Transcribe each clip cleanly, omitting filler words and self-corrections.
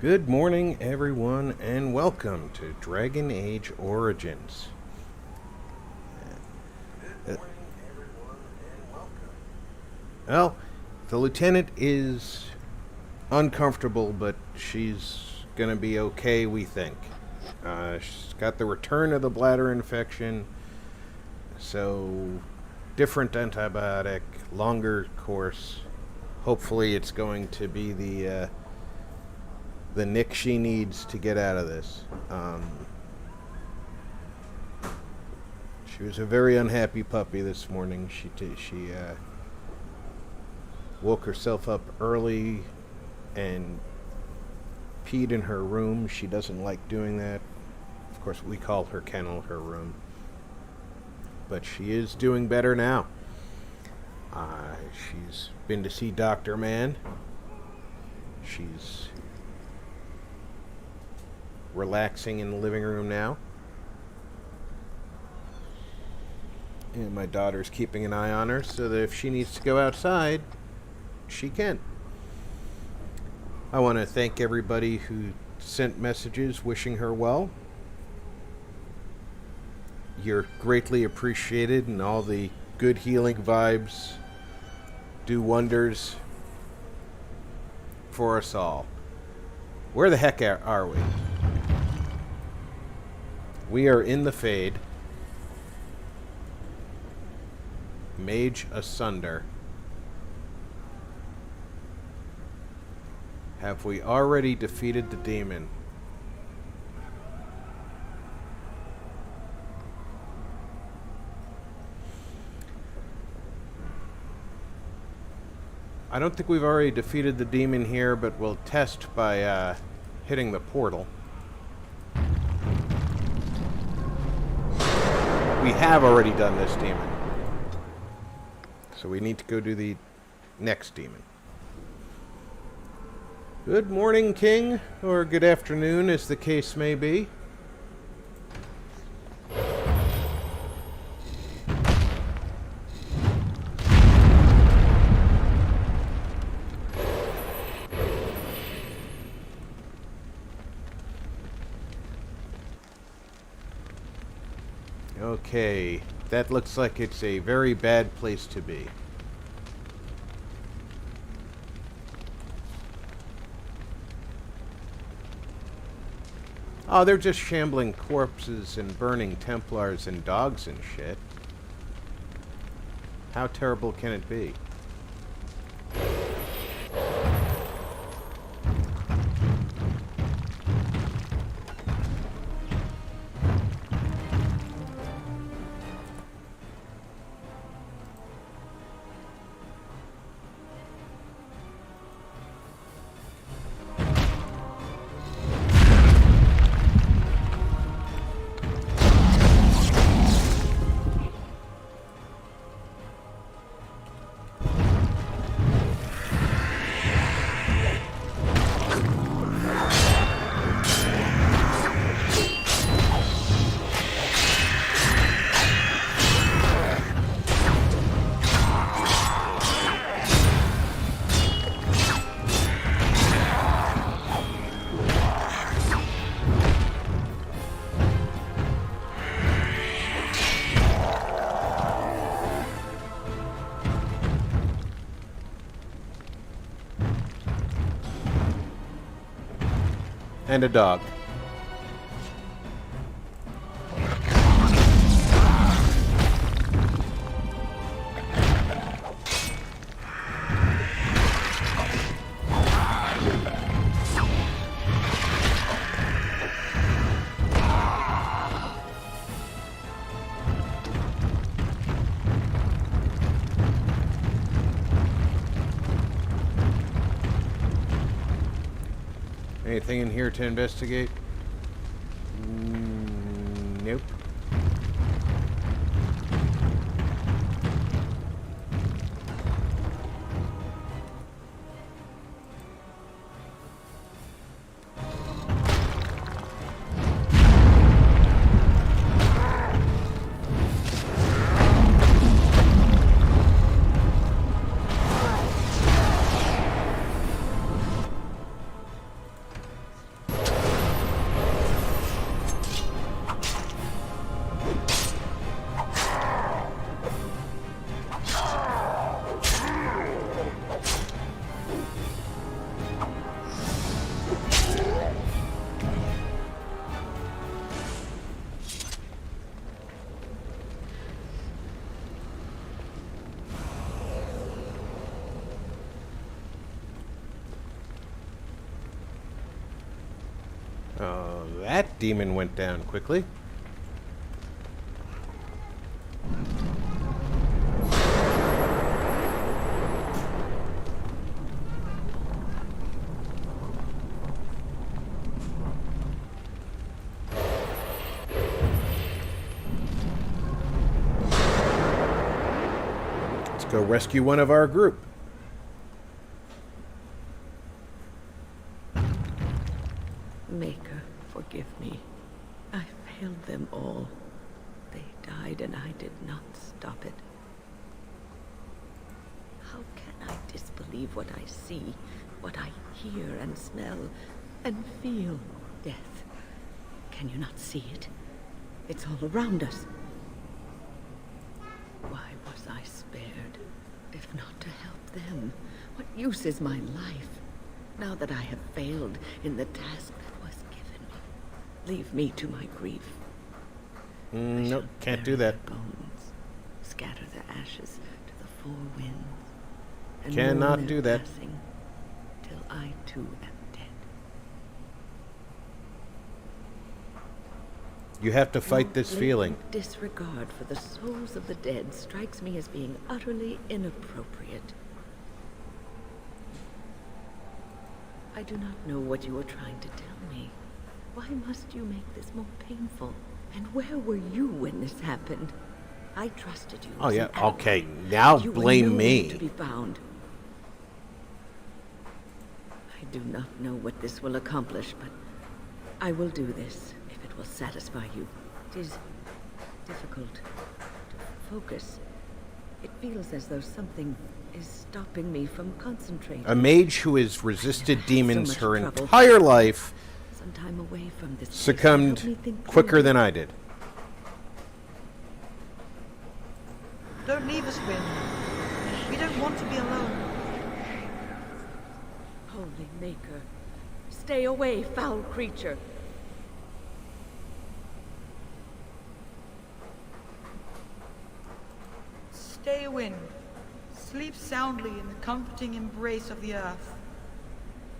Good morning, everyone, and welcome to Dragon Age Origins. Well, the lieutenant is uncomfortable, but she's gonna be okay, we think. She's got the return of the bladder infection, so different antibiotic, longer course. Hopefully, it's going to be the nick she needs to get out of this. She was a very unhappy puppy this morning. She woke herself up early and peed in her room. She doesn't like doing that. Of course, we call her kennel her room. But she is doing better now. She's been to see Dr. Mann. She's relaxing in the living room now. And my daughter's keeping an eye on her so that if she needs to go outside, she can. I want to thank everybody who sent messages wishing her well. You're greatly appreciated, and all the good healing vibes do wonders for us all. Where the heck are we? We are in the Fade. Mage Asunder. Have we already defeated the demon? I don't think we've already defeated the demon here, but we'll test by hitting the portal. We have already done this demon. So we need to go do the next demon. Good morning, King, or good afternoon, as the case may be. Okay, that looks like it's a very bad place to be. Oh, they're just shambling corpses and burning Templars and dogs and shit. How terrible can it be? And a dog. Anything in here to investigate? Nope. That demon went down quickly. Let's go rescue one of our group. Maker, forgive me. I failed them all. They died and I did not stop it. How can I disbelieve what I see, what I hear and smell, and feel? Death. Can you not see it? It's all around us. Why was I spared? If not to help them, what use is my life? Now that I have failed in the task that was given me, leave me to my grief. Nope, can't do that. Bones, scatter the ashes to the four winds, and Cannot mourn do their that. passing, till I too am dead. You have to fight this Your feeling. blatant disregard for the souls of the dead strikes me as being utterly inappropriate. I do not know what you are trying to tell me. Why must you make this more painful? And where were you when this happened? I trusted you. Oh as yeah, an ally. okay. Now You were blame nowhere me. to be found. I do not know what this will accomplish, but I will do this if it will satisfy you. It is difficult to focus. It feels as though something is stopping me from concentrating. A mage who has resisted had so demons much her trouble. entire life Some time away from this place succumbed helped me think quicker clearly. than I did. Don't leave us, Wynn. We don't want to be alone. Holy Maker, stay away, foul creature. Stay, Wynn. Sleep soundly in the comforting embrace of the earth.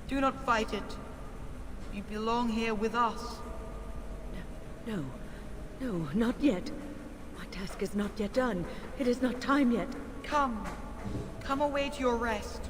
Do not fight it. You belong here with us. No, no, not yet. My task is not yet done. It is not time yet. Come. Come away to your rest.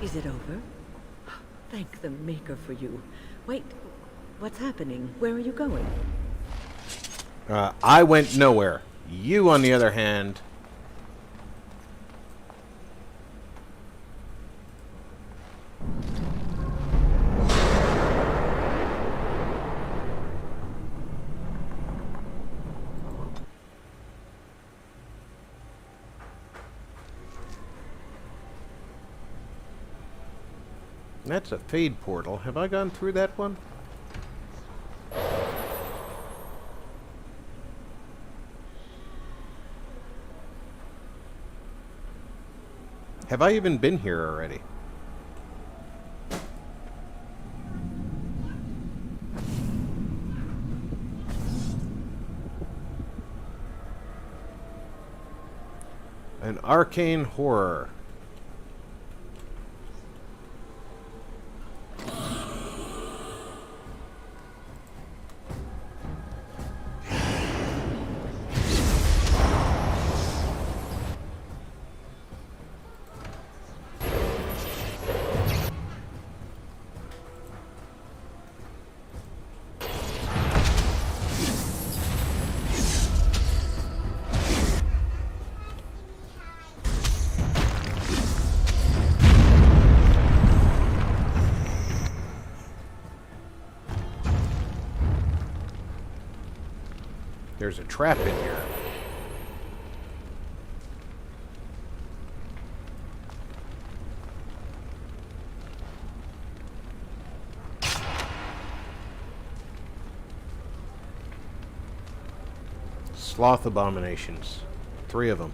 Is it over? Thank the Maker for you. Wait, what's happening? Where are you going? I went nowhere. You, on the other hand... That's a fade portal. Have I gone through that one? Have I even been here already? An arcane horror. There's a trap in here. sloth abominations. 3 of them.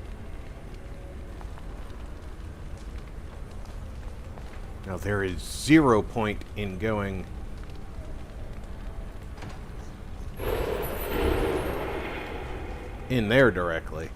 Now there is 0 point in going in there directly.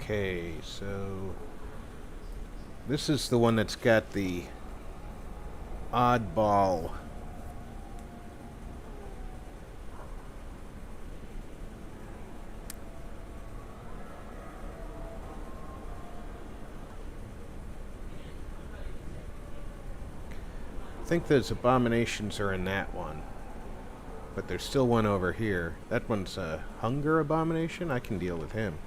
Okay, so this is the one that's got the oddball I think those abominations are in that one, but there's still one over here. That one's a hunger abomination. I can deal with him.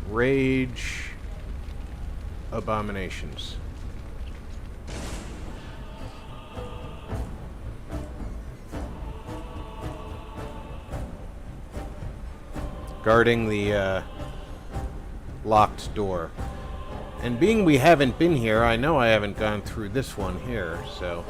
Rage abominations. Guarding the locked door. And being we haven't been here, I know I haven't gone through this one here, so...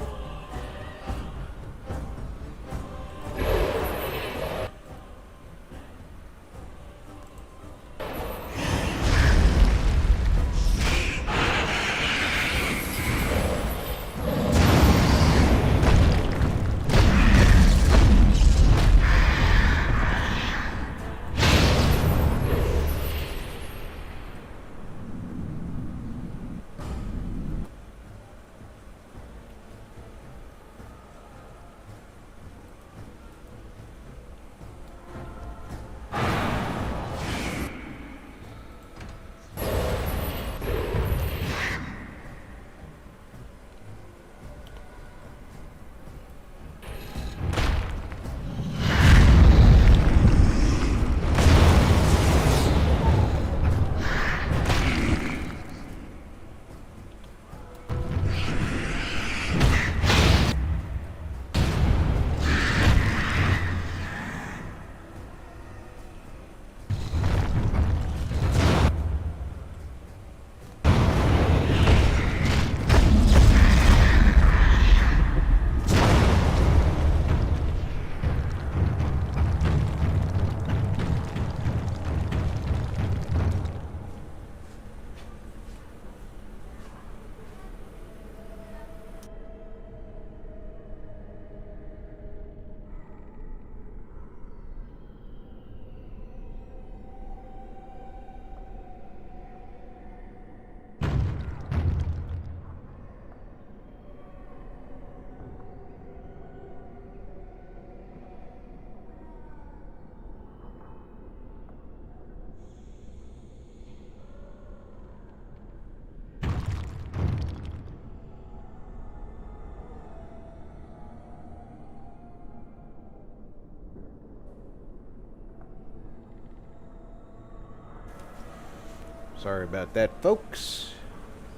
Sorry about that, folks.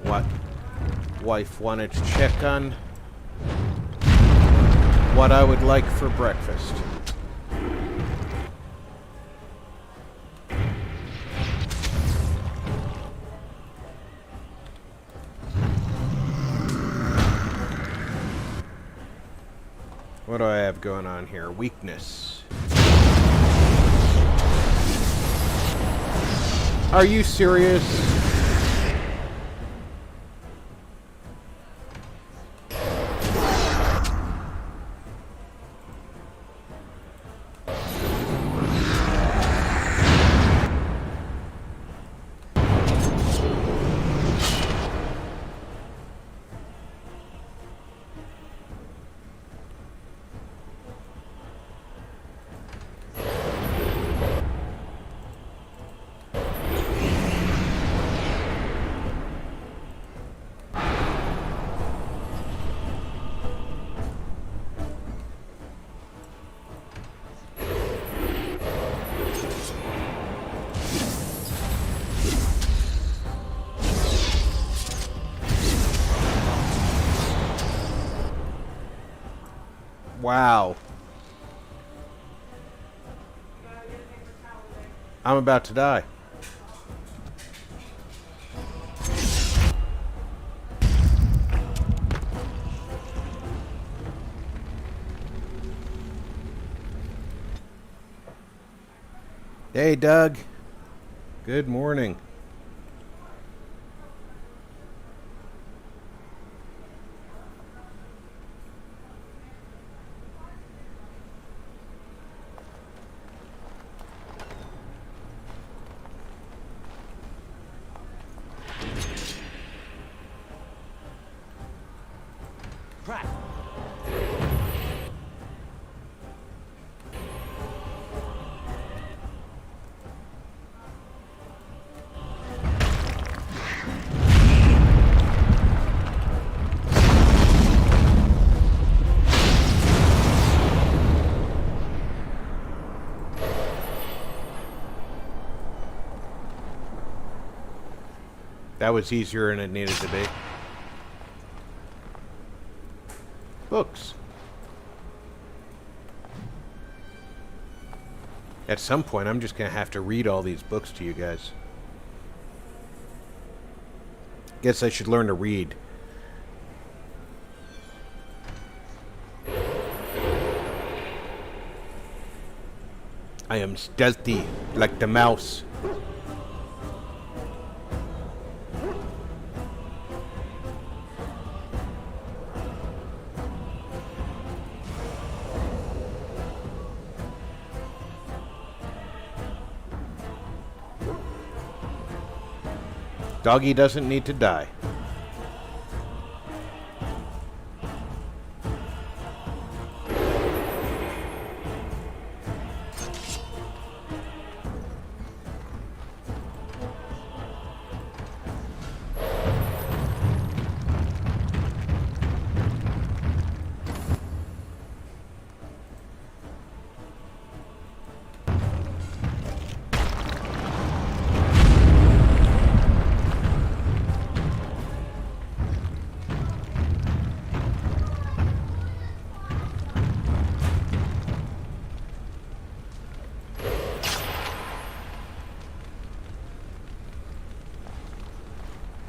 What wife wanted to check on what I would like for breakfast. What do I have going on here? Weakness. Are you serious? Wow. I'm about to die. Hey, Doug. Good morning. Crap. That was easier than it needed to be. Books. At some point, I'm just going to have to read all these books to you guys. Guess I should learn to read. I am stealthy, like the mouse. Doggy doesn't need to die.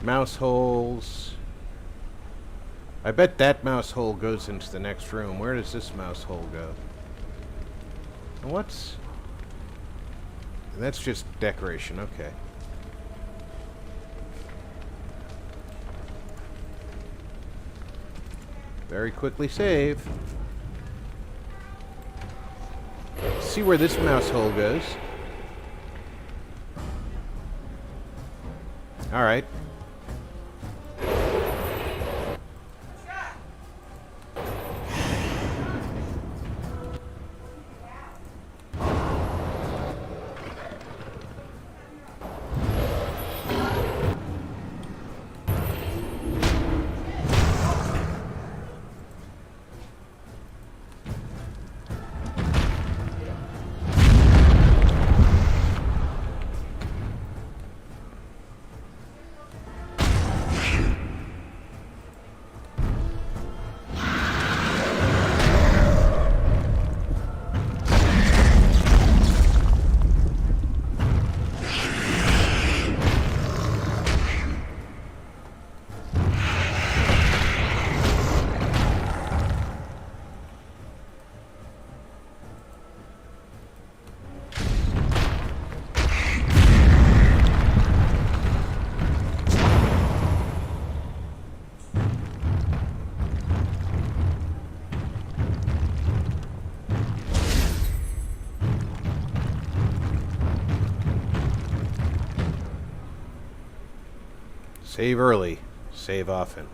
Mouse holes. I bet that mouse hole goes into the next room. Where does this mouse hole go? What's... That's just decoration, okay. Very quickly save. See where this mouse hole goes. Alright. Save early, save often.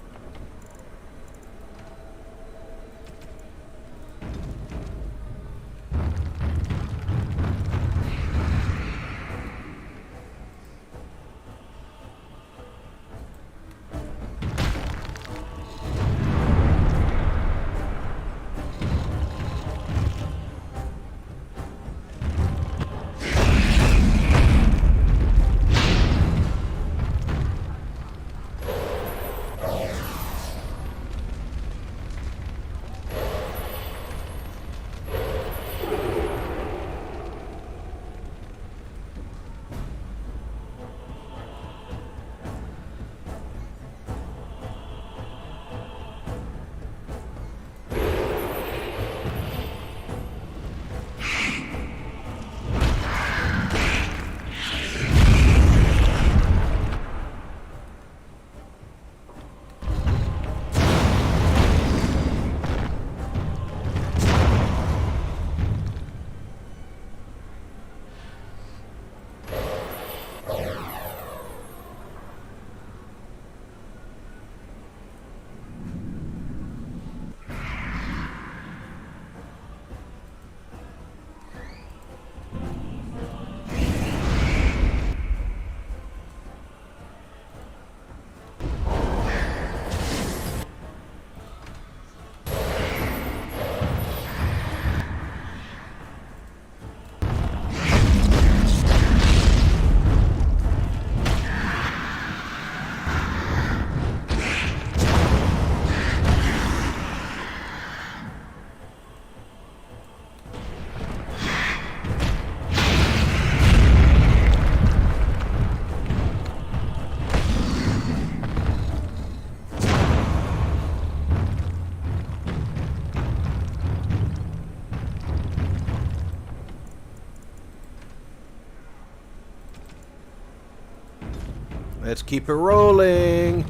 Let's keep it rolling.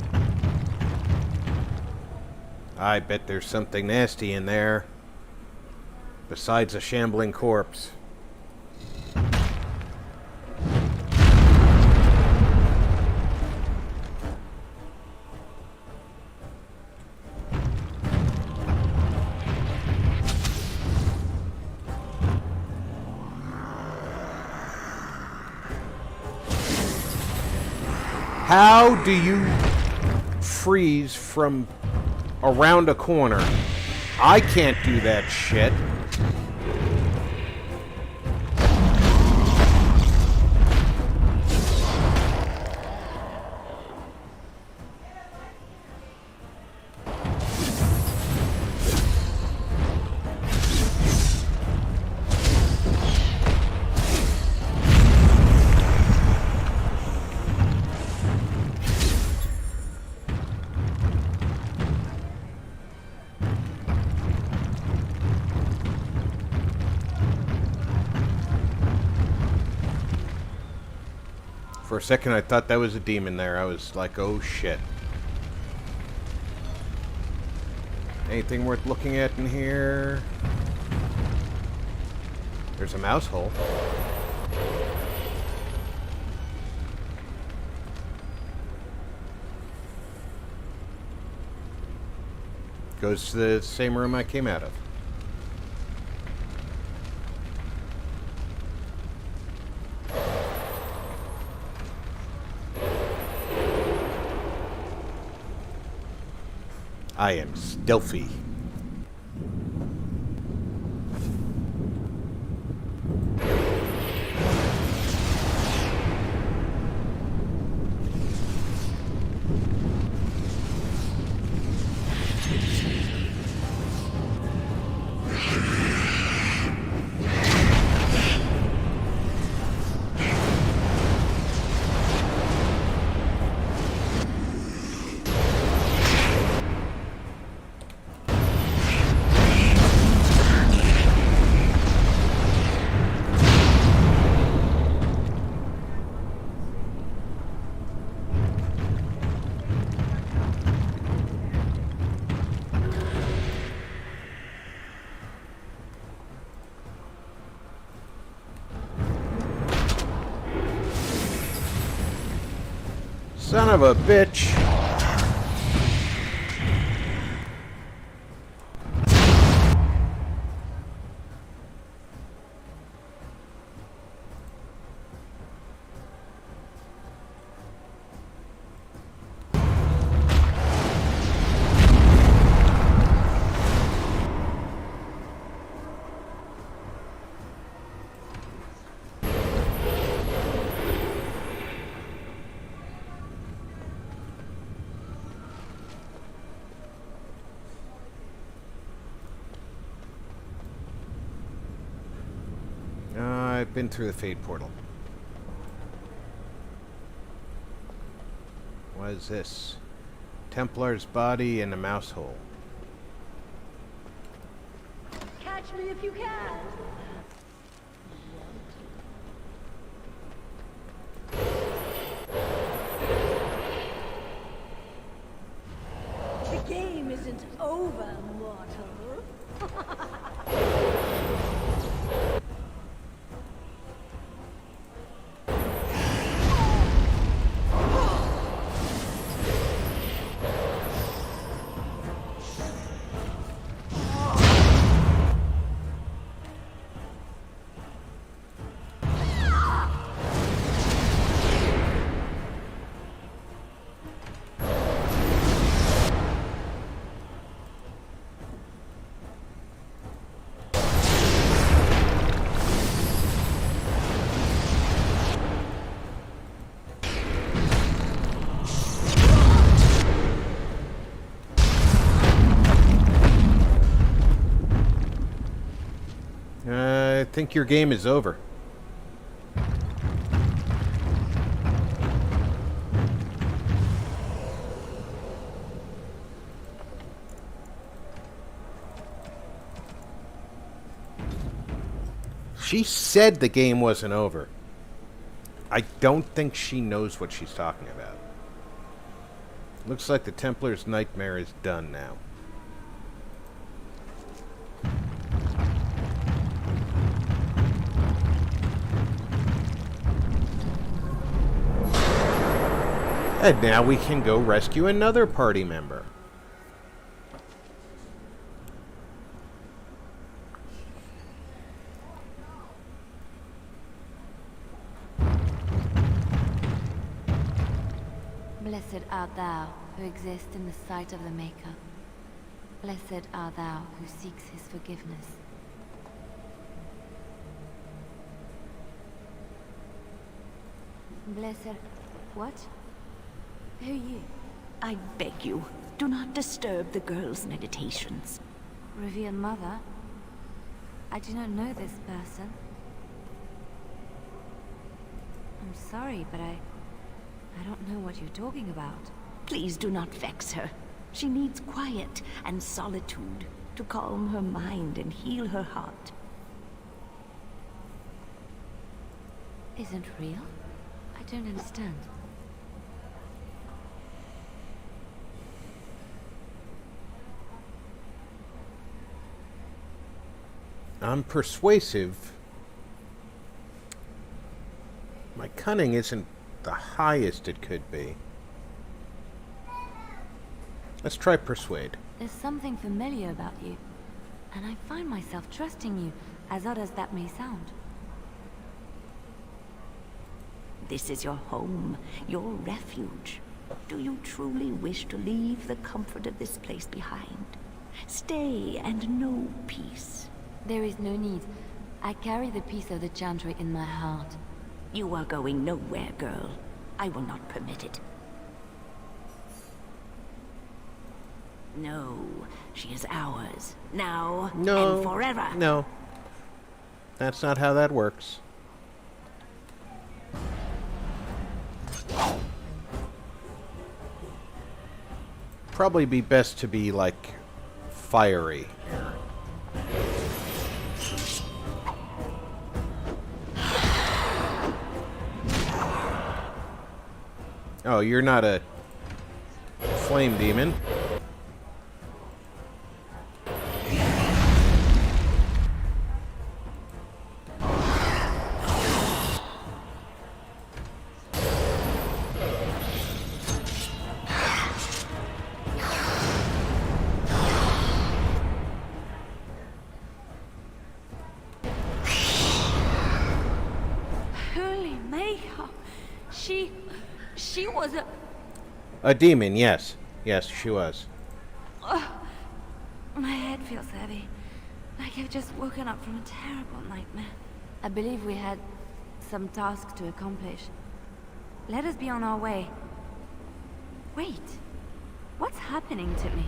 I bet there's something nasty in there. Besides a shambling corpse. How do you freeze from around a corner? I can't do that shit. For a second, I thought that was a demon there. I was like, oh shit. Anything worth looking at in here? There's a mouse hole. Goes to the same room I came out of. I am stealthy. Son of a bitch. I've been through the Fate portal. What is this? Templar's body in a mouse hole. Catch me if you can. The game isn't over, mortal. I think your game is over. She said the game wasn't over. I don't think she knows what she's talking about. Looks like the Templar's nightmare is done now. And now we can go rescue another party member. Blessed art thou who exists in the sight of the Maker. Blessed art thou who seeks his forgiveness. Blessed... what? Who are you? I beg you, do not disturb the girl's meditations. Revered Mother? I do not know this person. I'm sorry, but I don't know what you're talking about. Please do not vex her. She needs quiet and solitude to calm her mind and heal her heart. Isn't real? I don't understand. I'm persuasive. My cunning isn't the highest it could be. Let's try persuade. There's something familiar about you, and I find myself trusting you, as odd as that may sound. This is your home, your refuge. Do you truly wish to leave the comfort of this place behind? Stay and know peace. There is no need. I carry the peace of the Chantry in my heart. You are going nowhere, girl. I will not permit it. No, she is ours. Now and forever. No. That's not how that works. Probably be best to be, like, fiery here. Oh, you're not a flame demon. She was a... A demon, yes. Yes, she was. My head feels heavy. Like I've just woken up from a terrible nightmare. I believe we had some task to accomplish. Let us be on our way. Wait. What's happening to me?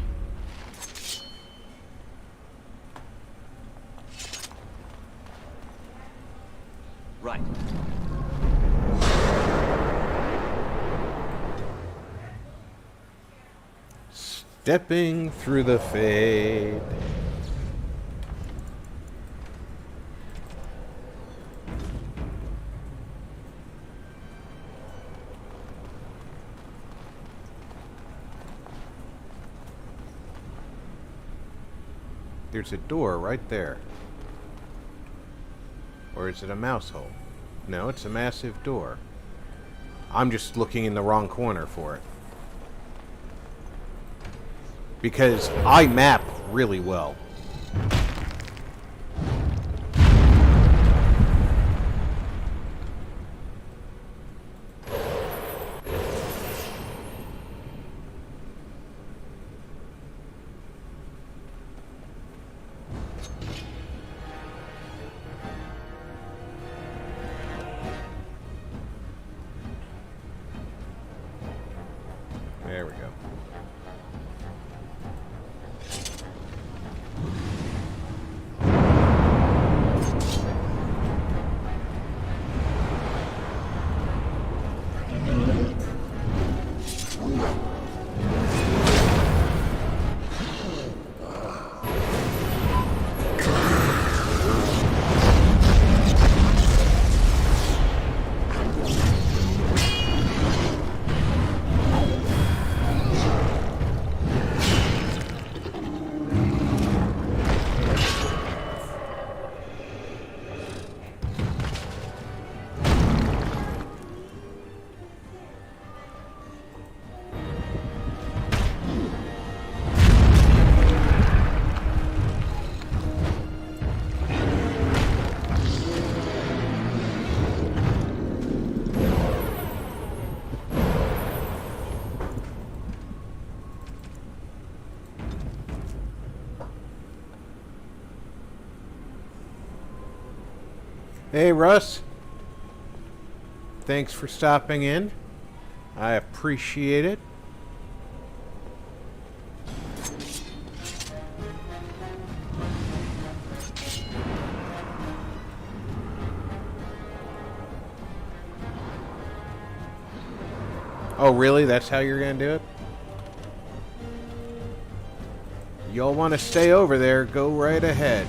Right. Stepping through the fade. There's a door right there. Or is it a mouse hole? No, it's a massive door. I'm just looking in the wrong corner for it. Because I map really well. There we go. Hey, Russ. Thanks for stopping in. I appreciate it. Oh, really? That's how you're gonna do it? Y'all want to stay over there, go right ahead.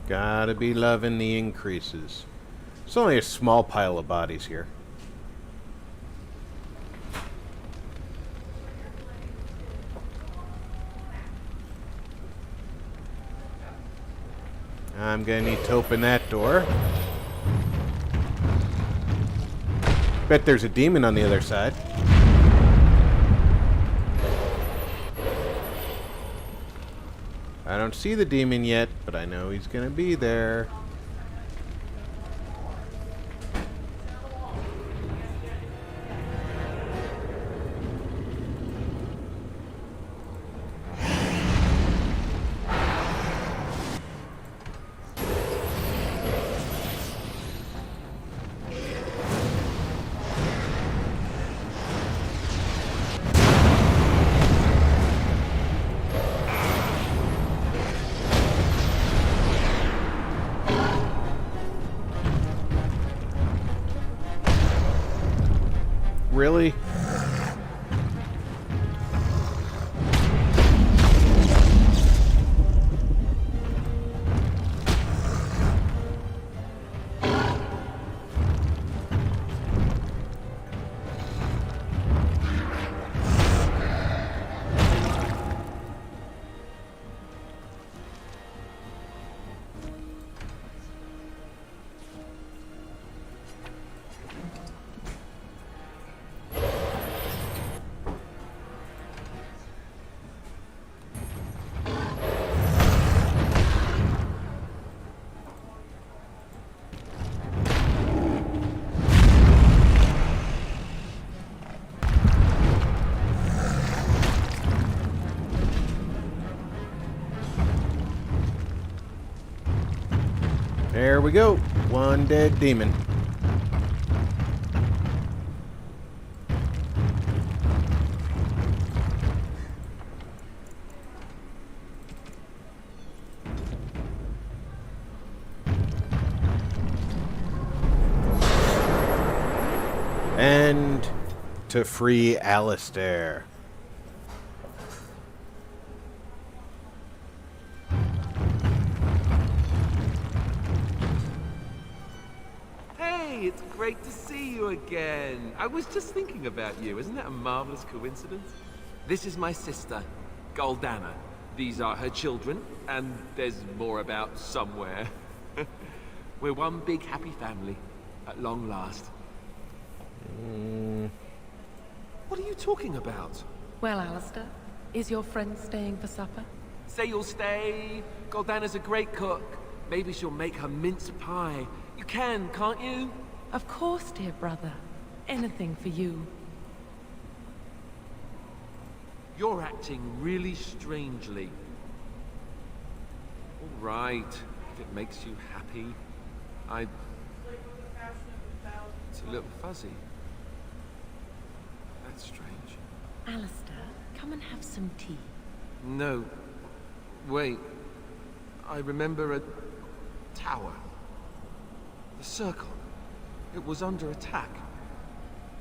Gotta be loving the increases. It's only a small pile of bodies here. I'm gonna need to open that door. Bet there's a demon on the other side. I don't see the demon yet, but I know he's gonna be there. Really? There we go. One dead demon. And to free Alistair. Hey, it's great to see you again. I was just thinking about you. Isn't that a marvelous coincidence? This is my sister, Goldana. These are her children, and there's more about somewhere. We're one big happy family, at long last. What are you talking about? Well, Alistair, is your friend staying for supper? Say you'll stay. Goldana's a great cook. Maybe she'll make her mince pie. You can, can't you? Of course, dear brother. Anything for you. You're acting really strangely. All right, if it makes you happy. It's a little fuzzy. That's strange. Alistair, come and have some tea. No. Wait. I remember a tower. The Circle. It was under attack.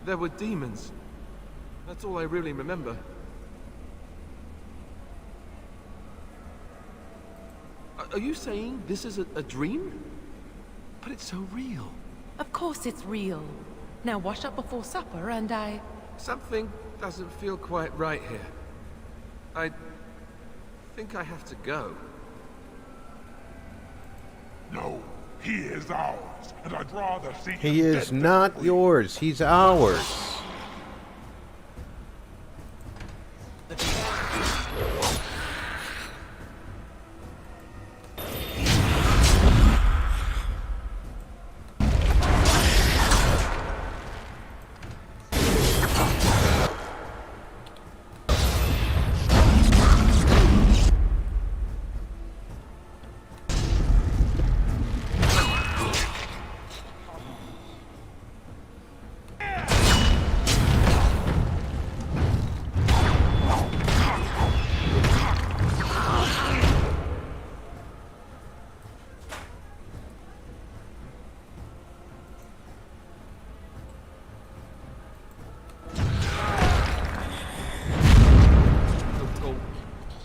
There were demons. That's all I really remember. Are you saying this is a dream? But it's so real. Of course it's real. Now wash up before supper and Something doesn't feel quite right here. I think I have to go. No, he is ours, and I'd rather see He him is dead than not free. yours. He's ours.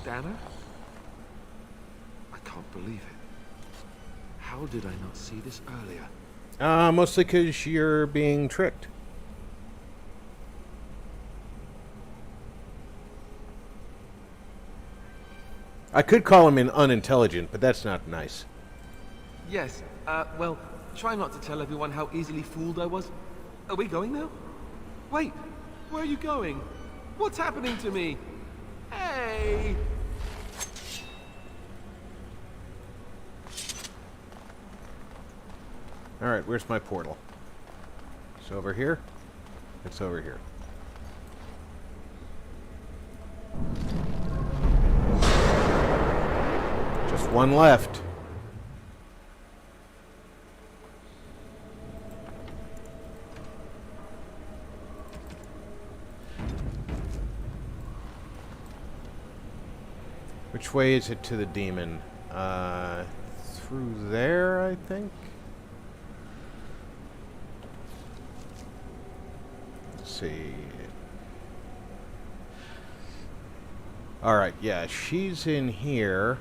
Goldana? I can't believe it. How did I not see this earlier? Mostly because you're being tricked. I could call him an unintelligent, but that's not nice. Yes, well, try not to tell everyone how easily fooled I was. Are we going now? Wait, where are you going? What's happening to me? Hey! Alright, where's my portal? It's over here. It's over here. Just one left. Which way is it to the demon? Through there, I think? Let's see. Alright, yeah, she's in here,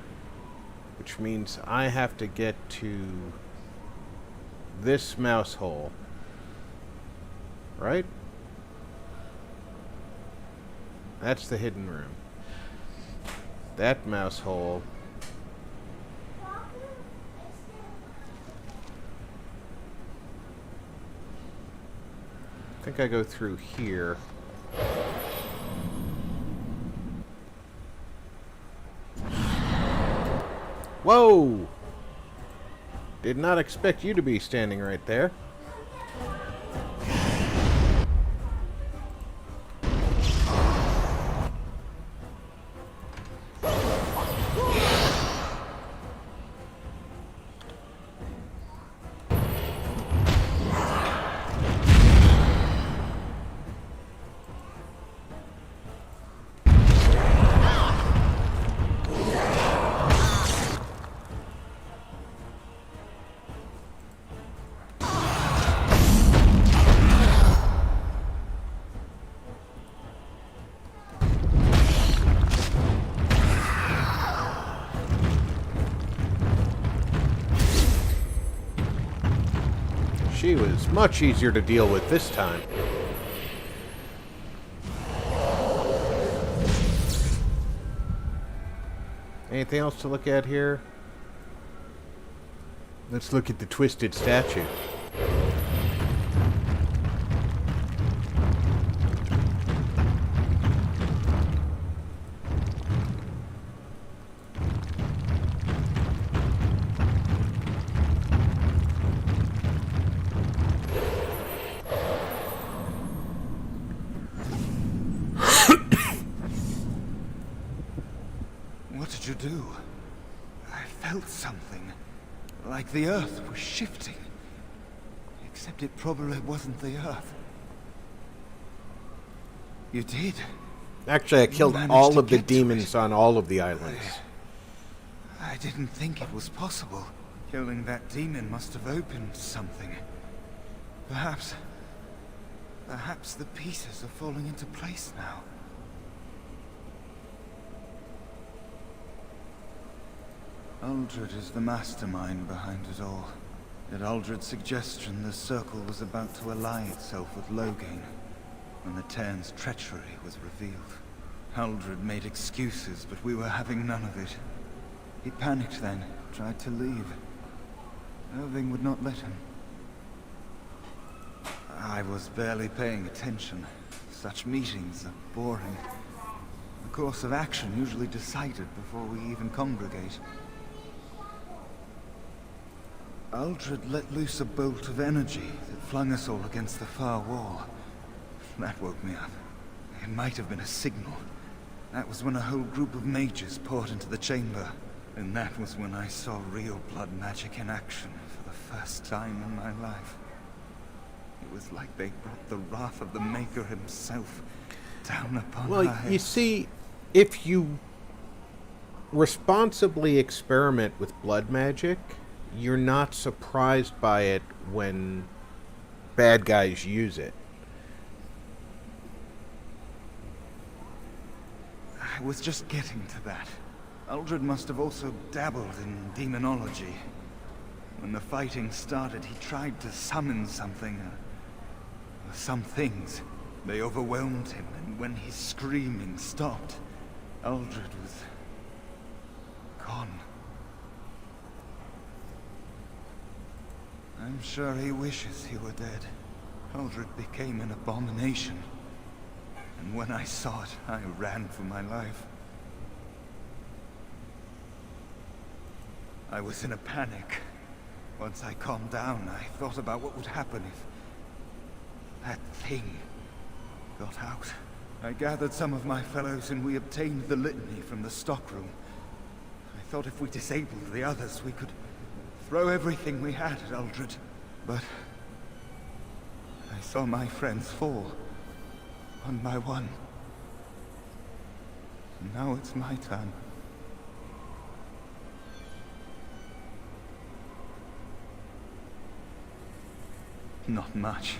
which means I have to get to this mouse hole. Right? That's the hidden room. That mouse hole. I think I go through here. Whoa! Did not expect you to be standing right there. She was much easier to deal with this time. Anything else to look at here? Let's look at the twisted statue. What did you do? I felt something. Like the earth was shifting. Except it probably wasn't the earth. You did? Actually, I killed managed all to of the get to demons on all of the islands. I didn't think it was possible. Killing that demon must have opened something. Perhaps the pieces are falling into place now. Uldred is the mastermind behind it all. At Uldred's suggestion, the Circle was about to ally itself with Loghain when the Terns' treachery was revealed. Uldred made excuses, but we were having none of it. He panicked then, tried to leave. Irving would not let him. I was barely paying attention. Such meetings are boring. The course of action usually decided before we even congregate. Uldred let loose a bolt of energy that flung us all against the far wall. That woke me up. It might have been a signal. That was when a whole group of mages poured into the chamber. And that was when I saw real blood magic in action for the first time in my life. It was like they brought the wrath of the Maker himself down upon our Well, heads. you see, if you responsibly experiment with blood magic, you're not surprised by it when bad guys use it. I was just getting to that. Uldred must have also dabbled in demonology. When the fighting started, he tried to summon something, or some things. They overwhelmed him, and when his screaming stopped, Uldred was gone. I'm sure he wishes he were dead. Uldred became an abomination. And when I saw it, I ran for my life. I was in a panic. Once I calmed down, I thought about what would happen if that thing got out. I gathered some of my fellows and we obtained the litany from the stockroom. I thought if we disabled the others, we could throw everything we had at Uldred. But I saw my friends fall, one by one. And now it's my turn. Not much.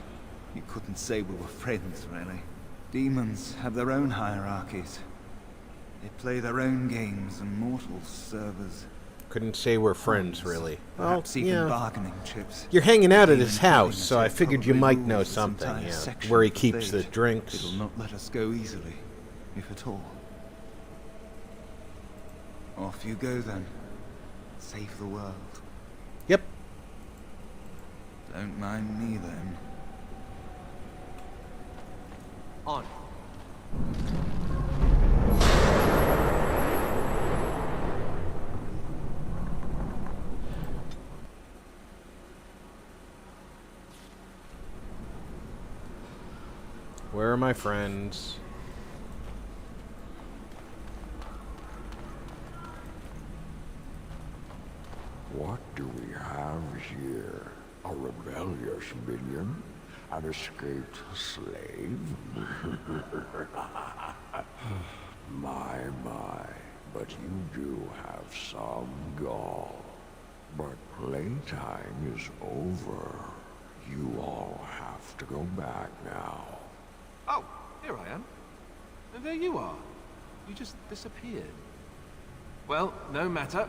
You couldn't say we were friends, really. Demons have their own hierarchies. They play their own games, and mortals serve as... Couldn't say we're friends, really. Well, perhaps even yeah. bargaining chips. You're hanging out at his Demon house, killing so I us figured you probably might know rules this something, entire yeah. section Where he of the keeps the stage. drinks. It'll not let us go easily, if at all. Off you go then. Save the world. Yep. Don't mind me then. On. Where are my friends? What do we have here? A rebellious minion? An escaped slave? My, but you do have some gall. But playtime is over. You all have to go back now. Oh, here I am. And there you are. You just disappeared. Well, no matter.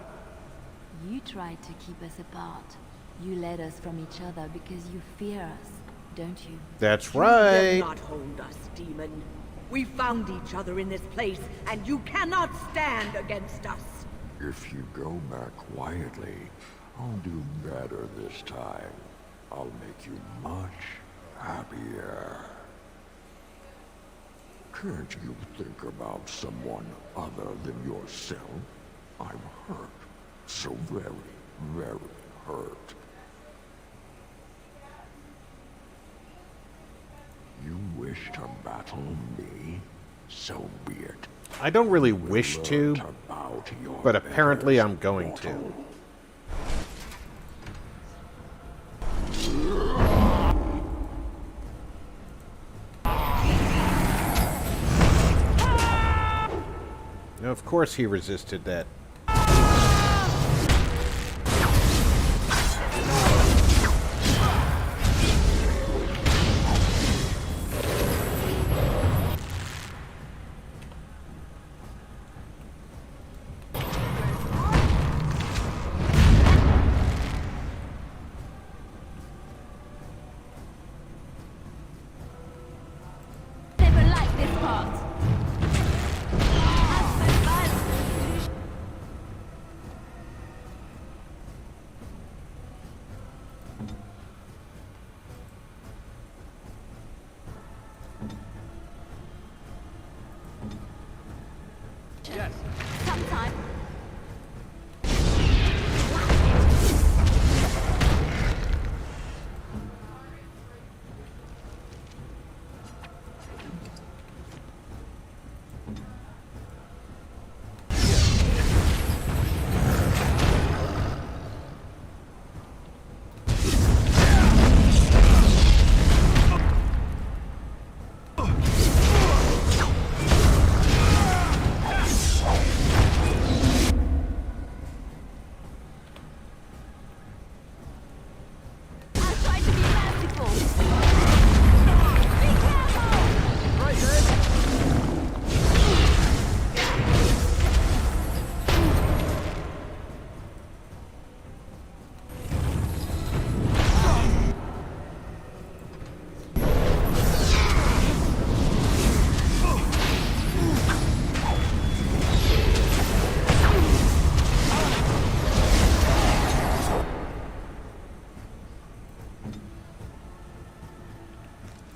You tried to keep us apart. You led us from each other because you fear us, don't you? That's You right. will not hold us, demon. We found each other in this place, and you cannot stand against us. If you go back quietly, I'll do better this time. I'll make you much happier. Can't you think about someone other than yourself? I'm hurt. So very, very hurt. You wish to battle me? So be it. I don't really wish to, About your but apparently betters, I'm going mortal. to. Now, of course he resisted that. Never liked this part.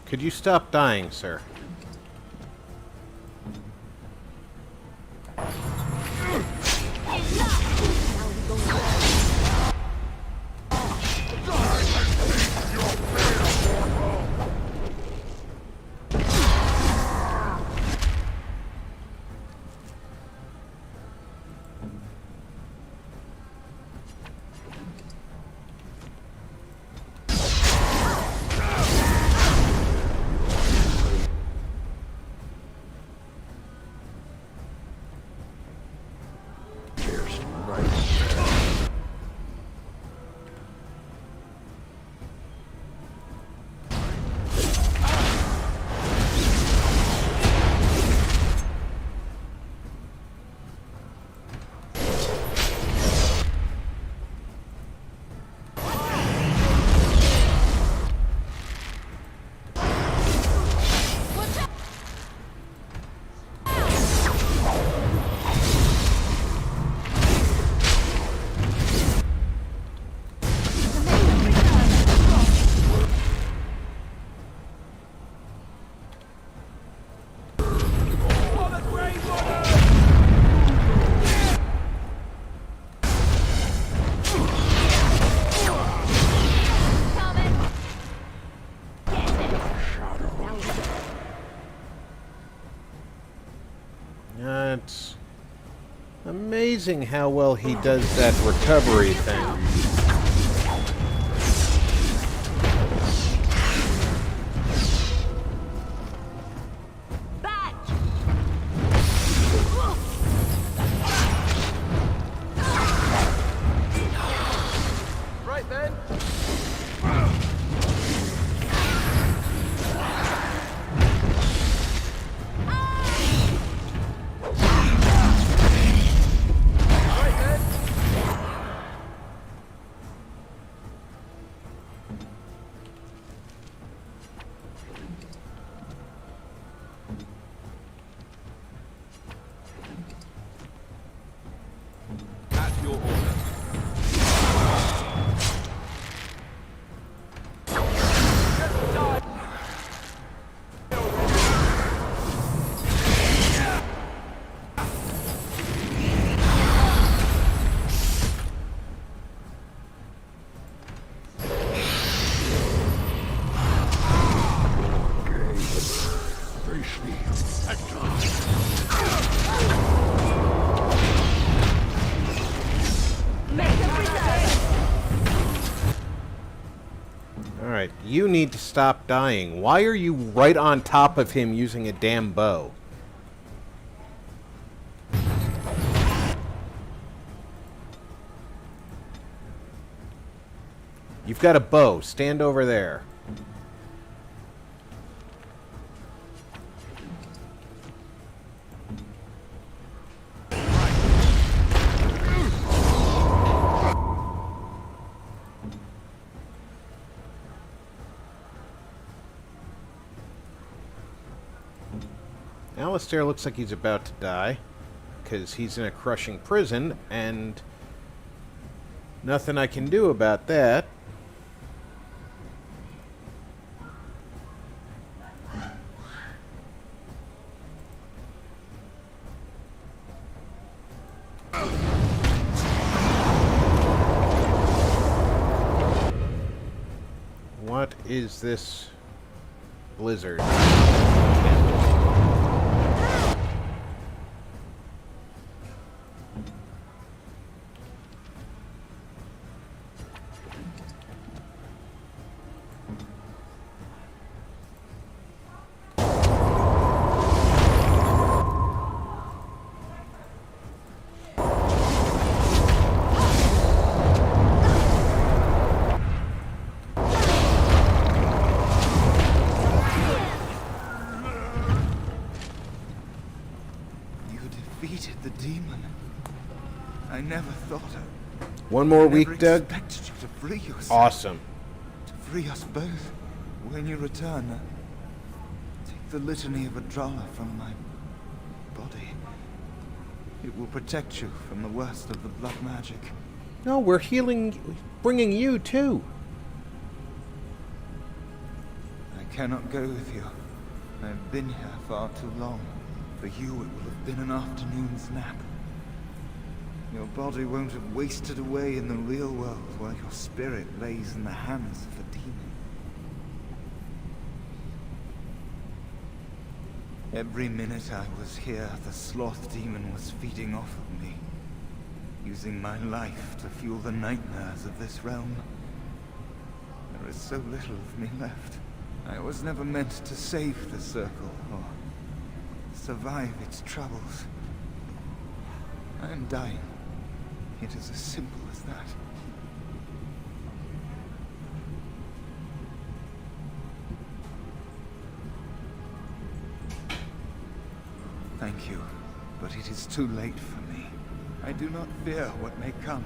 Could you stop dying, sir? It's amazing how well he does that recovery thing. Right then. At your order. Face me, Hector. Alright, you need to stop dying. Why are you right on top of him using a damn bow? You've got a bow. Stand over there. Alistair looks like he's about to die, because he's in a crushing prison, and nothing I can do about that. What is this blizzard? Defeated the demon. I never thought One more I week, never Doug? expected you to free yourself. Awesome. To free us both. When you return, take the litany of Adralla from my body. It will protect you from the worst of the blood magic. No, we're healing, bringing you too. I cannot go with you. I have been here far too long. For you, it will have been an afternoon's nap. Your body won't have wasted away in the real world while your spirit lays in the hands of a demon. Every minute I was here, the sloth demon was feeding off of me, using my life to fuel the nightmares of this realm. There is so little of me left. I was never meant to save the Circle, or survive its troubles. I am dying. It is as simple as that. Thank you, but it is too late for me. I do not fear what may come.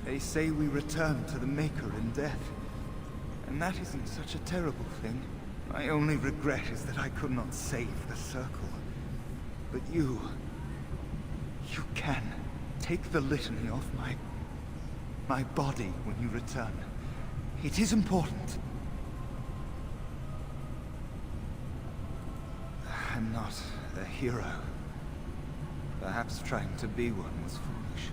They say we return to the Maker in death, and that isn't such a terrible thing. My only regret is that I could not save the Circle. But you can. Take the litany off my body when you return. It is important. I'm not a hero. Perhaps trying to be one was foolish.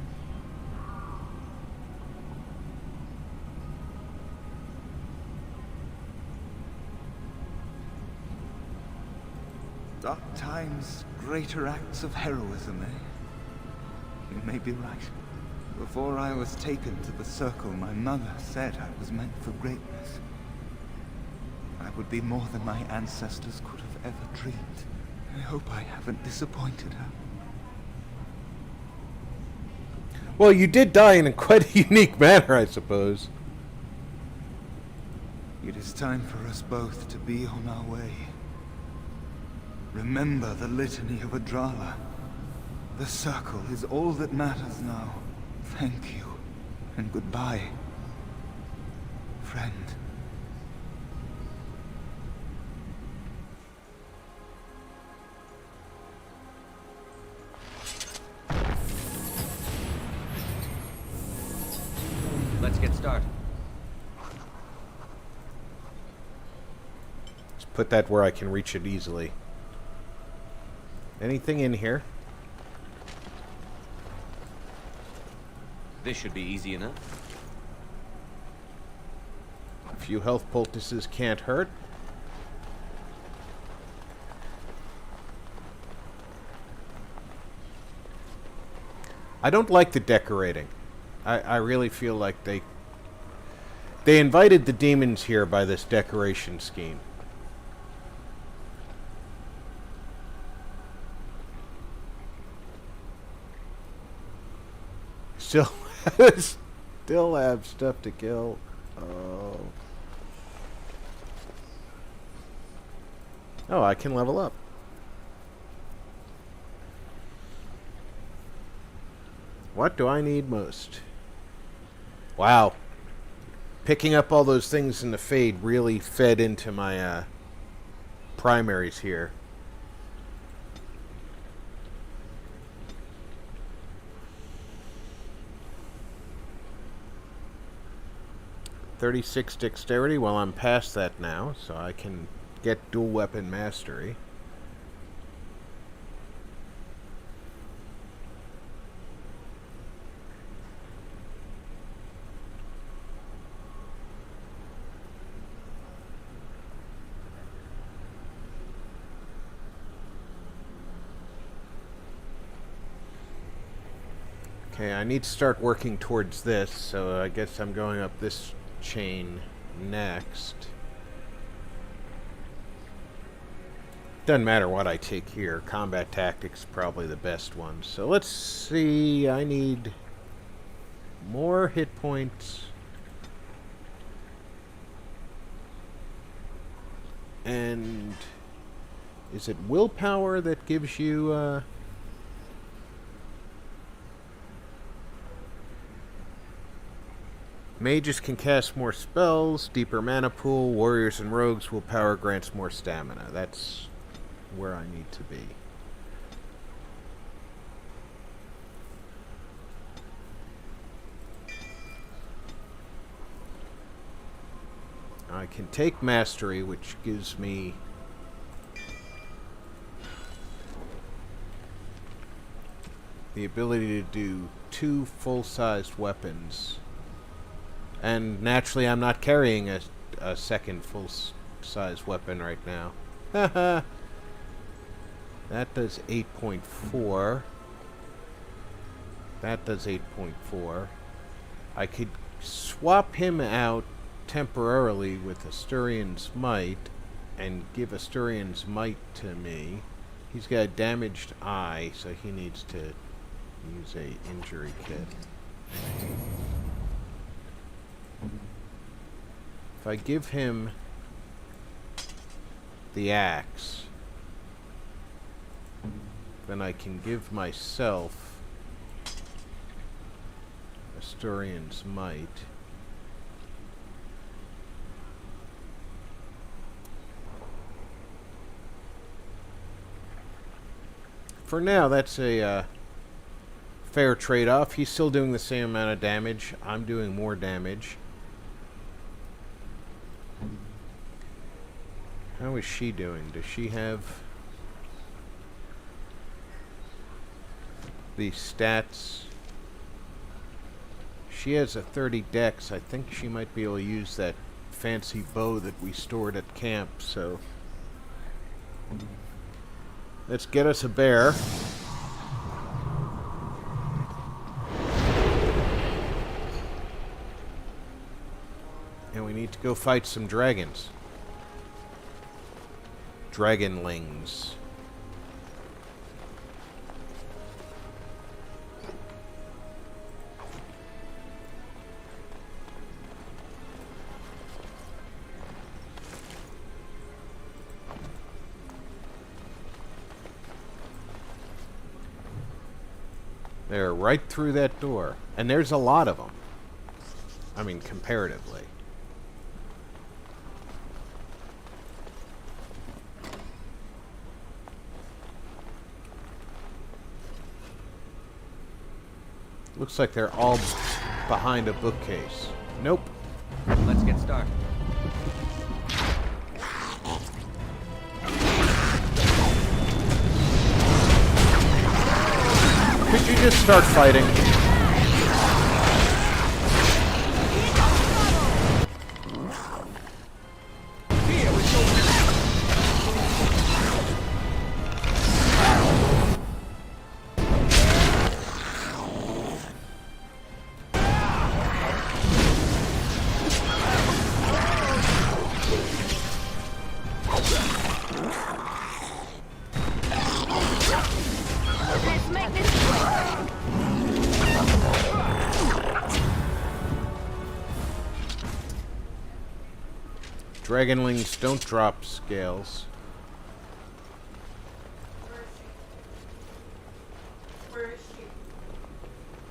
Dark times, greater acts of heroism, eh? You may be right. Before I was taken to the Circle, my mother said I was meant for greatness. I would be more than my ancestors could have ever dreamed. I hope I haven't disappointed her. Well, you did die in a quite a unique manner, I suppose. It is time for us both to be on our way. Remember the litany of Adrala. The Circle is all that matters now. Thank you, and goodbye, friend. Let's get started. Just put that where I can reach it easily. Anything in here? This should be easy enough. A few health poultices can't hurt. I don't like the decorating. I really feel like they invited the demons here by this decoration scheme. Still have stuff to kill. Oh. Oh, I can level up. What do I need most? Wow. Picking up all those things in the Fade really fed into my primaries here. .36 dexterity. Well, I'm past that now, so I can get dual weapon mastery. Okay, I need to start working towards this, so I guess I'm going up this chain next. Doesn't matter what I take here. Combat tactics is probably the best one. So let's see. I need more hit points. And is it willpower that gives you mages can cast more spells, deeper mana pool, warriors and rogues willpower grants more stamina. That's where I need to be. I can take Mastery, which gives me the ability to do 2 full-sized weapons. And naturally, I'm not carrying a second full-size weapon right now. Haha. That does 8.4. That does 8.4. I could swap him out temporarily with Asturian's Might and give Asturian's Might to me. He's got a damaged eye, so he needs to use a injury kit. If I give him the axe, then I can give myself Asturian's Might. For now, that's a fair trade-off. He's still doing the same amount of damage. I'm doing more damage. How is she doing? Does she have the stats? She has a 30 dex. I think she might be able to use that fancy bow that we stored at camp, so let's get us a bear. And we need to go fight some dragons. Dragonlings. They're right through that door. And there's a lot of them. I mean, comparatively. Looks like they're all behind a bookcase. Nope. Let's get started. Could you just start fighting? Let's make this quick. Dragonlings don't drop scales. Where is she?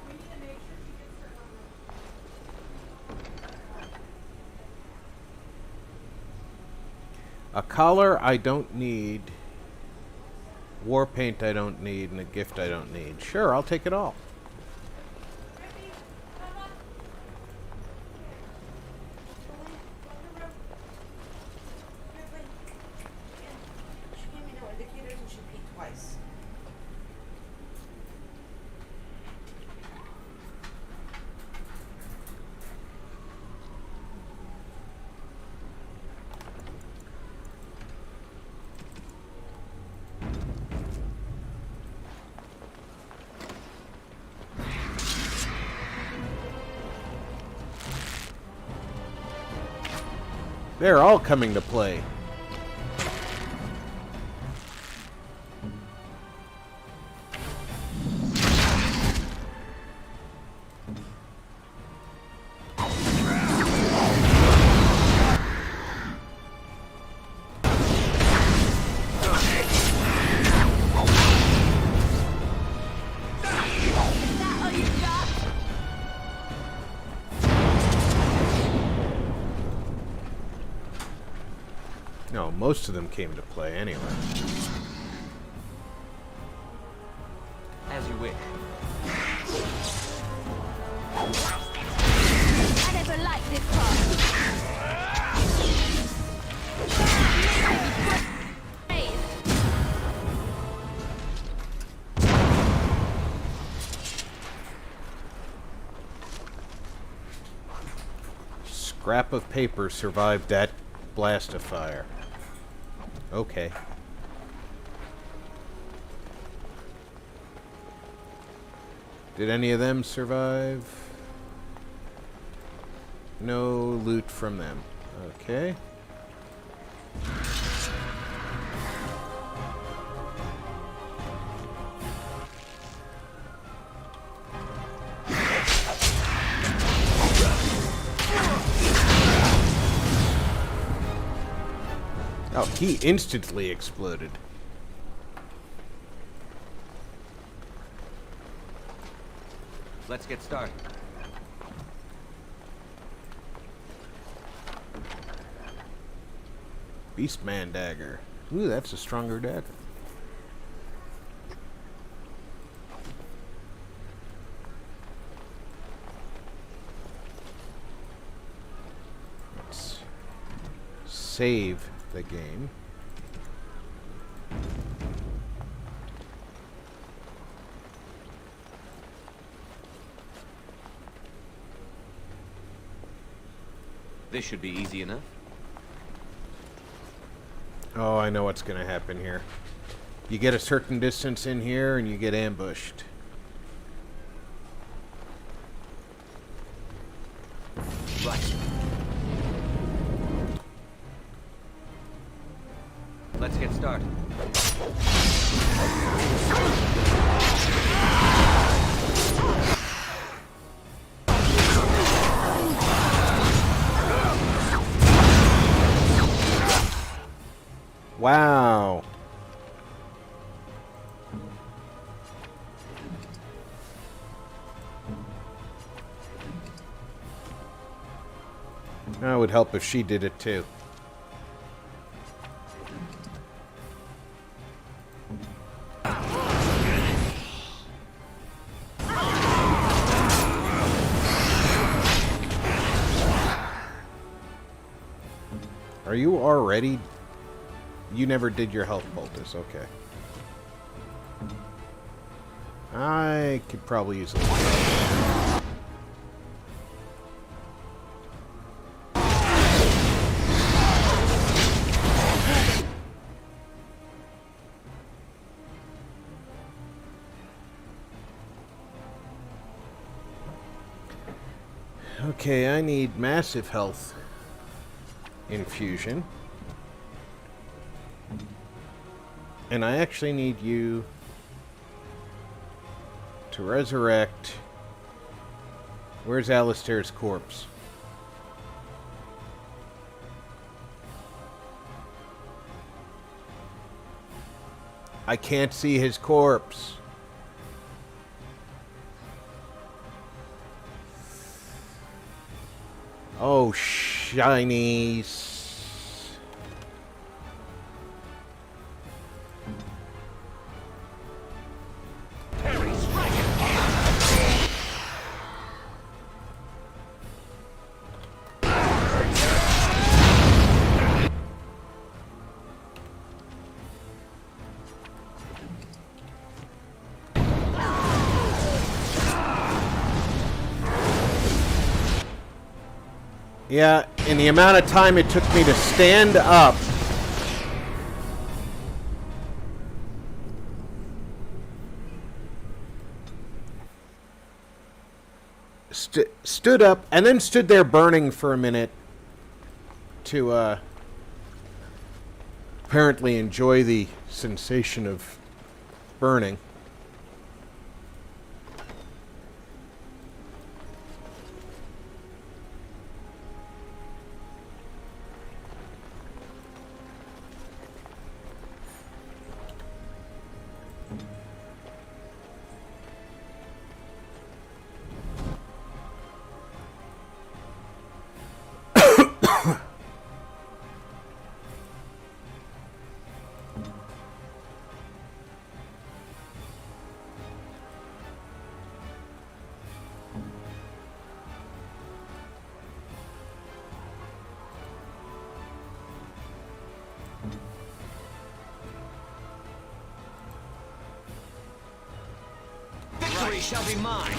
We need to make sure she gets her A collar I don't need. War paint I don't need, and a gift I don't need. Sure, I'll take it all. They're all coming to play. No, most of them came to play anyway. As you wish. I never liked this part. scrap of paper survived that blast of fire. Okay. Did any of them survive? No loot from them. Okay. Oh, he instantly exploded. Let's get started. Beastman dagger. Ooh, that's a stronger dagger. Let's save the game. This should be easy enough. Oh, I know what's going to happen here. You get a certain distance in here and you get ambushed. Right. Let's get started. Wow. That would help if she did it too. Are you already... You never did your health poultice, okay. I could probably use a little help. Okay, I need massive health infusion. And I actually need you to resurrect... Where's Alistair's corpse? I can't see his corpse. Oh, shinies. Yeah, in the amount of time it took me to stand up. Stood up and then stood there burning for a minute to apparently enjoy the sensation of burning. Victory shall be mine.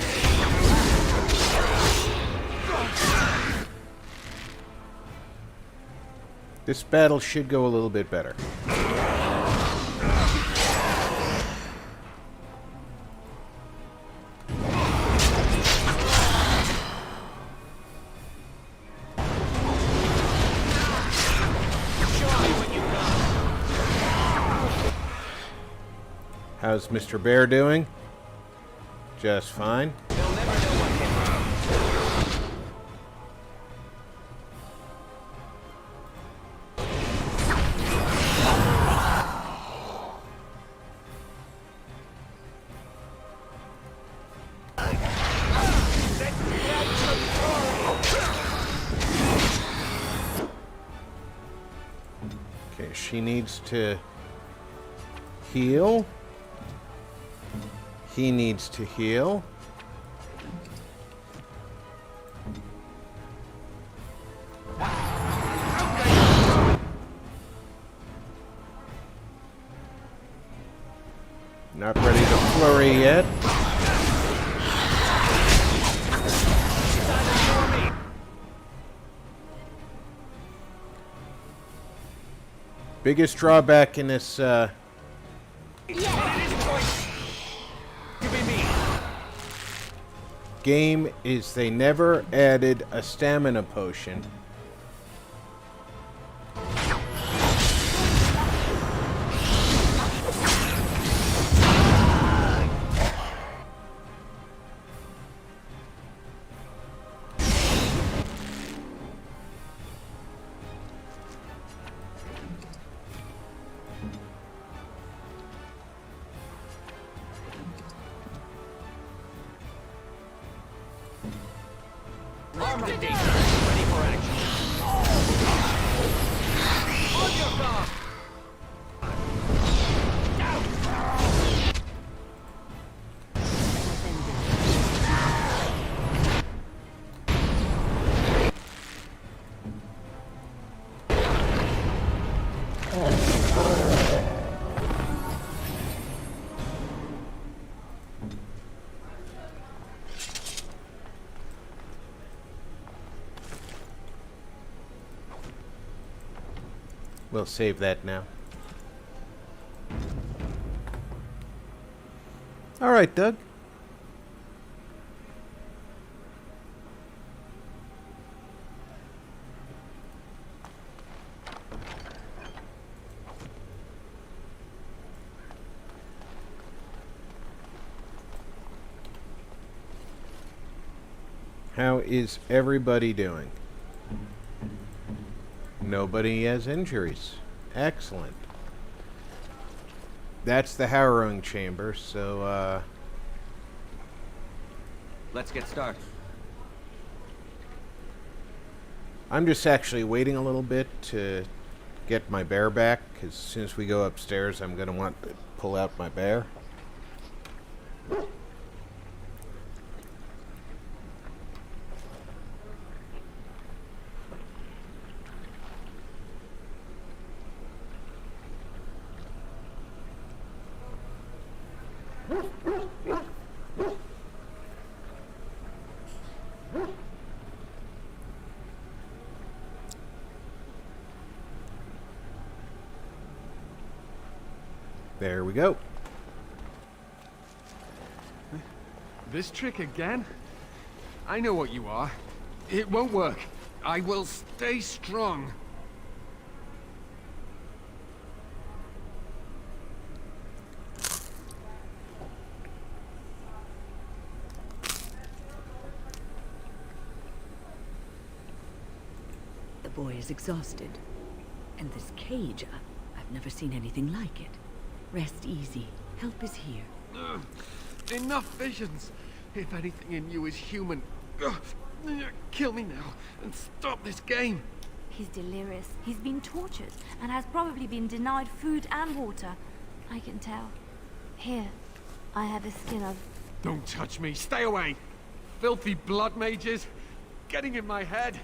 This battle should go a little bit better. How's Mr. Bear doing? Just fine. Okay, she needs to heal. He needs to heal. Not ready to flurry yet. Biggest drawback in this game is they never added a stamina potion. We'll save that now. All right, Doug. How is everybody doing? Nobody has injuries. Excellent. That's the harrowing chamber, so, Let's get started. I'm just actually waiting a little bit to get my bear back, because as soon as we go upstairs, I'm going to want to pull out my bear. There we go. This trick again? I know what you are. It won't work. I will stay strong. The boy is exhausted. And this cage, I've never seen anything like it. Rest easy. Help is here. Enough visions. If anything in you is human, kill me now and stop this game. He's delirious. He's been tortured and has probably been denied food and water. I can tell. Here, I have a skin of... Don't touch me. Stay away. Filthy blood mages. Getting in my head.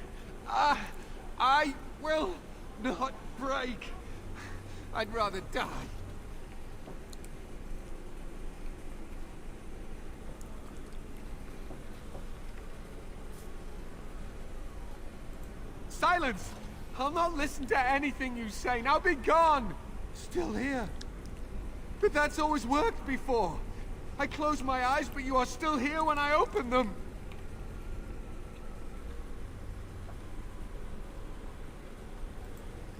I will not break. I'd rather die. Silence! I'll not listen to anything you say. Now be gone! Still here. But that's always worked before. I close my eyes, but you are still here when I open them.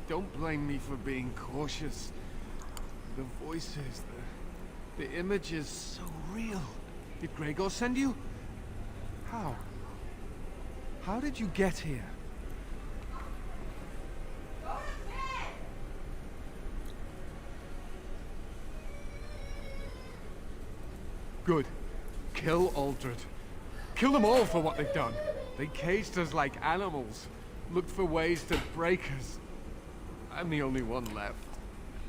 Don't blame me for being cautious. The voices, the images, so real. Did Gregor send you? How? How did you get here? Good. Kill Aldred. Kill them all for what they've done. They caged us like animals. Looked for ways to break us. I'm the only one left.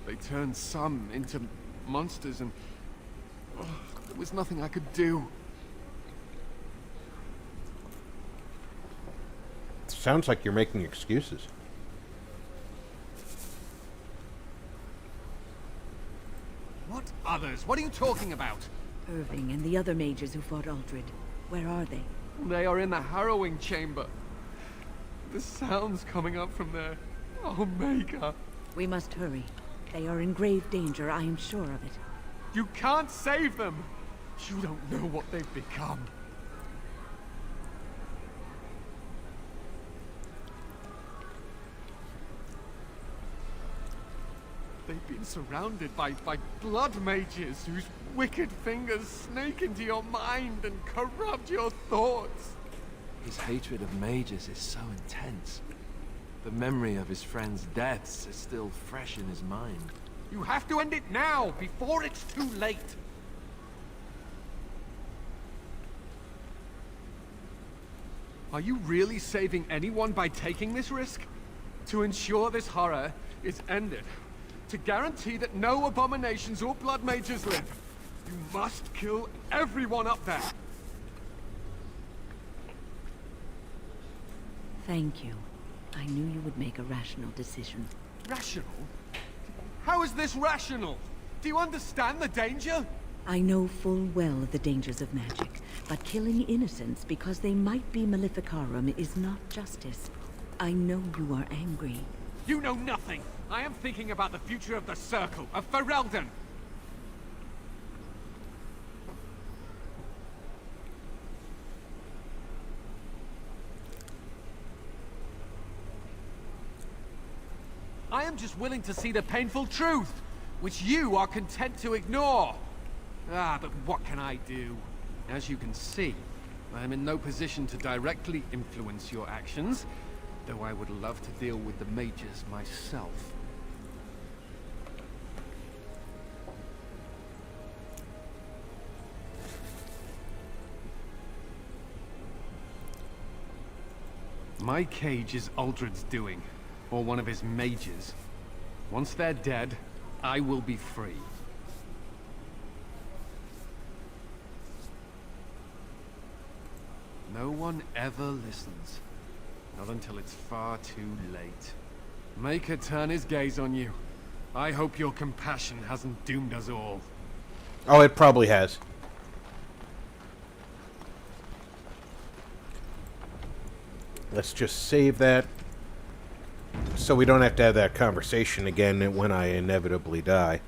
They turned some into monsters and... oh, there was nothing I could do. Sounds like you're making excuses. What others? What are you talking about? Irving and the other mages who fought Aldred. Where are they? They are in the harrowing chamber. The sounds coming up from there. Omega. We must hurry. They are in grave danger, I am sure of it. You can't save them. You don't know what they've become. They've been surrounded by blood mages whose wicked fingers snake into your mind and corrupt your thoughts. His hatred of mages is so intense. The memory of his friends' deaths is still fresh in his mind. You have to end it now, before it's too late. Are you really saving anyone by taking this risk? To ensure this horror is ended. To guarantee that no abominations or blood mages live. You must kill everyone up there. Thank you. I knew you would make a rational decision. Rational? How is this rational? Do you understand the danger? I know full well the dangers of magic, but killing innocents because they might be Maleficarum is not justice. I know you are angry. You know nothing. I am thinking about the future of the Circle, of Ferelden. I am just willing to see the painful truth, which you are content to ignore. Ah, but what can I do? As you can see, I am in no position to directly influence your actions, though I would love to deal with the mages myself. My cage is Aldred's doing, or one of his mages. Once they're dead, I will be free. No one ever listens. Not until it's far too late. Maker turn his gaze on you. I hope your compassion hasn't doomed us all. Oh, it probably has. Let's just save that so we don't have to have that conversation again when I inevitably die.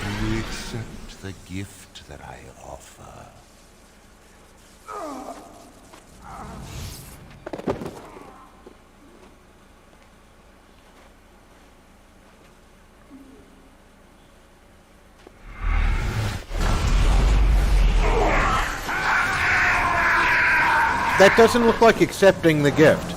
Do you accept the gift that I offer? That doesn't look like accepting the gift.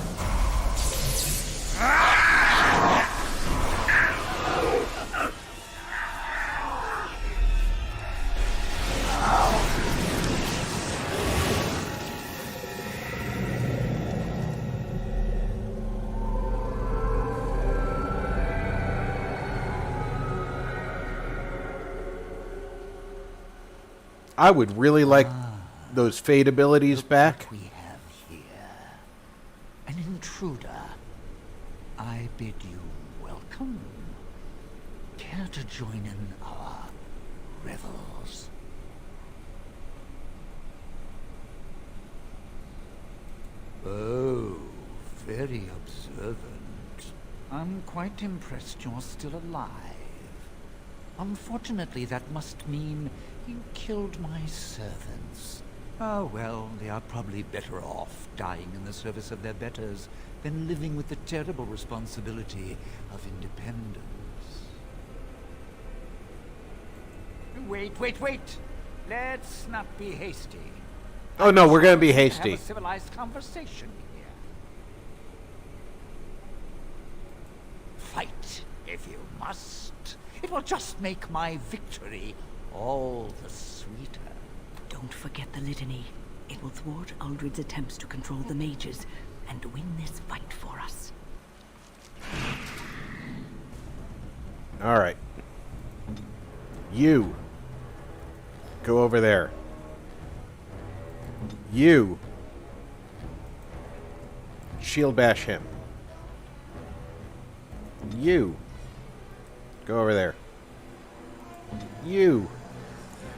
I would really like those fate abilities back. What we have here. An intruder. I bid you welcome. Care to join in our revels? Oh, very observant. I'm quite impressed you're still alive. Unfortunately, that must mean you killed my servants. Oh, well, they are probably better off dying in the service of their betters than living with the terrible responsibility of independence. Wait. Let's not be hasty. Oh no, we're gonna be hasty. Have a civilized conversation here. Fight, if you must. It will just make my victory all the sweeter. Don't forget the litany. It will thwart Uldred's attempts to control the mages and win this fight for us. All right. You. Go over there. You. Shield bash him. You. Go over there. You.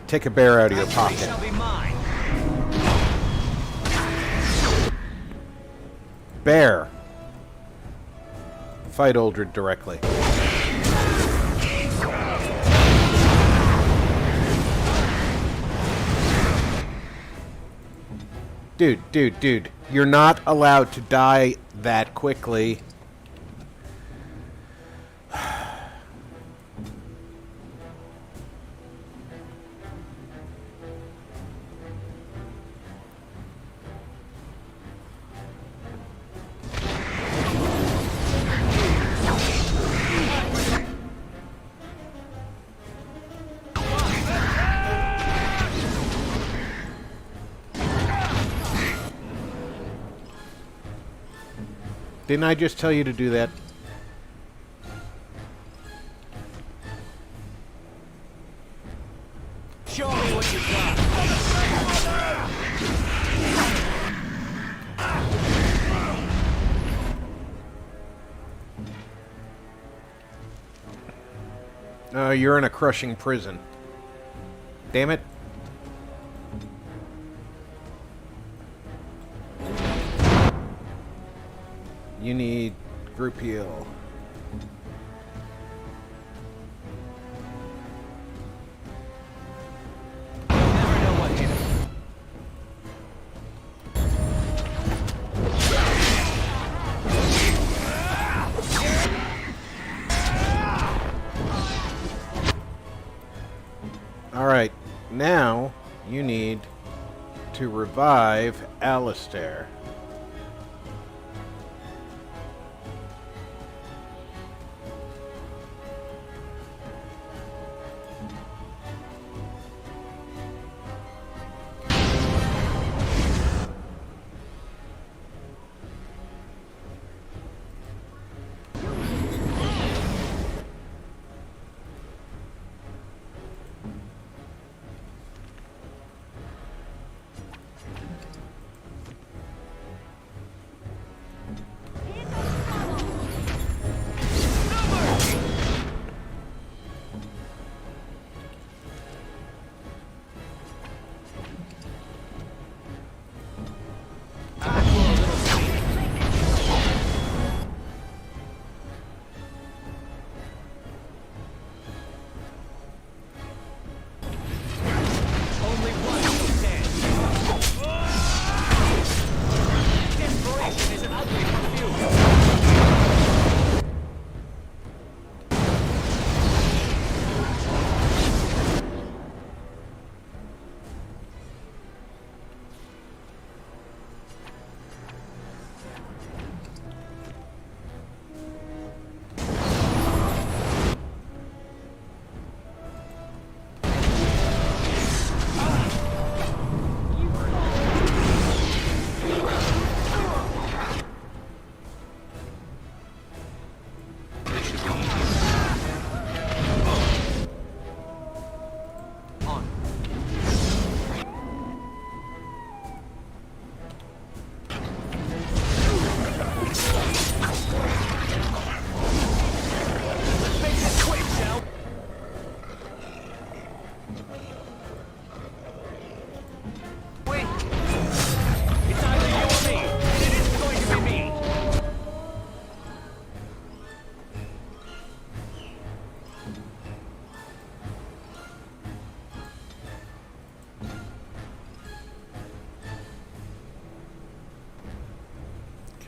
Take a bear out of your pocket. Shall be mine. Bear. Fight Uldred directly. Dude. You're not allowed to die that quickly. Didn't I just tell you to do that? Show me what you got. You're in a crushing prison. Damn it. You need group heal. Never know what hit him. Alright, now you need to revive Alistair.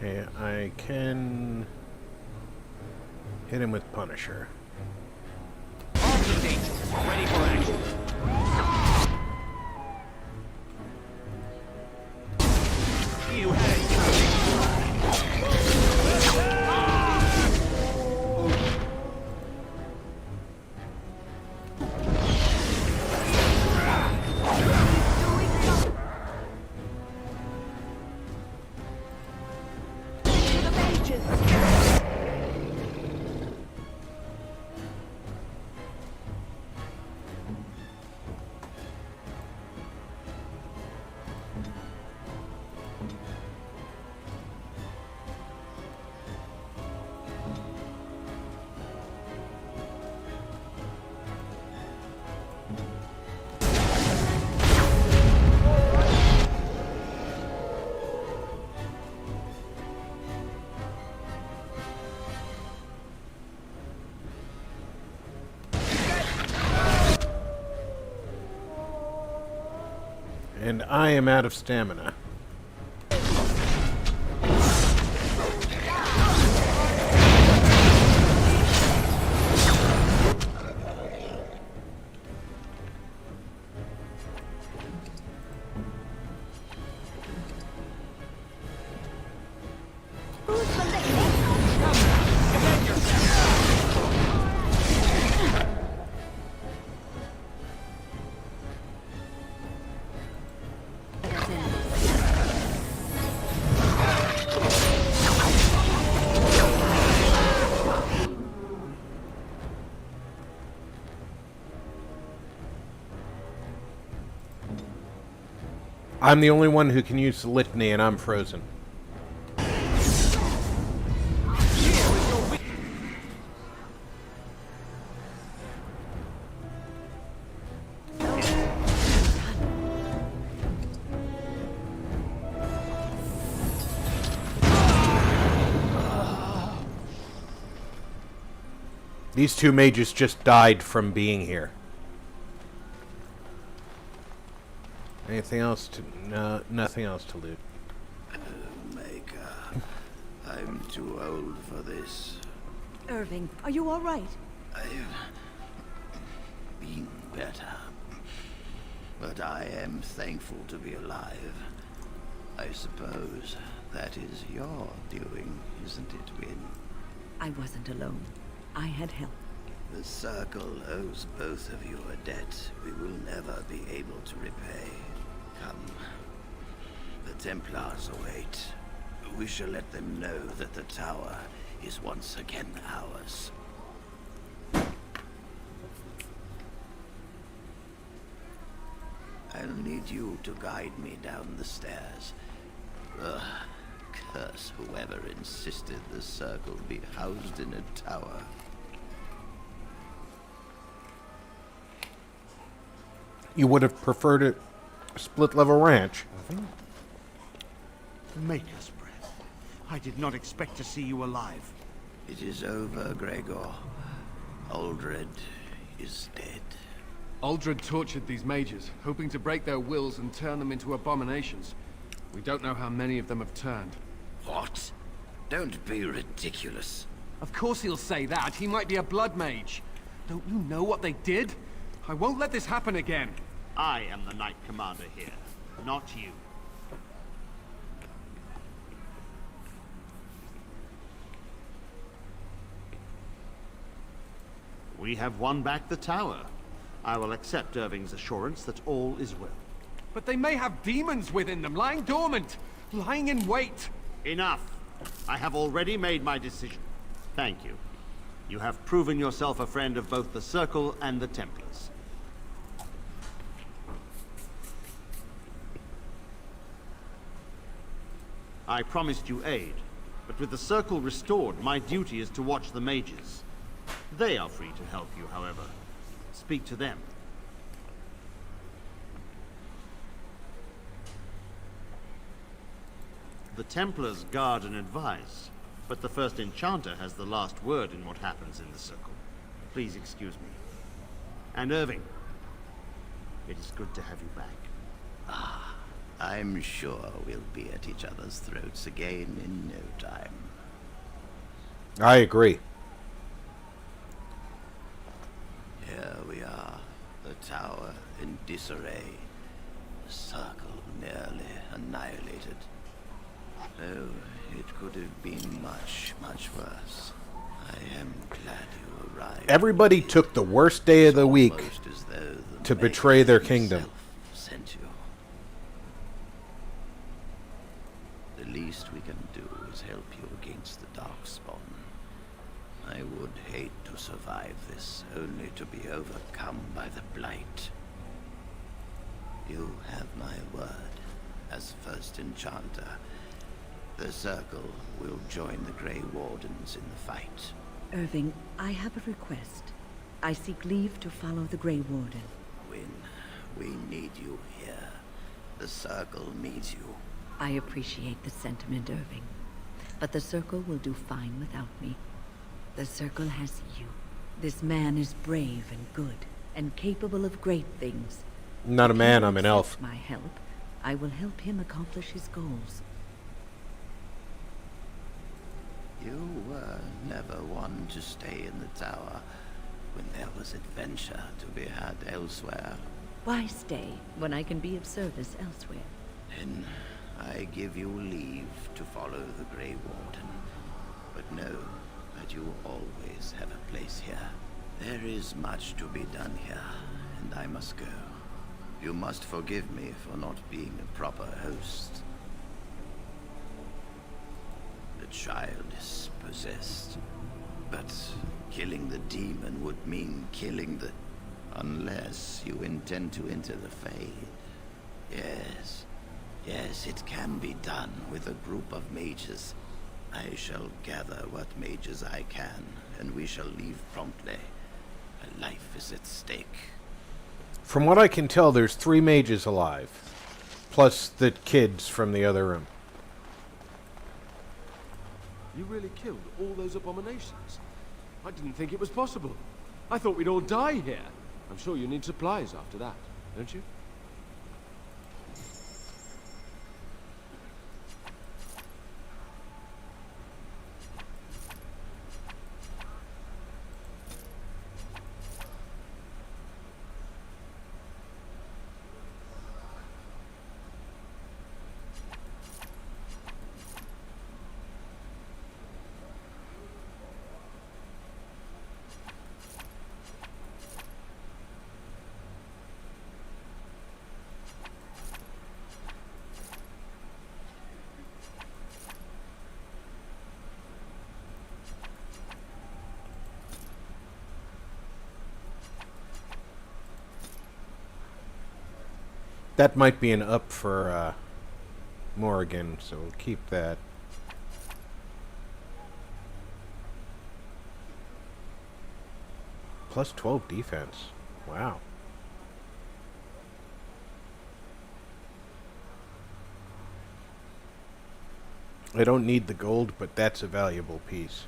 Okay, I can hit him with Punisher. Arms engaged. Ready for action. You had it coming. And I am out of stamina. I'm the only one who can use the litany, and I'm frozen. These two mages just died from being here. Anything else to... No, nothing else to loot. Maker, I'm too old for this. Irving, are you all right? I've been better. But I am thankful to be alive. I suppose that is your doing, isn't it, Win? I wasn't alone. I had help. The Circle owes both of you a debt we will never be able to repay. Come. The Templars await. We shall let them know that the tower is once again ours. I'll need you to guide me down the stairs. Ugh, curse whoever insisted the Circle be housed in a tower. You would have preferred a split-level ranch. Maker's breath. I did not expect to see you alive. It is over, Gregor. Aldred is dead. Aldred tortured these mages, hoping to break their wills and turn them into abominations. We don't know how many of them have turned. What? Don't be ridiculous. Of course he'll say that. He might be a blood mage. Don't you know what they did? I won't let this happen again. I am the Knight Commander here, not you. We have won back the tower. I will accept Irving's assurance that all is well. But they may have demons within them, lying dormant, lying in wait. Enough. I have already made my decision. Thank you. You have proven yourself a friend of both the Circle and the Templars. I promised you aid, but with the Circle restored, my duty is to watch the mages. They are free to help you, however. Speak to them. The Templars guard and advise, but the first enchanter has the last word in what happens in the Circle. Please excuse me. And Irving, it is good to have you back. Ah, I'm sure we'll be at each other's throats again in no time. I agree. Here we are, the tower in disarray, the circle nearly annihilated. Oh, it could have been much, much worse. I am glad you arrived. Everybody took the worst day of the week Almost as though the to betray their Maker kingdom. himself sent you. The least we can do is help you against the Darkspawn. I would hate to survive this, only to be overcome by the Blight. You have my word, as first enchanter. The Circle will join the Grey Wardens in the fight. Irving, I have a request. I seek leave to follow the Grey Warden. Wynn, we need you here. The Circle needs you. I appreciate the sentiment, Irving. But the Circle will do fine without me. The Circle has you. This man is brave and good, and capable of great things. I'm not a man, I'm an If he elf. accepts my help, I will help him accomplish his goals. You were never one to stay in the tower when there was adventure to be had elsewhere. Why stay when I can be of service elsewhere? Then I give you leave to follow the Grey Warden. But know that you always have a place here. There is much to be done here, and I must go. You must forgive me for not being a proper host. The child is possessed, but killing the demon would mean killing the... Unless you intend to enter the Fade. Yes, it can be done with a group of mages. I shall gather what mages I can, and we shall leave promptly. A life is at stake. From what I can tell, there's 3 mages alive. Plus the kids from the other room. You really killed all those abominations? I didn't think it was possible. I thought we'd all die here. I'm sure you need supplies after that, don't you? That might be an up for Morrigan, so we'll keep that. Plus 12 defense. Wow. I don't need the gold, but that's a valuable piece.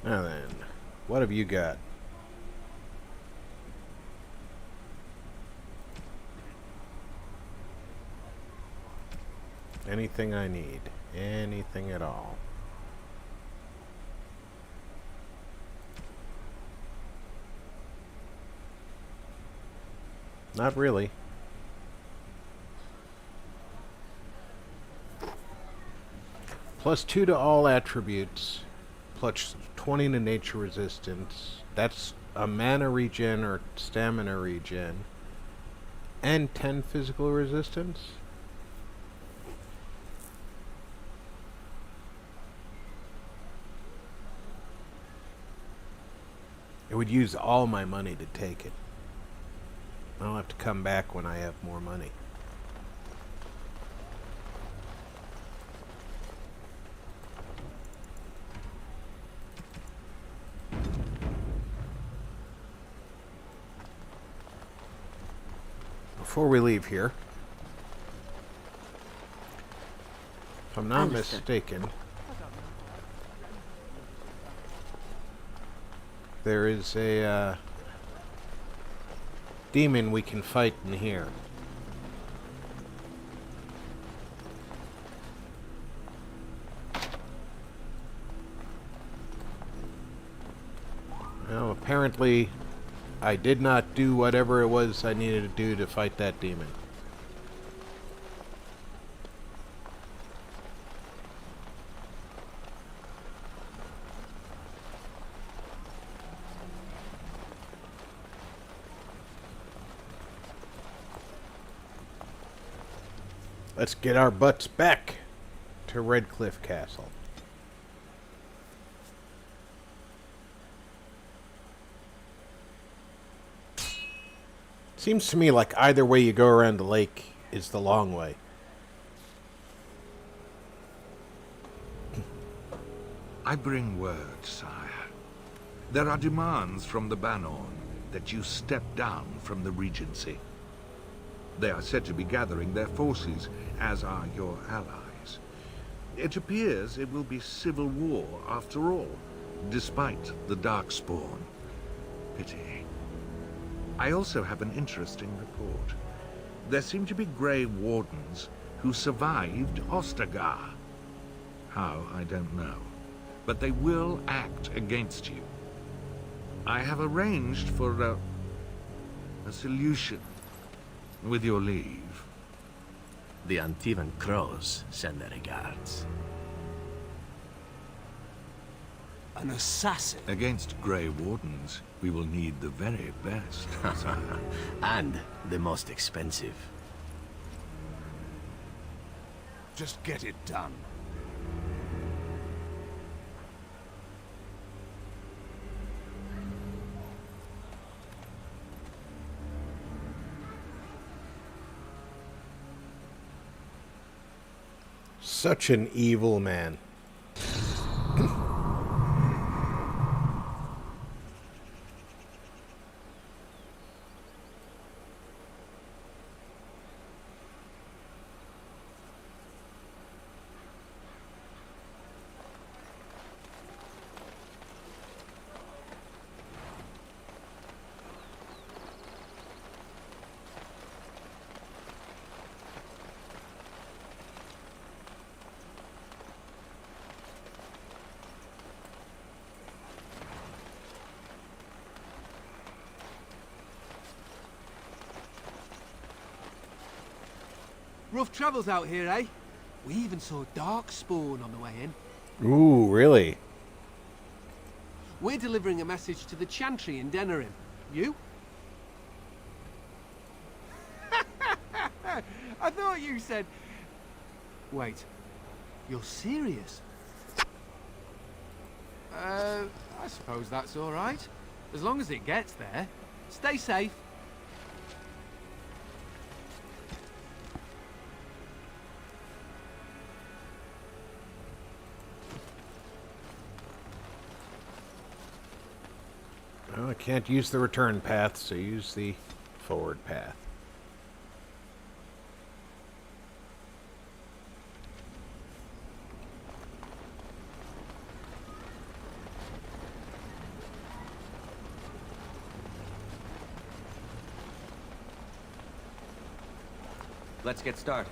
Now then, what have you got? Anything I need. Anything at all. Not really. +2 to all attributes. Plus 20 to nature resistance. That's a mana regen or stamina regen. And 10 physical resistance. It would use all my money to take it. I'll have to come back when I have more money. before we leave here. If I'm not Alistair. mistaken, there is a demon we can fight in here. Well, apparently I did not do whatever it was I needed to do to fight that demon. Let's get our butts back to Redcliffe Castle. Seems to me like either way you go around the lake is the long way. I bring word, sire. There are demands from the Banon that you step down from the Regency. They are said to be gathering their forces, as are your allies. It appears it will be civil war after all, despite the Darkspawn. Pity. I also have an interesting report. There seem to be Grey Wardens who survived Ostagar. How, I don't know. But they will act against you. I have arranged for a solution, with your leave. The Antivan Crows send their regards. An assassin? Against Grey Wardens, we will need the very best. And the most expensive. Just get it done. Such an evil man. Rough travels out here, eh? We even saw Darkspawn on the way in. Ooh, really? We're delivering a message to the Chantry in Denerim. You? I thought you said... Wait. You're serious? I suppose that's all right. As long as it gets there. Stay safe. Well, I can't use the return path, so use the forward path. Let's get started.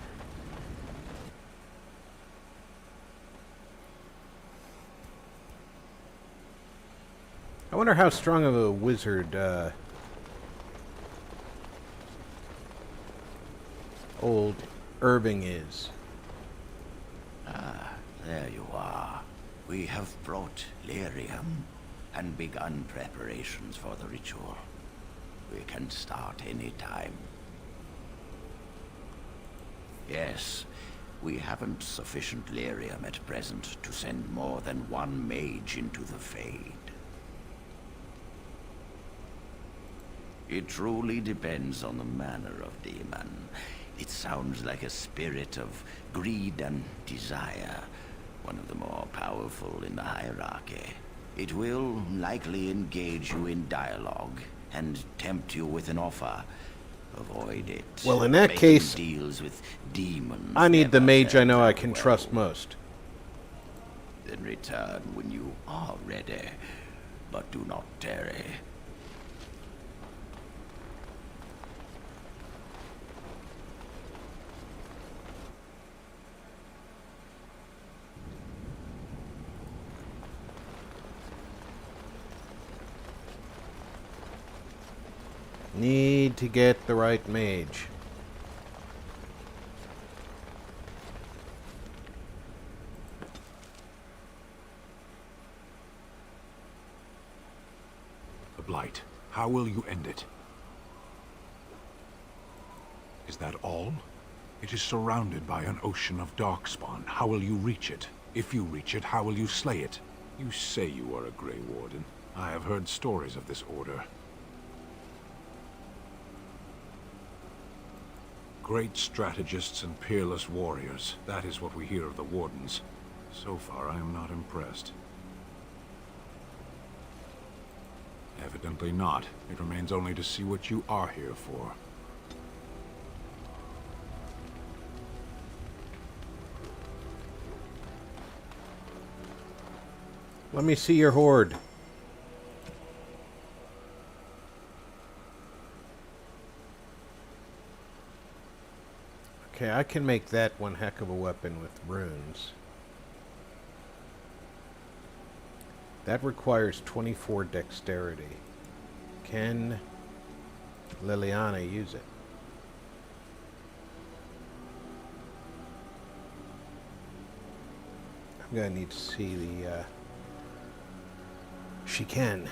I wonder how strong of a wizard old Irving is. Ah, there you are. We have brought lyrium and begun preparations for the ritual. We can start any time. Yes, we haven't sufficient lyrium at present to send more than one mage into the Fade. It truly depends on the manner of demon. It sounds like a spirit of greed and desire, one of the more powerful in the hierarchy. It will likely engage you in dialogue and tempt you with an offer. Avoid it. Well, in that Making case, deals with demons. I need the never mage I turned know I out can well. trust most. Then return when you are ready, but do not tarry. Need to get the right mage. The Blight. How will you end it? Is that all? It is surrounded by an ocean of darkspawn. How will you reach it? If you reach it, how will you slay it? You say you are a Grey Warden. I have heard stories of this order. Great strategists and peerless warriors. That is what we hear of the Wardens. So far, I am not impressed. Evidently not. It remains only to see what you are here for. Let me see your horde. Okay, I can make that one heck of a weapon with runes. That requires 24 dexterity. Can Liliana use it? I'm gonna need to see the, She can.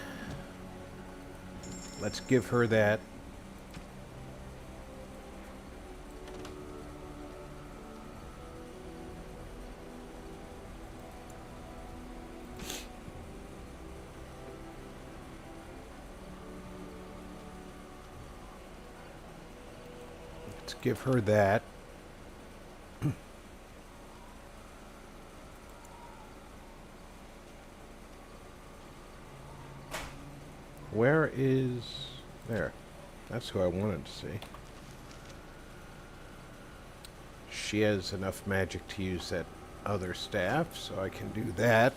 Let's give her that. Let's give her that. Where is... There. That's who I wanted to see. She has enough magic to use that other staff, so I can do that.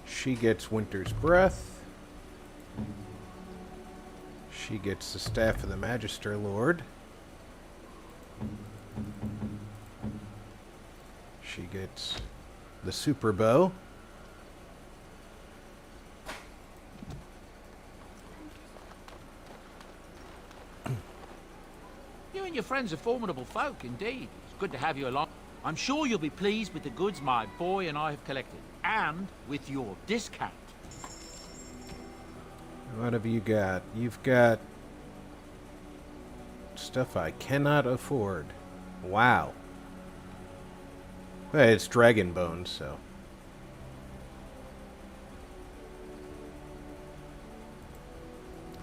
She gets Winter's Breath. She gets the Staff of the Magister Lord. She gets the Super Bow. You and your friends are formidable folk, indeed. It's good to have you along. I'm sure you'll be pleased with the goods my boy and I have collected, and with your discount. What have you got? You've got stuff I cannot afford. Wow. Well, it's dragon bones, so.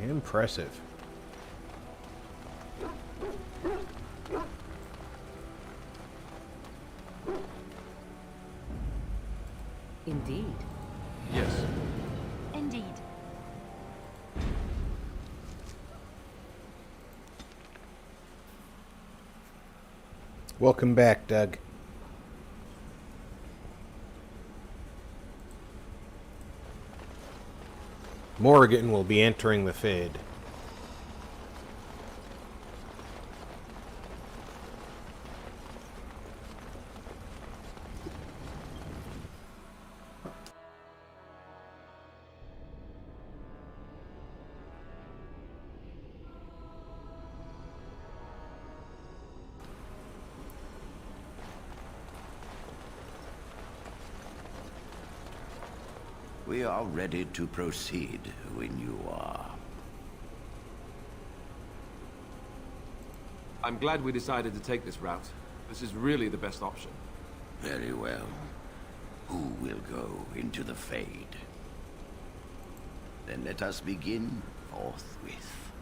Impressive. Indeed. Yes. Indeed. Welcome back, Doug. Morrigan will be entering the Fade. We are ready to proceed when you are. I'm glad we decided to take this route. This is really the best option. Very well. Who will go into the Fade? Then let us begin forthwith.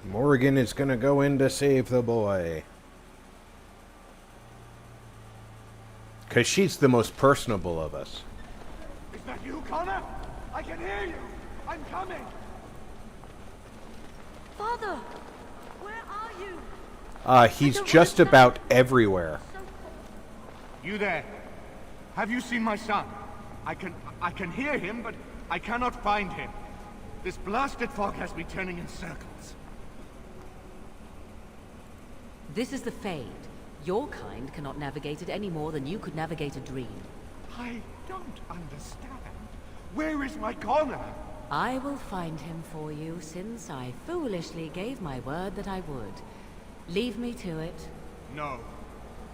Morrigan is gonna go in to save the boy. Because she's the most personable of us. Is that you, Connor? I can hear you! I'm coming! Father! Where are you? He's just about everywhere. You there? Have you seen my son? I can hear him, but I cannot find him. This blasted fog has me turning in circles. This is the Fade. Your kind cannot navigate it any more than you could navigate a dream. I don't understand. Where is my Connor? I will find him for you, since I foolishly gave my word that I would. Leave me to it. No.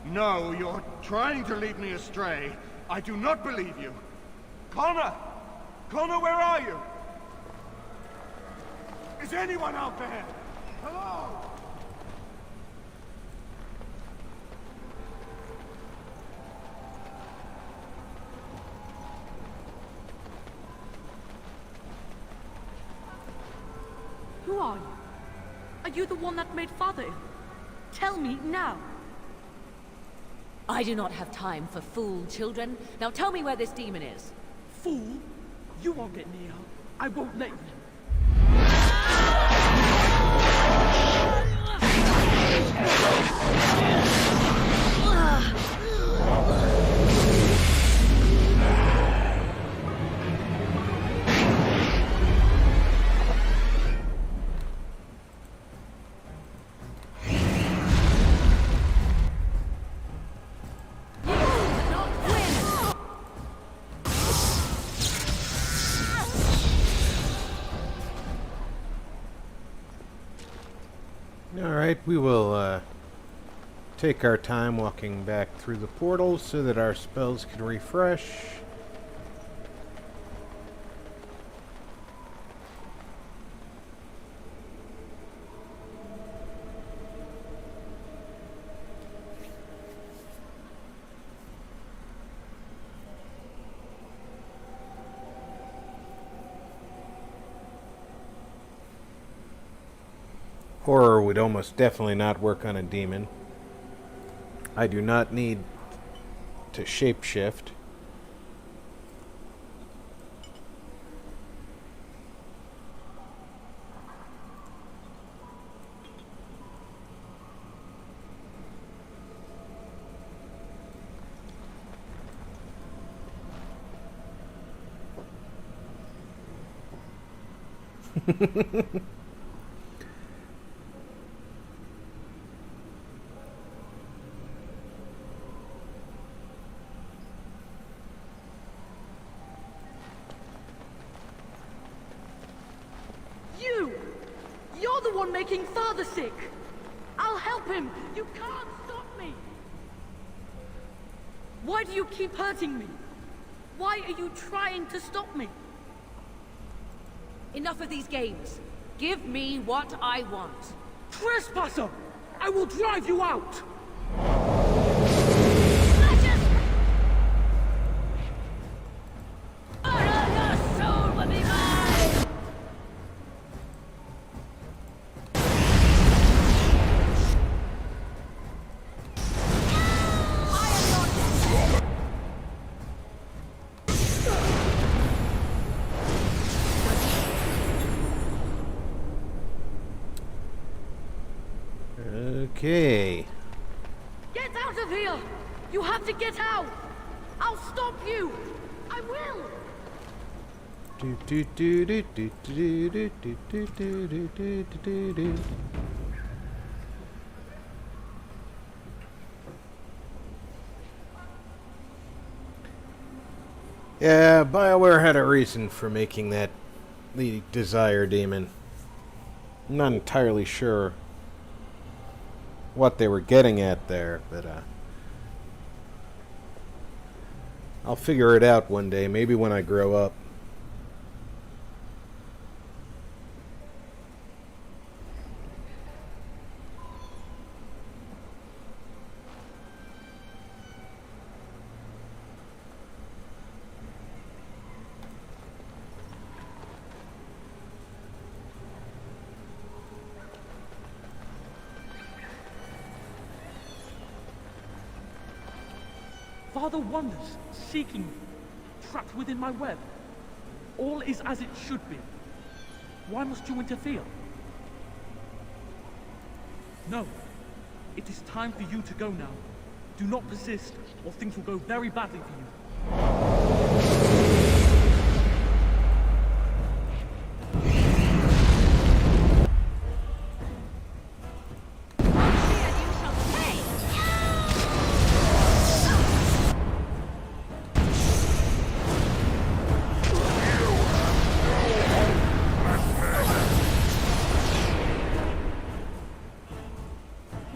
No, you're trying to lead me astray. I do not believe you. Connor! Connor, where are you? Is anyone out there? Hello? Who are you? Are you the one that made Father ill? Tell me now. I do not have time for fool children. Now tell me where this demon is. Fool? You won't get near. I won't let you. Alright, we will take our time walking back through the portal so that our spells can refresh. Horror would almost definitely not work on a demon. I do not need to shapeshift. You're the one making Father sick! I'll help him! You can't stop me! Why do you keep hurting me? Why are you trying to stop me? Enough of these games. Give me what I want. Trespasser! I will drive you out! Okay. Get out of here! You have to get out! I'll stop you! I will! Yeah, BioWare had a reason for making that the Desire Demon. I'm not entirely sure what they were getting at there, but I'll figure it out one day, maybe when I grow up. Father wanders, seeking me, trapped within my web. All is as it should be. Why must you interfere? No. It is time for you to go now. Do not persist, or things will go very badly for you.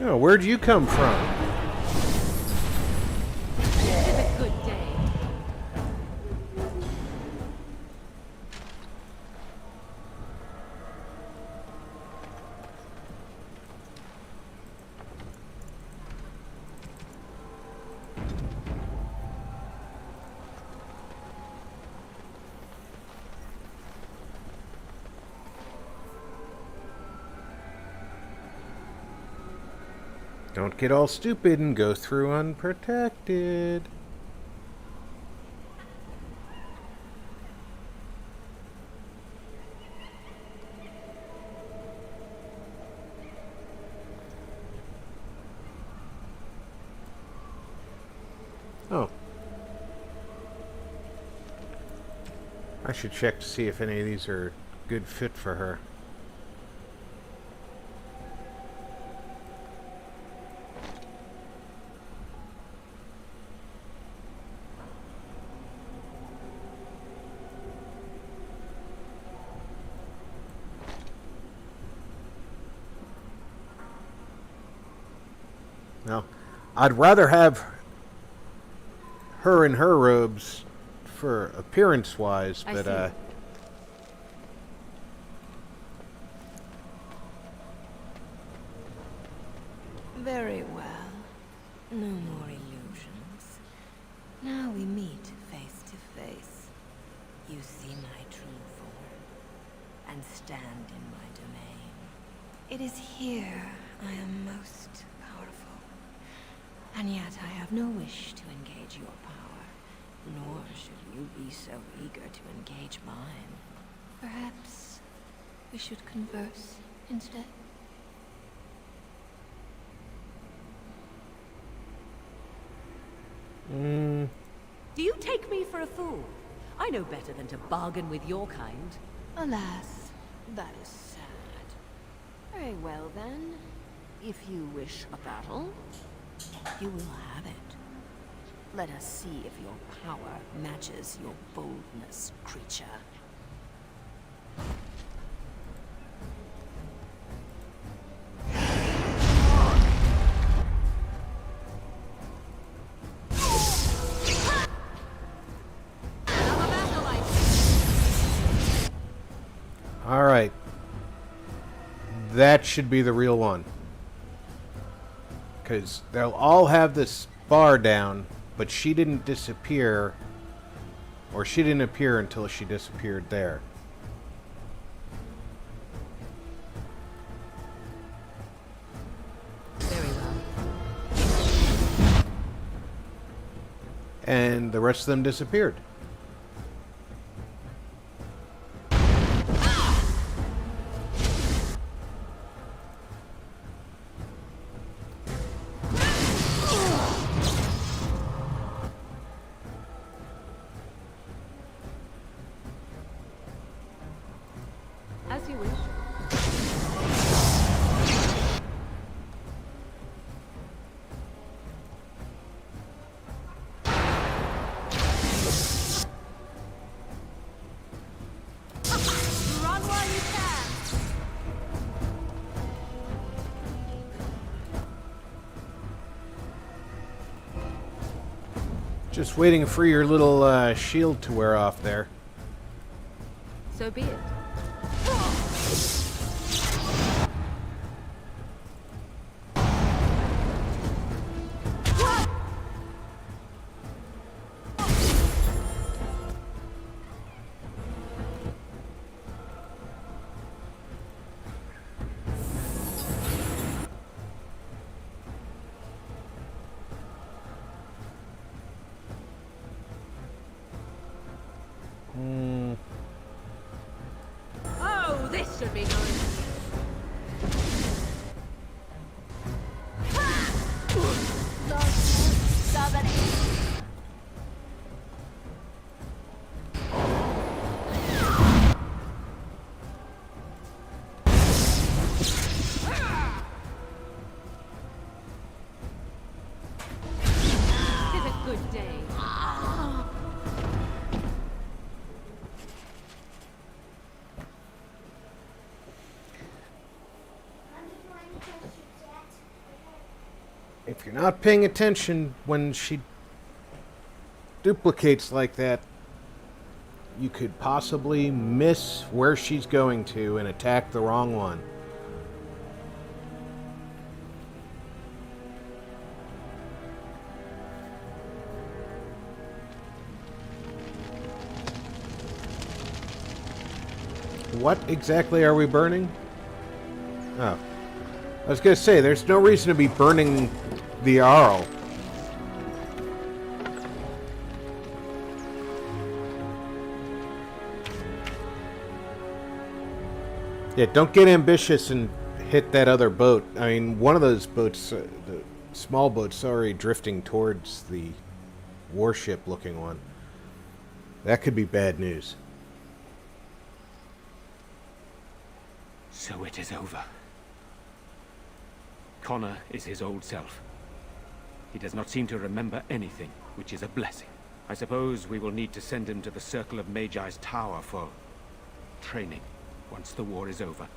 Oh, where'd you come from? This is a good day. Don't get all stupid and go through unprotected. Oh. I should check to see if any of these are good fit for her. Now, I'd rather have her in her robes for appearance-wise, but, Very well. No more illusions. Now we meet face to face. You see my true form, and stand in my domain. It is here I am most powerful. And yet I have no wish to engage your power, nor should you be so eager to engage mine. Perhaps we should converse instead. Do you take me for a fool? I know better than to bargain with your kind. Alas, that is sad. Very well then. If you wish a battle, you will have it. Let us see if your power matches your boldness, creature. alright. That should be the real one. Because they'll all have this bar down, but she didn't disappear, or she didn't appear until she disappeared there. Very well. And the rest of them disappeared. As you wish. Run while you can! Just waiting for your little shield to wear off there. So be it. This should be good. It's a good day. If you're not paying attention when she duplicates like that, you could possibly miss where she's going to and attack the wrong one. What exactly are we burning? Oh. I was going to say, there's no reason to be burning the Arl. Yeah, don't get ambitious and hit that other boat. I mean, one of those boats, the small boat's already drifting towards the warship-looking one. That could be bad news. So it is over. Connor is his old self. He does not seem to remember anything, which is a blessing. I suppose we will need to send him to the Circle of Magi's tower for training once the war is over.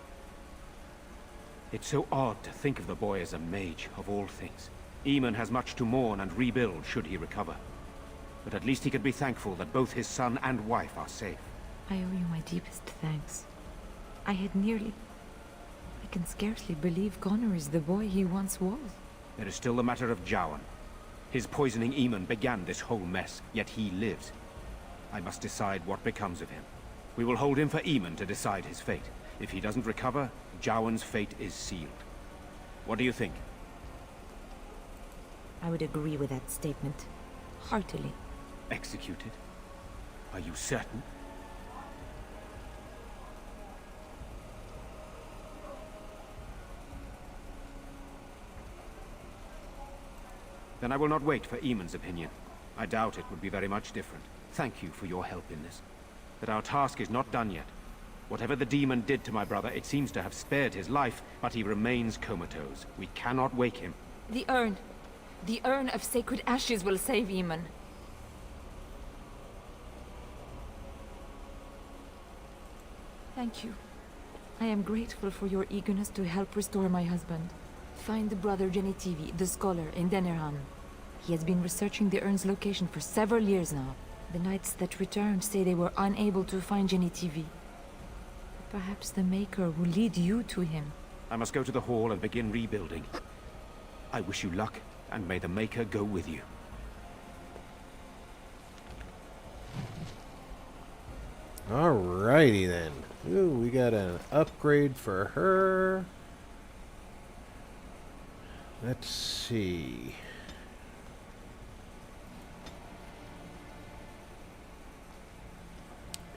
It's so odd to think of the boy as a mage, of all things. Eamon has much to mourn and rebuild should he recover. But at least he could be thankful that both his son and wife are safe. I owe you my deepest thanks. I had nearly... I can scarcely believe Connor is the boy he once was. There is still the matter of Jowan. His poisoning Eamon began this whole mess, yet he lives. I must decide what becomes of him. We will hold him for Eamon to decide his fate. If he doesn't recover, Jowan's fate is sealed. What do you think? I would agree with that statement. Heartily. Executed? Are you certain? Then I will not wait for Eamon's opinion. I doubt it would be very much different. Thank you for your help in this. But our task is not done yet. Whatever the demon did to my brother, it seems to have spared his life, but he remains comatose. We cannot wake him. The urn. The urn of sacred ashes will save Eamon. Thank you. I am grateful for your eagerness to help restore my husband. Find Brother Genitivi, the scholar, in Denerham. He has been researching the urn's location for several years now. The knights that returned say they were unable to find Genitivi. Perhaps the Maker will lead you to him. I must go to the hall and begin rebuilding. I wish you luck, and may the Maker go with you. Alrighty then. Ooh, we got an upgrade for her. Let's see.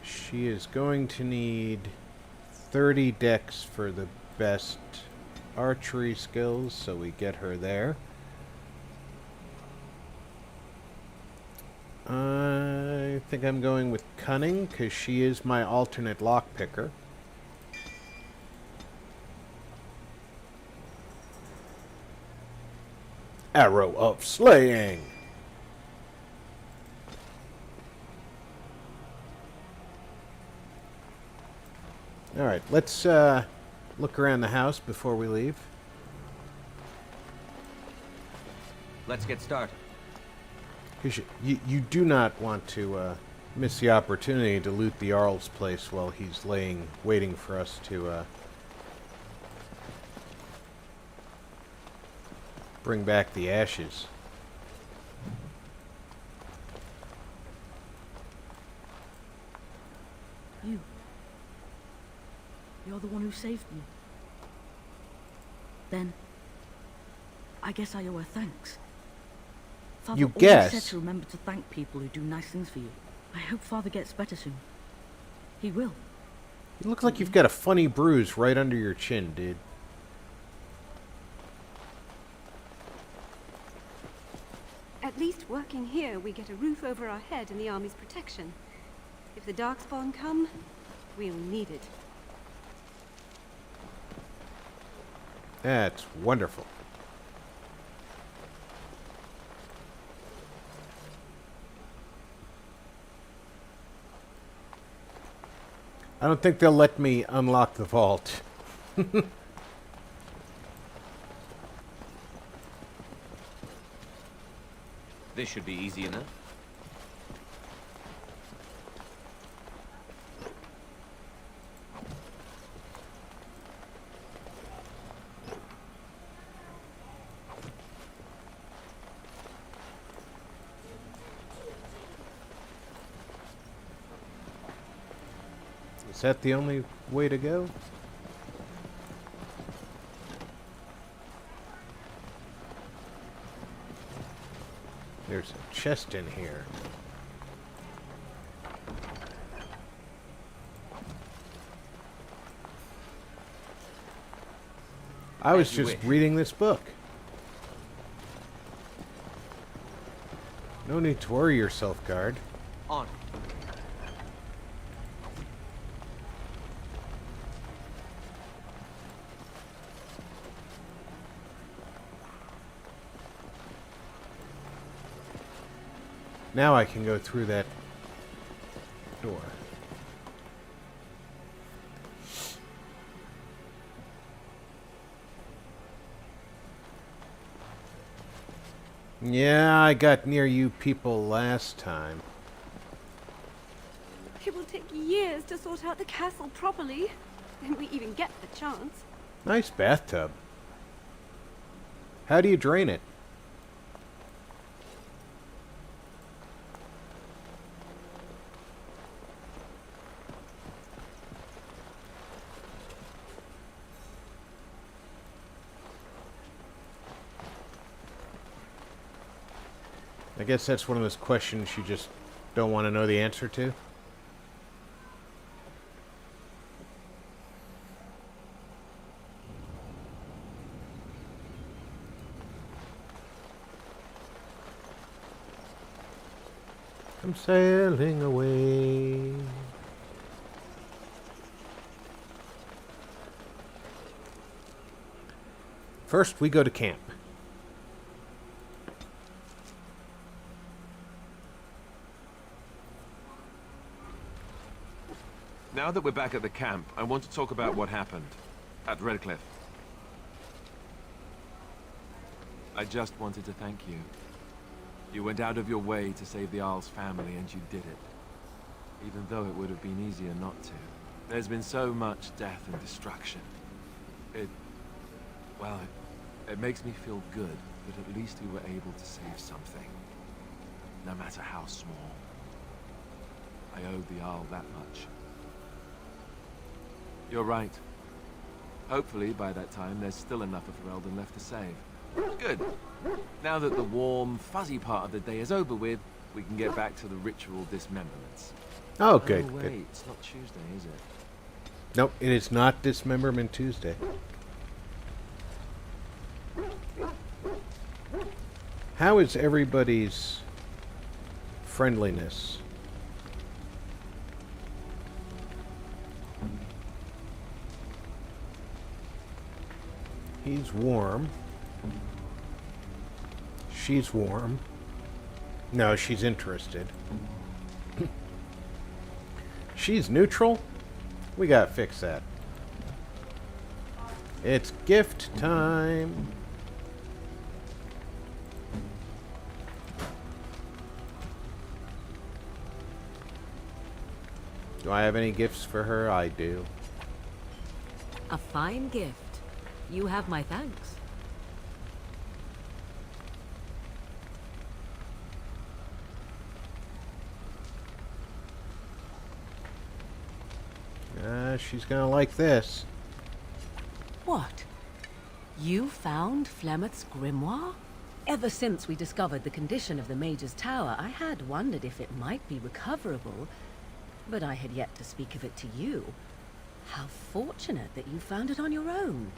She is going to need 30 dex for the best archery skills, so we get her there. I think I'm going with cunning, because she is my alternate lockpicker. Arrow of Slaying! Alright, let's look around the house before we leave. Let's get started. Because you do not want to miss the opportunity to loot the Arl's place while he's waiting for us to bring back the ashes. You're the one who saved me. Then, I guess I owe her thanks. Father You always guess? said to remember to thank people who do nice things for you. I hope Father gets better soon. He will. You look like you've got a funny bruise right under your chin, dude. At least working here, we get a roof over our head and the army's protection. If the Darkspawn come, we'll need it. That's wonderful. I don't think they'll let me unlock the vault. This should be easy enough. Is that the only way to go? There's a chest in here. I was just reading this book. No need to worry yourself, guard. On. Now I can go through that door. Yeah, I got near you people last time. It will take years to sort out the castle properly, if we even get the chance. Nice bathtub. How do you drain it? I guess that's one of those questions you just don't want to know the answer to. I'm sailing away. First, we go to camp. Now that we're back at the camp, I want to talk about what happened at Redcliffe. I just wanted to thank you. You went out of your way to save the Isle's family, and you did it. Even though it would have been easier not to. There's been so much death and destruction. It makes me feel good that at least we were able to save something. No matter how small. I owed the Isle that much. You're right. Hopefully, by that time, there's still enough of Ferelden left to save. Good. Now that the warm, fuzzy part of the day is over with, we can get back to the ritual dismemberments. Oh, good. Oh, wait, Good. it's not Tuesday, is it? Nope, it is not Dismemberment Tuesday. How is everybody's friendliness? He's warm. She's warm. No, she's interested. She's neutral? We gotta fix that. It's gift time. Do I have any gifts for her? I do. A fine gift. You have my thanks. She's gonna like this. What? You found Flemeth's grimoire? Ever since we discovered the condition of the Mage's Tower, I had wondered if it might be recoverable, but I had yet to speak of it to you. How fortunate that you found it on your own.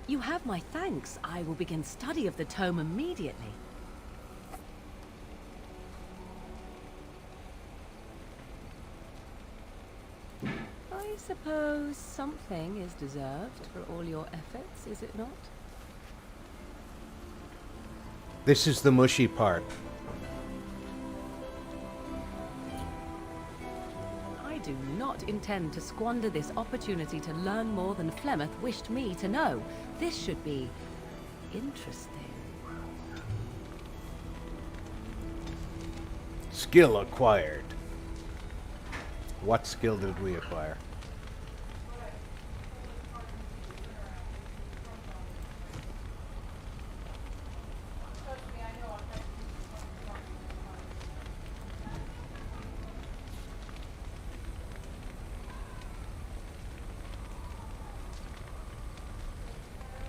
You have my thanks. I will begin study of the tome immediately. I suppose something is deserved for all your efforts, is it not? This is the mushy part. I do not intend to squander this opportunity to learn more than Flemeth wished me to know. This should be interesting. Skill acquired. What skill did we acquire?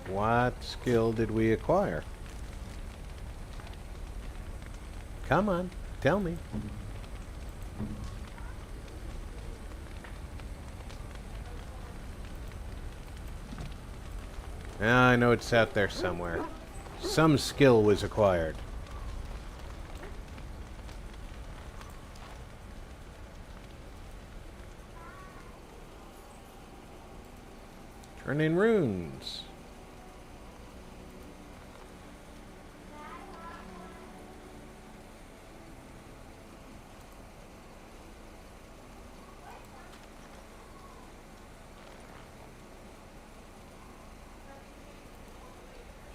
What skill did we acquire? Come on, tell me. I know it's out there somewhere. Some skill was acquired. Turn in runes.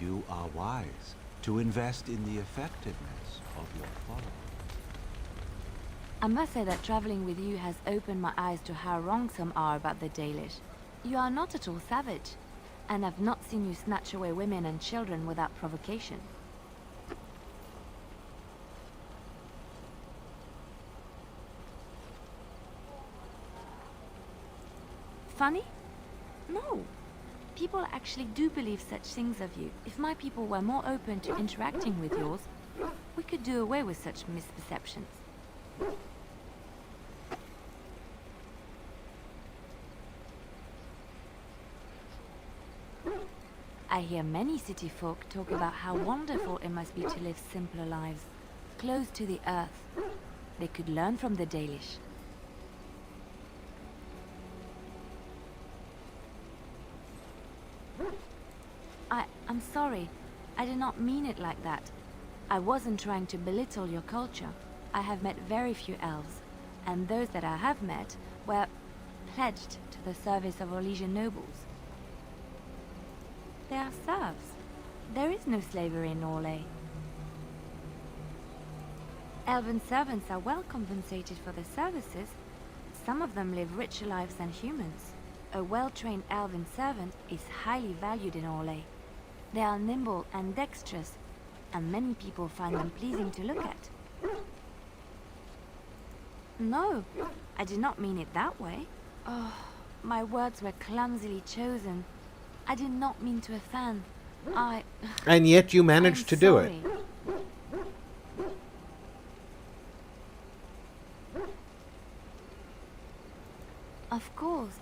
You are wise to invest in the effectiveness of your followers. I must say that traveling with you has opened my eyes to how wrong some are about the Dalish. You are not at all savage, and I've not seen you snatch away women and children without provocation. Funny? No. People actually do believe such things of you. If my people were more open to interacting with yours, we could do away with such misperceptions. I hear many city folk talk about how wonderful it must be to live simpler lives, close to the earth. They could learn from the Dalish. I'm sorry. I did not mean it like that. I wasn't trying to belittle your culture. I have met very few elves, and those that I have met were pledged to the service of Orlesian nobles. They are serfs. There is no slavery in Orlais. Elven servants are well compensated for their services. Some of them live richer lives than humans. A well-trained elven servant is highly valued in Orlais. They are nimble and dexterous, and many people find them pleasing to look at. No, I did not mean it that way. Oh, my words were clumsily chosen. I did not mean to offend. And yet you managed to do it. Of course.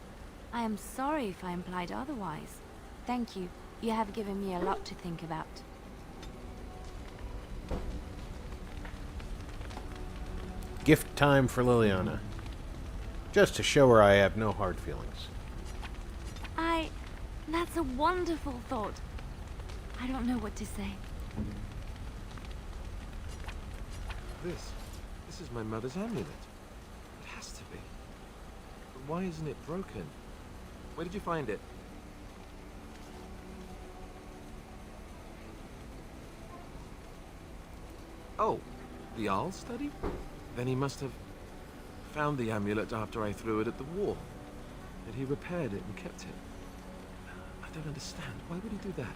I am sorry if I implied otherwise. Thank you. You have given me a lot to think about. Gift time for Liliana. Just to show her I have no hard feelings. That's a wonderful thought. I don't know what to say. This is my mother's amulet. It has to be. But why isn't it broken? Where did you find it? Oh, the Jarl's study? Then he must have found the amulet after I threw it at the wall. And he repaired it and kept it. I don't understand. Why would he do that?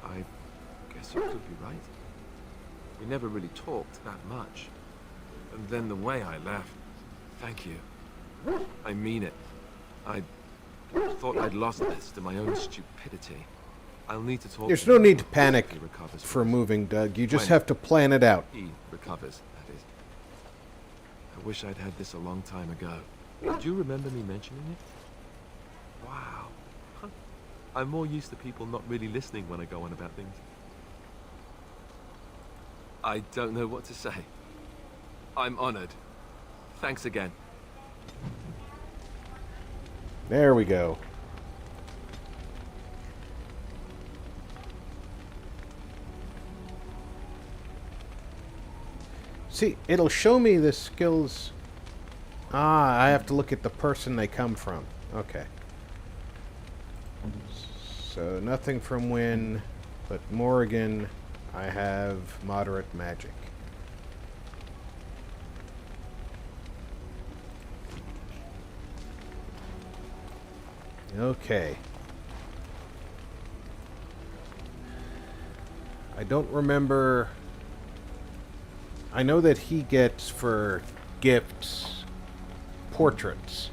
I guess you could be right. We never really talked that much. And then the way I left. Thank you. I mean it. I thought I'd lost this to my own stupidity. I'll need to talk. There's to no him need to before panic he recovers for moving, Doug. You just When have to plan it out. he recovers, that is. I wish I'd had this a long time ago. Do you remember me mentioning it? Wow. Huh. I'm more used to people not really listening when I go on about things. I don't know what to say. I'm honored. Thanks again. There we go. See, it'll show me the skills. Ah, I have to look at the person they come from. Okay. So nothing from Wynn, but Morrigan, I have moderate magic. Okay. I don't remember. I know that he gets for gifts portraits,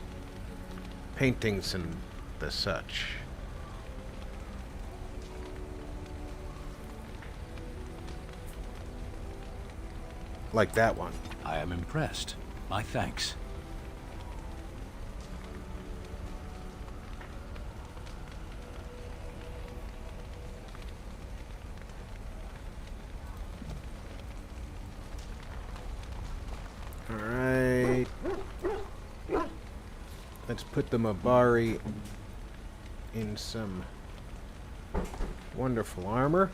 paintings, and the such. Like that one. I am impressed. My thanks. Alright. Let's put the Mabari in some wonderful armor.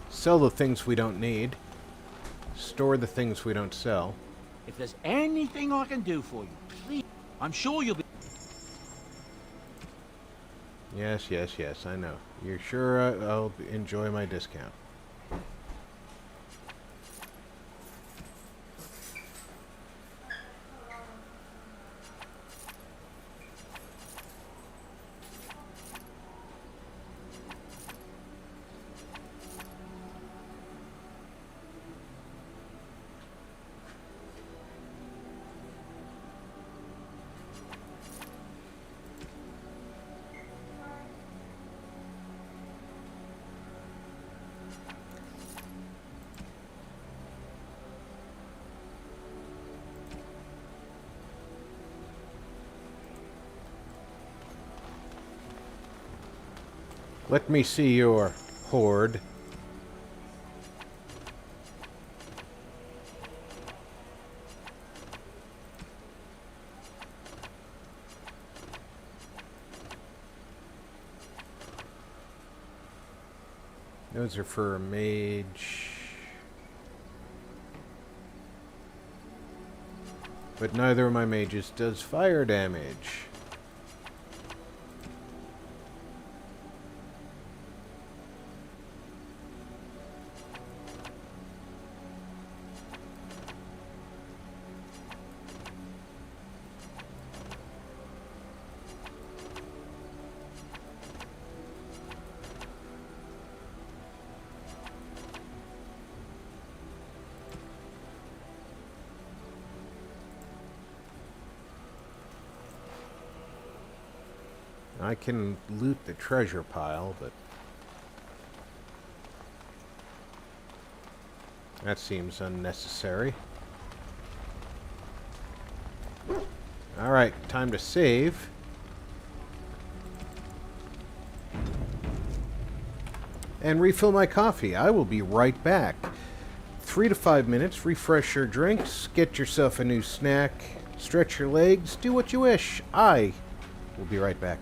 Sell the things we don't need. Store the things we don't sell. If there's anything I can do for you, please. I'm sure you'll be... Yes, yes, yes, I know. You're sure I'll enjoy my discount. Let me see your hoard. Those are for a mage. But neither of my mages does fire damage. I can loot the treasure pile, but that seems unnecessary. Alright, time to save. And refill my coffee. I will be right back. 3 to 5 minutes, refresh your drinks, get yourself a new snack, stretch your legs, do what you wish. I will be right back.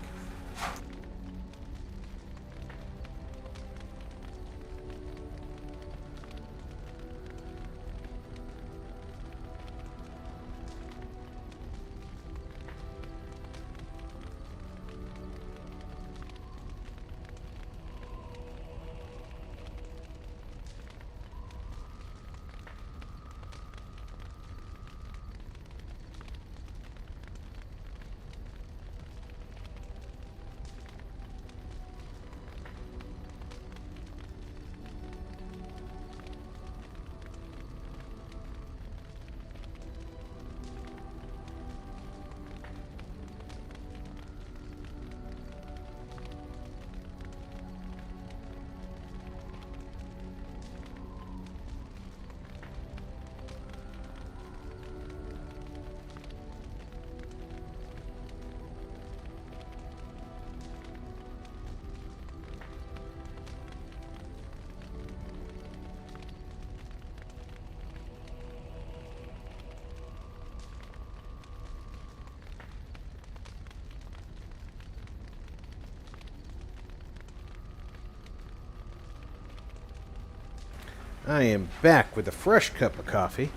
I am back with a fresh cup of coffee.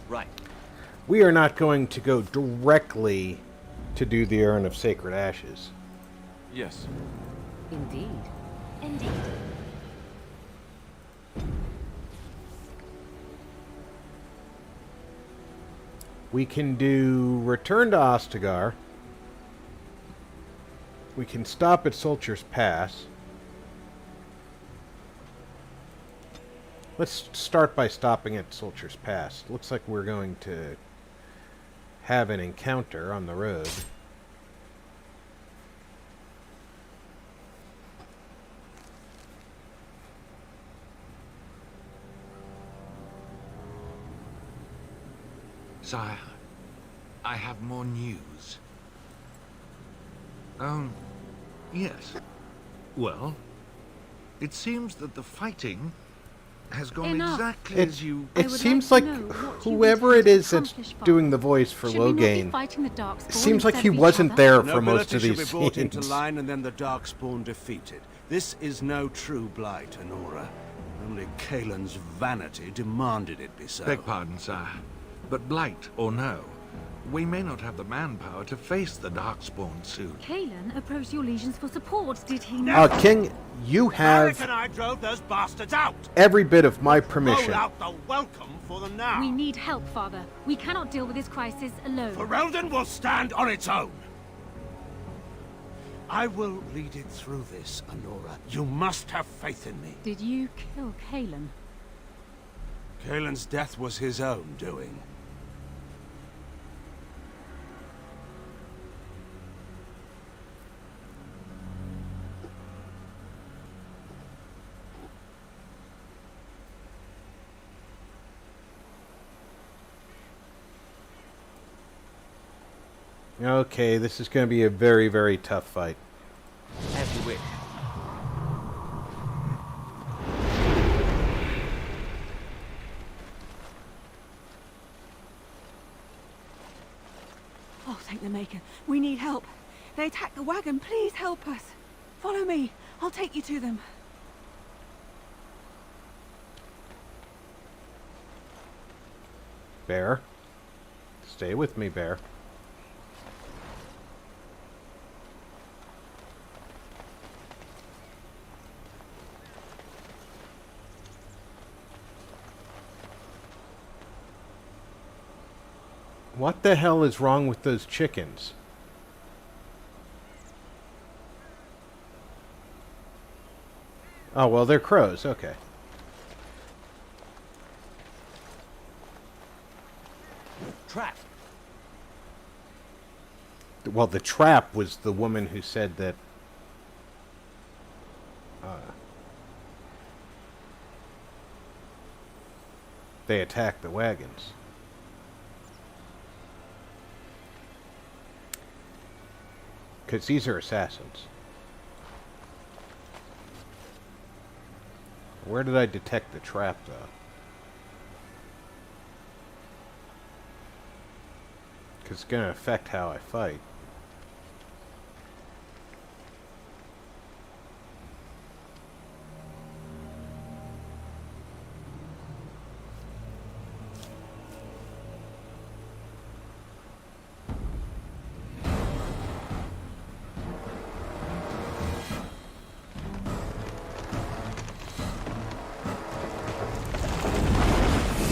Right. We are not going to go directly to do the Urn of Sacred Ashes. Yes. Indeed. Indeed. We can do Return to Ostagar. We can stop at Soldiers Pass. Let's start by stopping at Soldiers Pass. Looks like we're going to have an encounter on the road. Sire, I have more news. Yes. Well, it seems that the fighting has gone exactly as you... It seems like whoever it is that's doing the voice for Loghain, it seems like he wasn't there for most of these should be brought into scenes. line and then the Darkspawn defeated. This is no true blight, Honora. Only Kaelin's vanity demanded it be so. Beg pardon, sire. But blight or no, we may not have the manpower to face the Darkspawn soon. Kaelin approached your legions for support, did he not? King, you I have reckon I drove those bastards out. every bit of my permission. Roll out the welcome for them now. We need help, Father. We cannot deal with this crisis alone. Ferelden will stand on its own. I will lead it through this, Honora. You must have faith in me. Did you kill Kaelin? Kaelin's death was his own doing. Okay, this is going to be a very, very tough fight. As you wish. Oh, thank the Maker. We need help. They attacked the wagon. Please help us. Follow me. I'll take you to them. Bear. Stay with me, Bear. What the hell is wrong with those chickens? Oh, well, they're crows. Okay. Trap. Well, the trap was the woman who said that... they attacked the wagons. Because these are assassins. Where did I detect the trap, though? Because it's going to affect how I fight.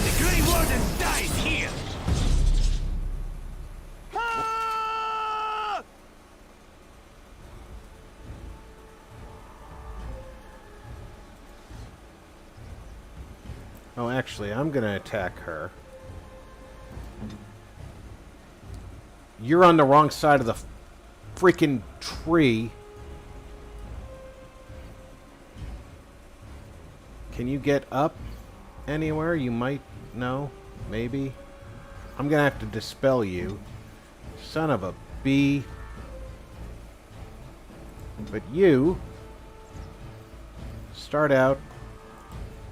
The Grey Warden dies here! Oh, actually, I'm going to attack her. You're on the wrong side of the freaking tree. Can you get up anywhere? You might know. Maybe. I'm going to have to dispel you. Son of a bee. But you start out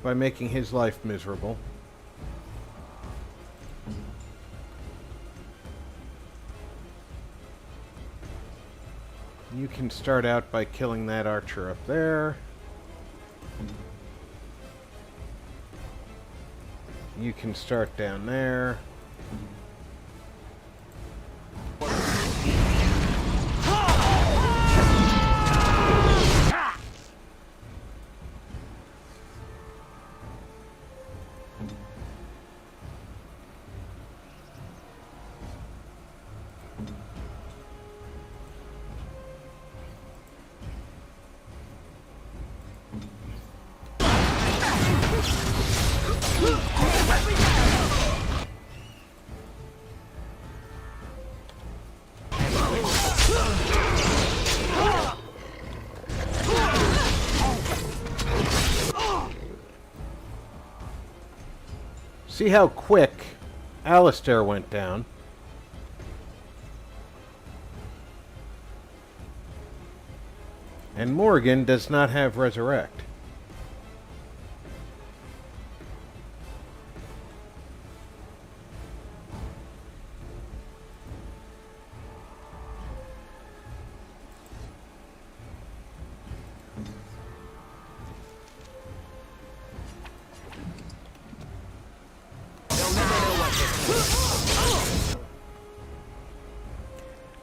by making his life miserable. You can start out by killing that archer up there. You can start down there. See how quick Alistair went down. And Morgan does not have Resurrect.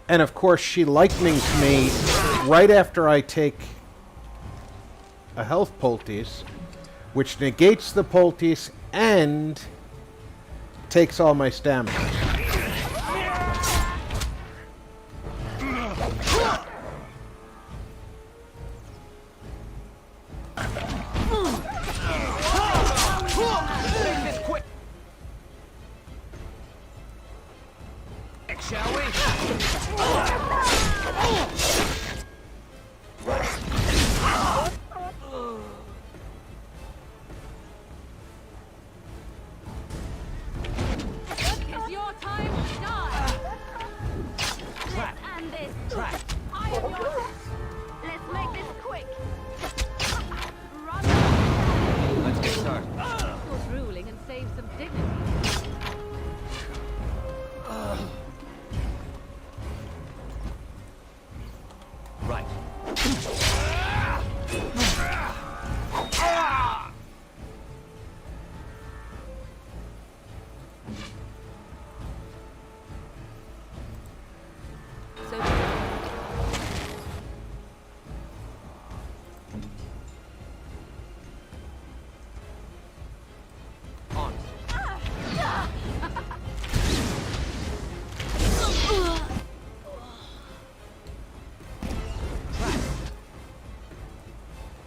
And of course, she lightnings me right after I take a health poultice, which negates the poultice and takes all my stamina. Shall we? It's your time to die. Trap. And this. Trap. I am yours. Let's make this quick. Run. Let's get started. Stop drooling and save some dignity. Right.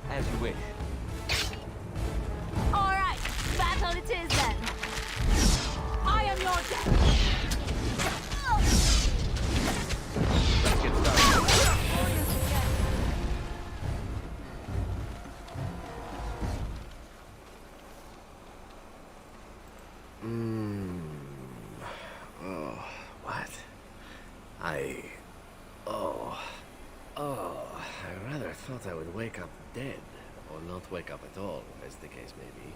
As you wish. All right, battle it is then. I am your death. Let's get started. Oh, what? I rather thought I would wake up dead, or not wake up at all, as the case may be.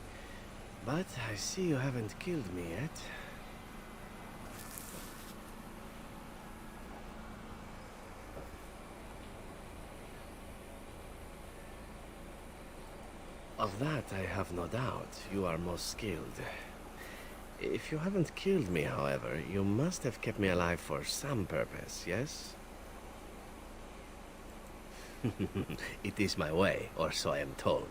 But I see you haven't killed me yet. Of that I have no doubt. You are most skilled. If you haven't killed me, however, you must have kept me alive for some purpose, yes? It is my way, or so I am told.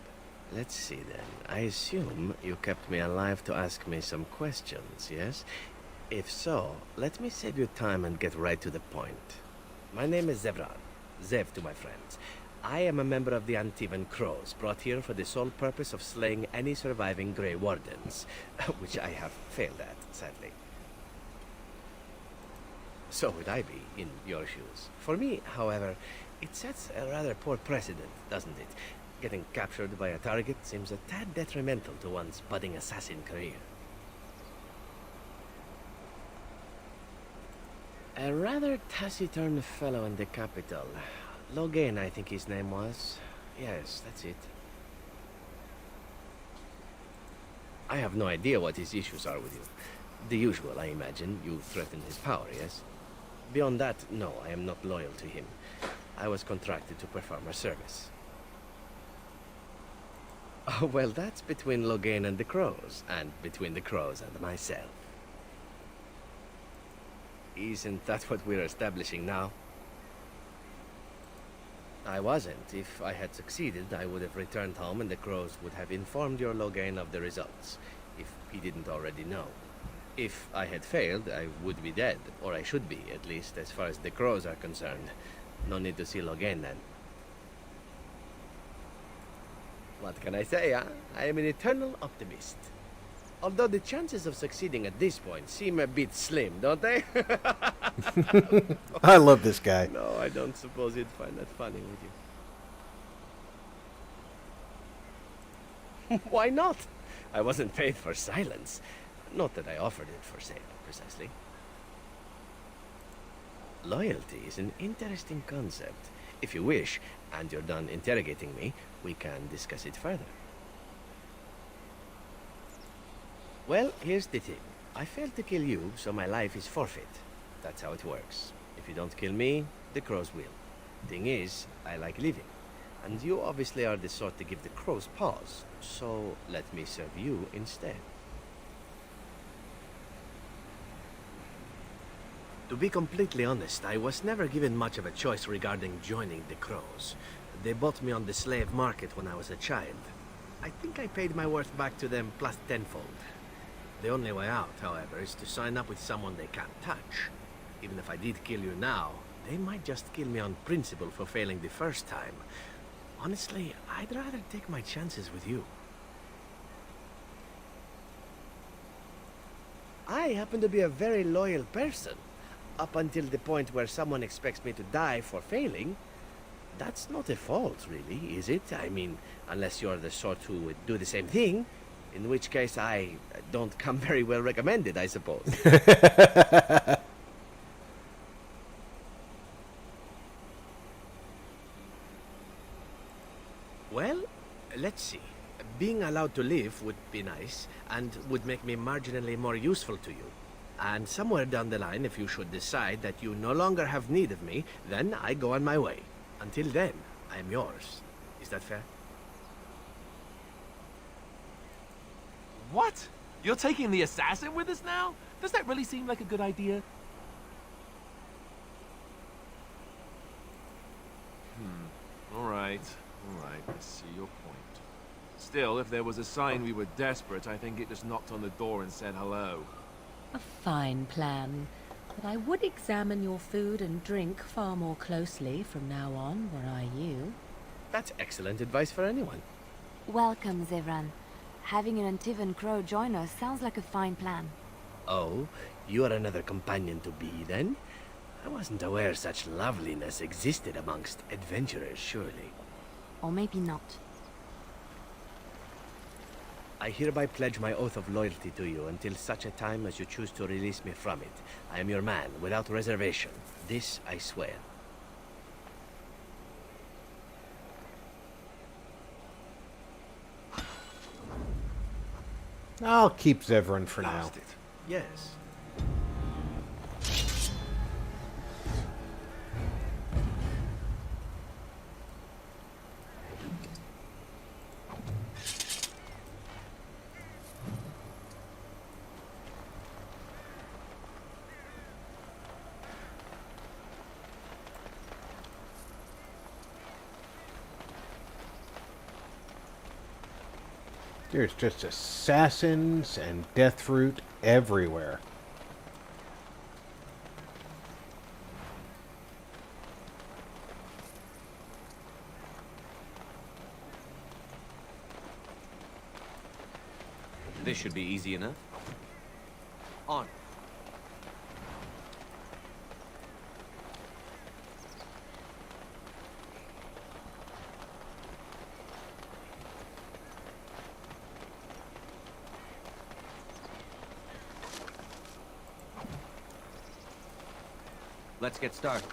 Let's see then. I assume you kept me alive to ask me some questions, yes? If so, let me save you time and get right to the point. My name is Zevran. Zev to my friends. I am a member of the Antivan Crows, brought here for the sole purpose of slaying any surviving Grey Wardens, which I have failed at, sadly. So would I be, in your shoes. For me, however, it sets a rather poor precedent, doesn't it? Getting captured by a target seems a tad detrimental to one's budding assassin career. A rather taciturn fellow in the capital. Logan, I think his name was. Yes, that's it. I have no idea what his issues are with you. The usual, I imagine. You threaten his power, yes? Beyond that, no, I am not loyal to him. I was contracted to perform a service. Oh, well, that's between Loghain and the Crows, and between the Crows and myself. Isn't that what we're establishing now? I wasn't. If I had succeeded, I would have returned home and the Crows would have informed your Loghain of the results, if he didn't already know. If I had failed, I would be dead, or I should be, at least as far as the Crows are concerned. No need to see Loghain then. What can I say, huh? I am an eternal optimist. Although the chances of succeeding at this point seem a bit slim, don't they? I love this guy. No, I don't suppose you'd find that funny, would you? Why not? I wasn't paid for silence. Not that I offered it for sale, precisely. Loyalty is an interesting concept. If you wish, and you're done interrogating me, we can discuss it further. Well, here's the thing. I failed to kill you, so my life is forfeit. That's how it works. If you don't kill me, the Crows will. Thing is, I like living. And you obviously are the sort to give the Crows pause. So, let me serve you instead. To be completely honest, I was never given much of a choice regarding joining the Crows. They bought me on the slave market when I was a child. I think I paid my worth back to them plus tenfold. The only way out, however, is to sign up with someone they can't touch. Even if I did kill you now, they might just kill me on principle for failing the first time. Honestly, I'd rather take my chances with you. I happen to be a very loyal person. Up until the point where someone expects me to die for failing. That's not a fault, really, is it? I mean, unless you're the sort who would do the same thing, in which case I don't come very well recommended, I suppose. Well, let's see. Being allowed to live would be nice, and would make me marginally more useful to you. And somewhere down the line, if you should decide that you no longer have need of me, then I go on my way. Until then, I'm yours. Is that fair? What? You're taking the assassin with us now? Does that really seem like a good idea? All right. I see your point. Still, if there was a sign we were desperate, I think it just knocked on the door and said hello. A fine plan. But I would examine your food and drink far more closely from now on, were I you. That's excellent advice for anyone. Welcome, Zevran. Having an Antivan Crow join us sounds like a fine plan. Oh, you are another companion to be, then? I wasn't aware such loveliness existed amongst adventurers, surely. Or maybe not. I hereby pledge my oath of loyalty to you until such a time as you choose to release me from it. I am your man, without reservation. This I swear. I'll keep Zevran for now. Yes. There's just assassins and death fruit everywhere. This should be easy enough. On. Let's get started.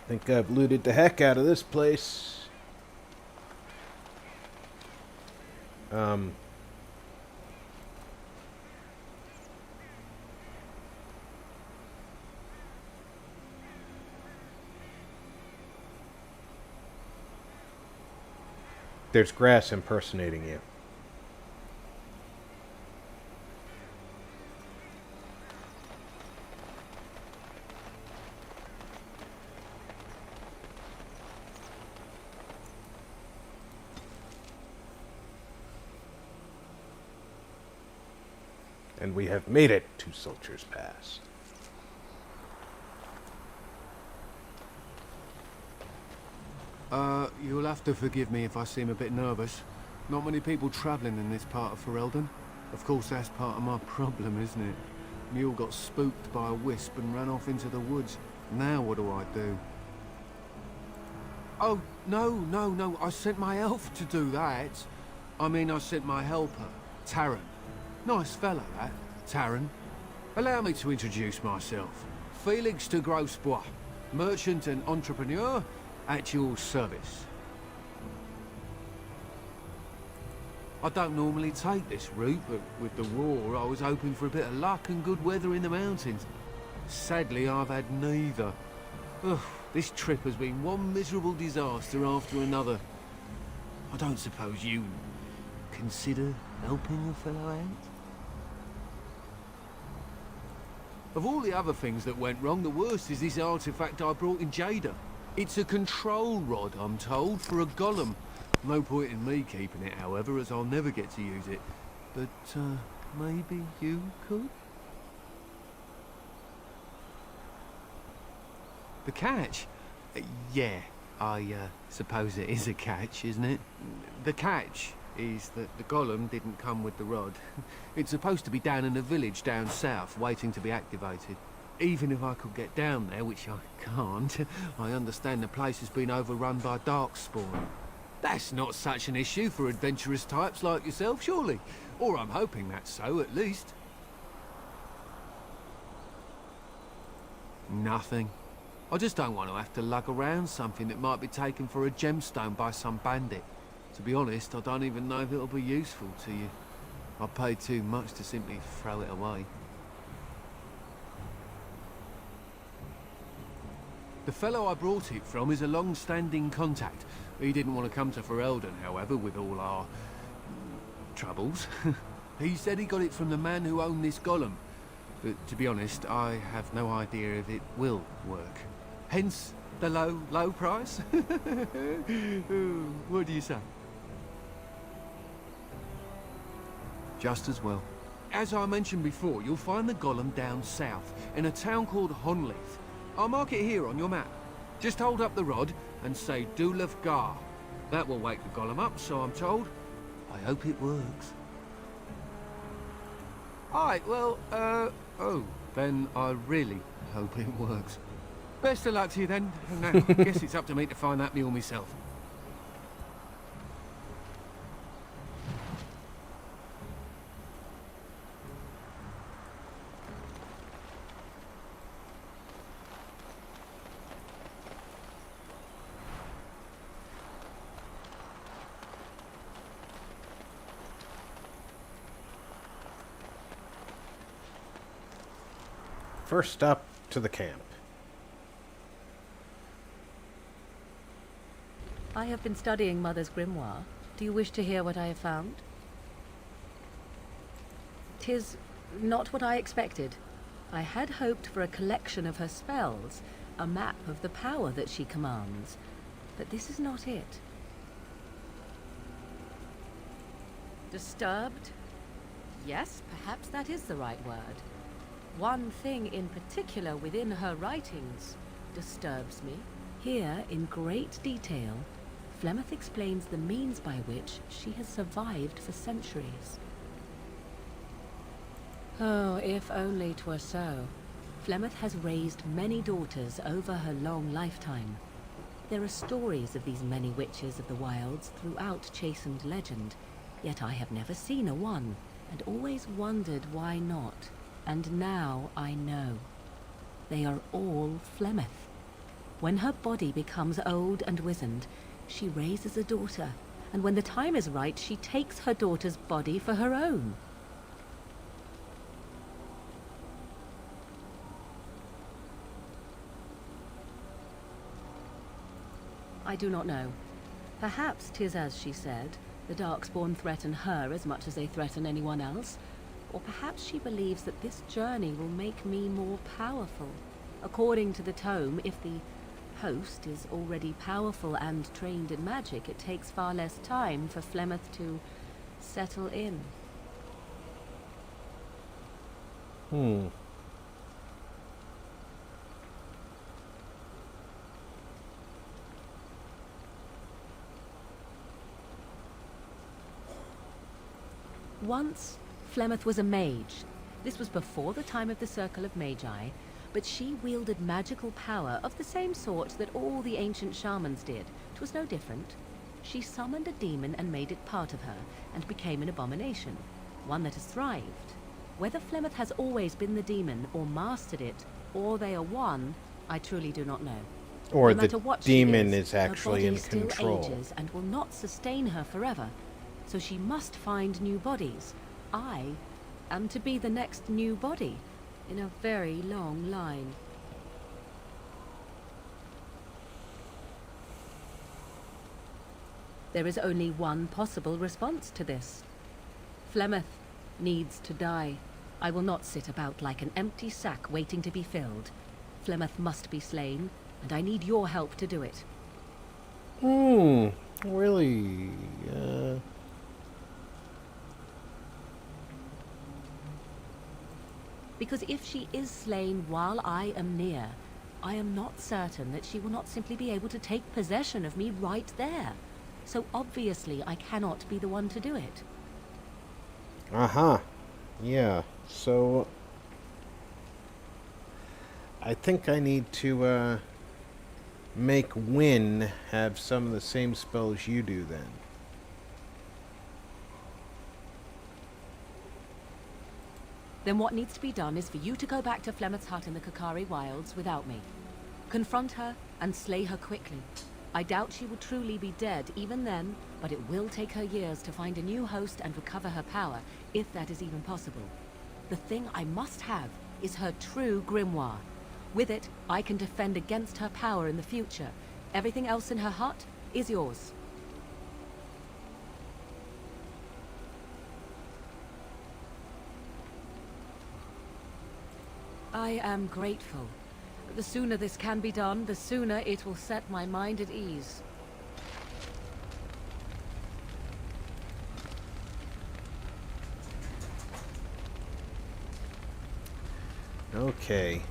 Think I've looted the heck out of this place. There's grass impersonating you. And we have made it to Soldier's Pass. You'll have to forgive me if I seem a bit nervous. Not many people travelling in this part of Ferelden. Of course, that's part of my problem, isn't it? Mule got spooked by a wisp and ran off into the woods. Now what do I do? Oh, no, I sent my elf to do that. I mean, I sent my helper, Taran. Nice fella, that, Taran. Allow me to introduce myself. Felix de Grosbois, merchant and entrepreneur at your service. I don't normally take this route, but with the war, I was hoping for a bit of luck and good weather in the mountains. Sadly, I've had neither. Ugh, this trip has been one miserable disaster after another. I don't suppose you consider helping a fellow out? Of all the other things that went wrong, the worst is this artifact I brought in Jada. It's a control rod, I'm told, for a golem. No point in me keeping it, however, as I'll never get to use it. But, maybe you could? The catch? Yeah, I suppose it is a catch, isn't it? The catch is that the golem didn't come with the rod. It's supposed to be down in a village down south, waiting to be activated. Even if I could get down there, which I can't, I understand the place has been overrun by darkspawn. That's not such an issue for adventurous types like yourself, surely? Or I'm hoping that's so, at least. Nothing. I just don't want to have to lug around something that might be taken for a gemstone by some bandit. To be honest, I don't even know if it'll be useful to you. I paid too much to simply throw it away. The fellow I brought it from is a long-standing contact. He didn't want to come to Ferelden, however, with all our troubles. He said he got it from the man who owned this golem. But to be honest, I have no idea if it will work. Hence the low price. What do you say? Just as well. As I mentioned before, you'll find the golem down south, in a town called Honleith. I'll mark it here on your map. Just hold up the rod and say Dulav Gar. That will wake the golem up, so I'm told. I hope it works. Alright, well, oh, then I really hope it works. Best of luck to you then. Now, I guess it's up to me to find that mule myself. First stop to the camp. I have been studying Mother's grimoire. Do you wish to hear what I have found? 'Tis not what I expected. I had hoped for a collection of her spells, a map of the power that she commands, but this is not it. Disturbed? Yes, perhaps that is the right word. One thing in particular within her writings disturbs me. Here, in great detail, Flemeth explains the means by which she has survived for centuries. Oh, if only 'twere so. Flemeth has raised many daughters over her long lifetime. There are stories of these many witches of the wilds throughout chastened legend, yet I have never seen a one, and always wondered why not. And now I know. They are all Flemeth. When her body becomes old and wizened, she raises a daughter, and when the time is right, she takes her daughter's body for her own. I do not know. Perhaps 'tis as she said, the Darkspawn threaten her as much as they threaten anyone else. Or perhaps she believes that this journey will make me more powerful. According to the tome, if the host is already powerful and trained in magic, it takes far less time for Flemeth to settle in. Once, Flemeth was a mage. This was before the time of the Circle of Magi, but she wielded magical power of the same sort that all the ancient shamans did. It was no different. She summoned a demon and made it part of her, and became an abomination, one that has thrived. Whether Flemeth has always been the demon, or mastered it, or they are one, I truly do not know. Or no matter the what demon she is actually her in body still control. ages and will not sustain her forever. So she must find new bodies. I am to be the next new body in a very long line. There is only one possible response to this. Flemeth needs to die. I will not sit about like an empty sack waiting to be filled. Flemeth must be slain, and I need your help to do it. Really? Because if she is slain while I am near, I am not certain that she will not simply be able to take possession of me right there. So obviously I cannot be the one to do it. Yeah, so I think I need to make Wynn have some of the same spells you do then. Then what needs to be done is for you to go back to Flemeth's hut in the Kakari Wilds without me. Confront her and slay her quickly. I doubt she will truly be dead even then, but it will take her years to find a new host and recover her power, if that is even possible. The thing I must have is her true grimoire. With it, I can defend against her power in the future. Everything else in her hut is yours. I am grateful. The sooner this can be done, the sooner it will set my mind at ease. Okay.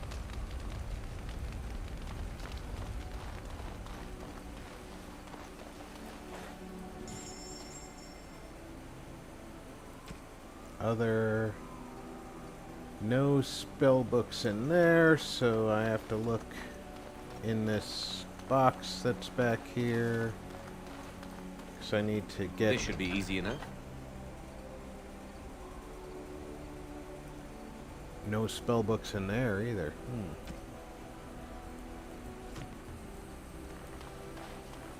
No spell books in there, so I have to look in this box that's back here. So I need to get... This should be easy enough. No spell books in there either.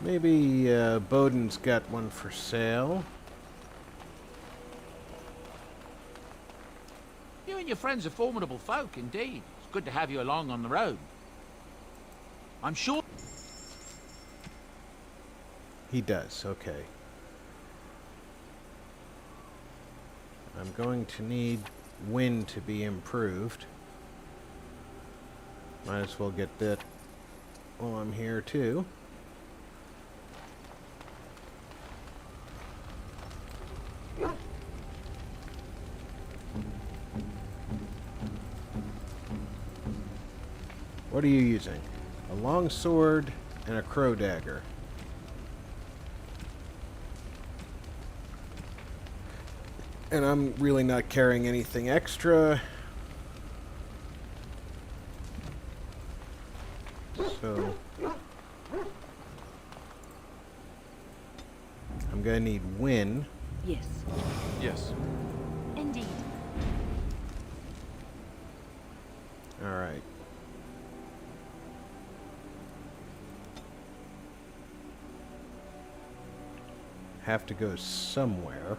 Maybe Bowden's got one for sale. You and your friends are formidable folk, indeed. It's good to have you along on the road. I'm sure... He does, okay. I'm going to need wind to be improved. Might as well get that while I'm here too. What are you using? A long sword and a crow dagger. And I'm really not carrying anything extra. So I'm gonna need wind. Yes. Yes. Indeed. Alright. Have to go somewhere.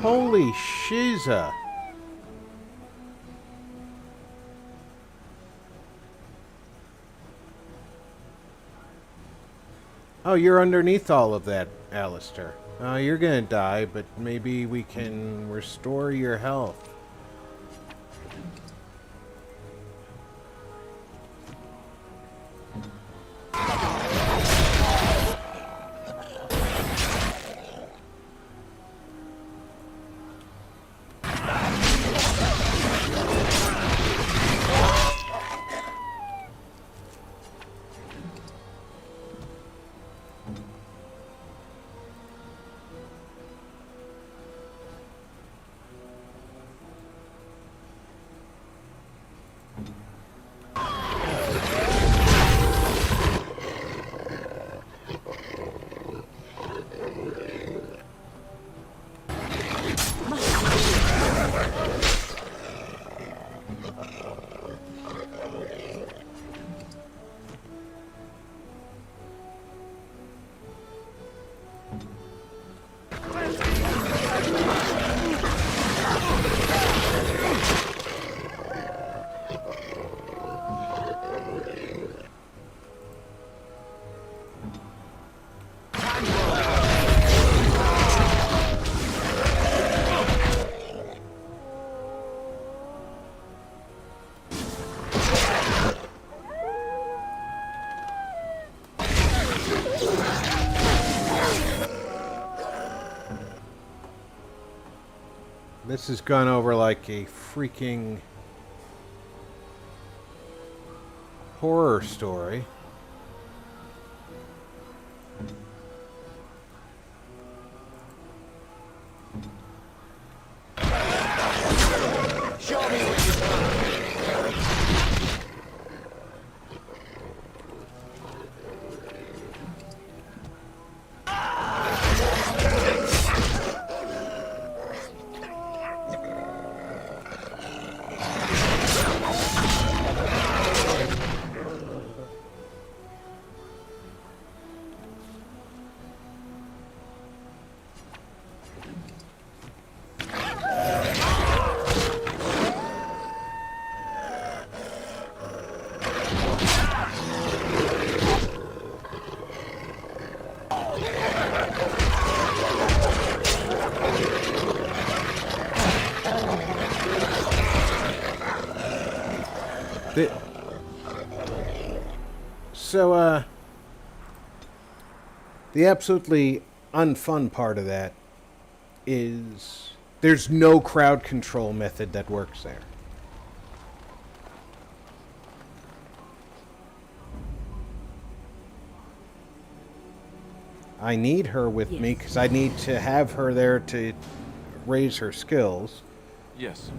Holy shiza. Oh, you're underneath all of that, Alistair. You're gonna die, but maybe we can restore your health. This has gone over like a freaking horror story. Show me what you've got. So, the absolutely unfun part of that is there's no crowd control method that works there. I need her with me because I need to have her there to raise her skills. Yes.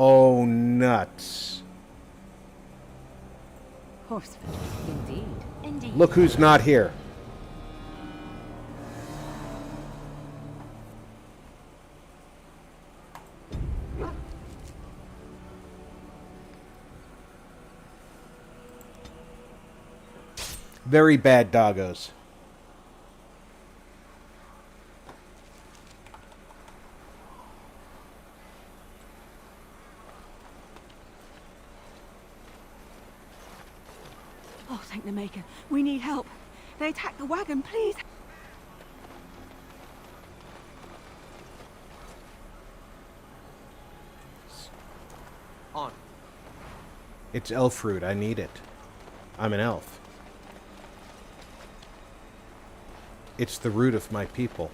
Oh, nuts. Horseful, indeed. Indeed. Look who's not here. Very bad doggos. Oh, thank the Maker. We need help. They attacked the wagon, please. On. It's elf fruit. I need it. I'm an elf. It's the root of my people.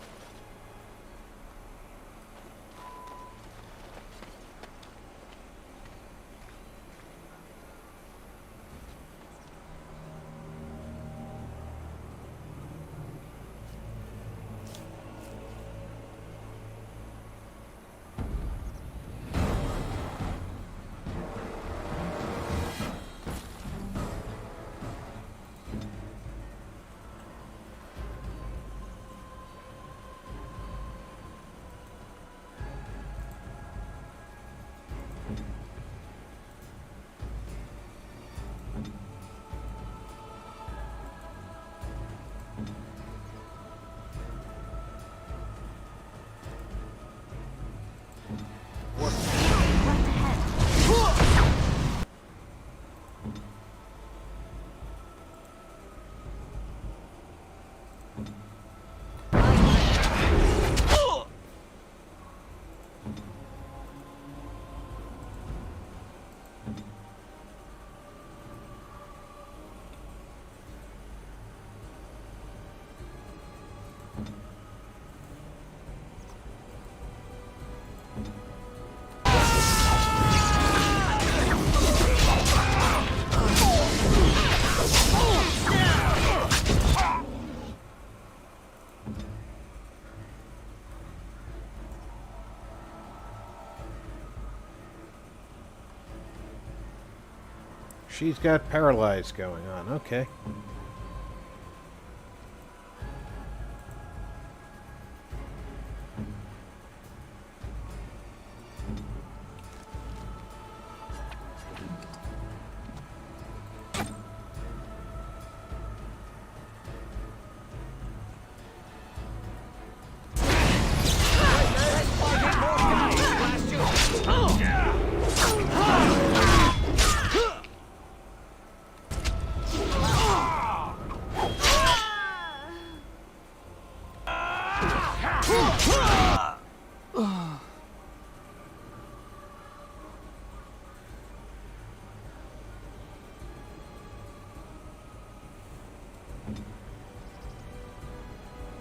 She's got paralyzed going on. Okay.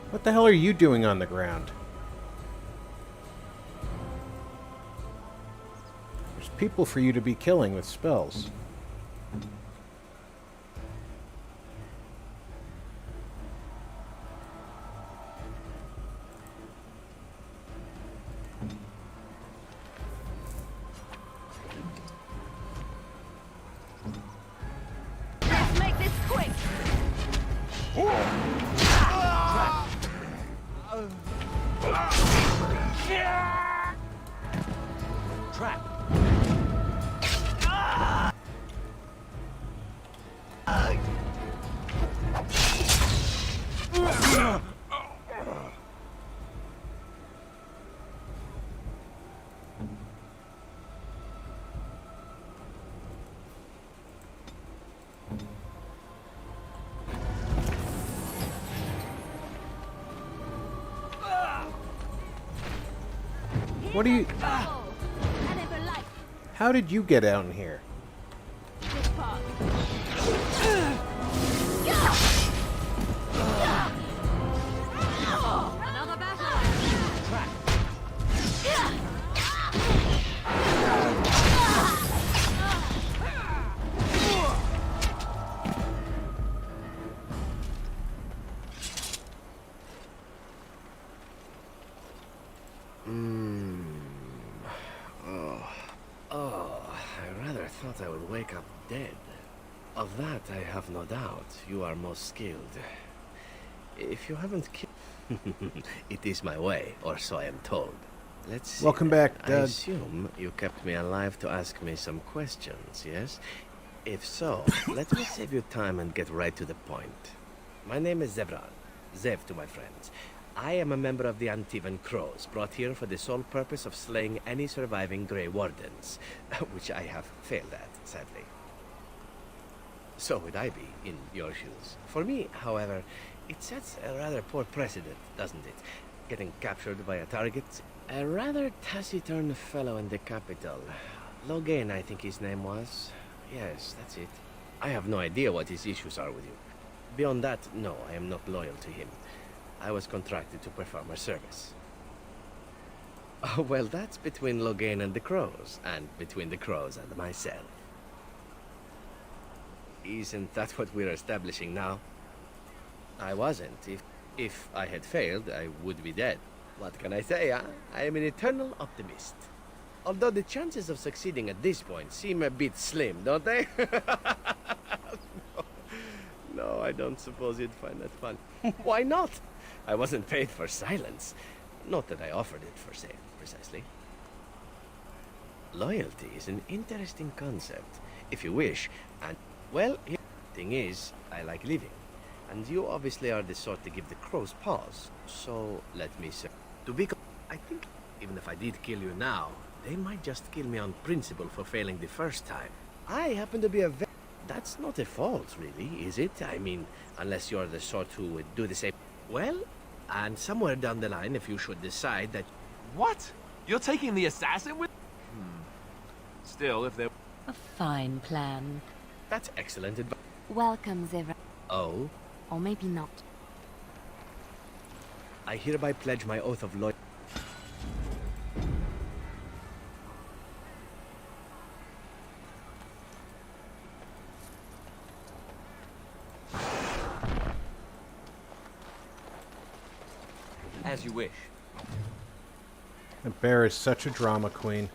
What the hell are you doing on the ground? There's people for you to be killing with spells. Let's make this quick! Trap. What are you... How did you get out in here? Another battle! I rather thought I would wake up dead. Of that, I have no doubt. You are most skilled. If you haven't killed... It is my way, or so I am told. Let's see. Welcome back, I Dad. assume you kept me alive to ask me some questions, yes? If so, let me save you time and get right to the point. My name is Zevran. Zev to my friends. I am a member of the Antivan Crows, brought here for the sole purpose of slaying any surviving Grey Wardens, which I have failed at, sadly. So would I be, in your shoes. For me, however, it sets a rather poor precedent, doesn't it? Getting captured by a target. A rather taciturn fellow in the capital. Logain, I think his name was. Yes, that's it. I have no idea what his issues are with you. Beyond that, no, I am not loyal to him. I was contracted to perform a service. Oh, well, that's between Logain and the Crows, and between the Crows and myself. Isn't that what we're establishing now? I wasn't. If I had failed, I would be dead. What can I say, huh? I am an eternal optimist. Although the chances of succeeding at this point seem a bit slim, don't they? No, I don't suppose you'd find that fun. Why not? I wasn't paid for silence. Not that I offered it for sale, precisely. Loyalty is an interesting concept, if you wish, and, well, the thing is, I like living. And you obviously are the sort to give the Crows pause, so let me say... I think even if I did kill you now, they might just kill me on principle for failing the first time. I happen to be a That's not a fault, really, is it? I mean, unless you're the sort who would do the same... Well, and somewhere down the line, if you should decide that... What? You're taking the assassin with... Still, if there... A fine plan. That's excellent advice. Welcome, Zevran. Oh? Or maybe not. I hereby pledge my oath of loyalty. As you wish. The bear is such a drama queen.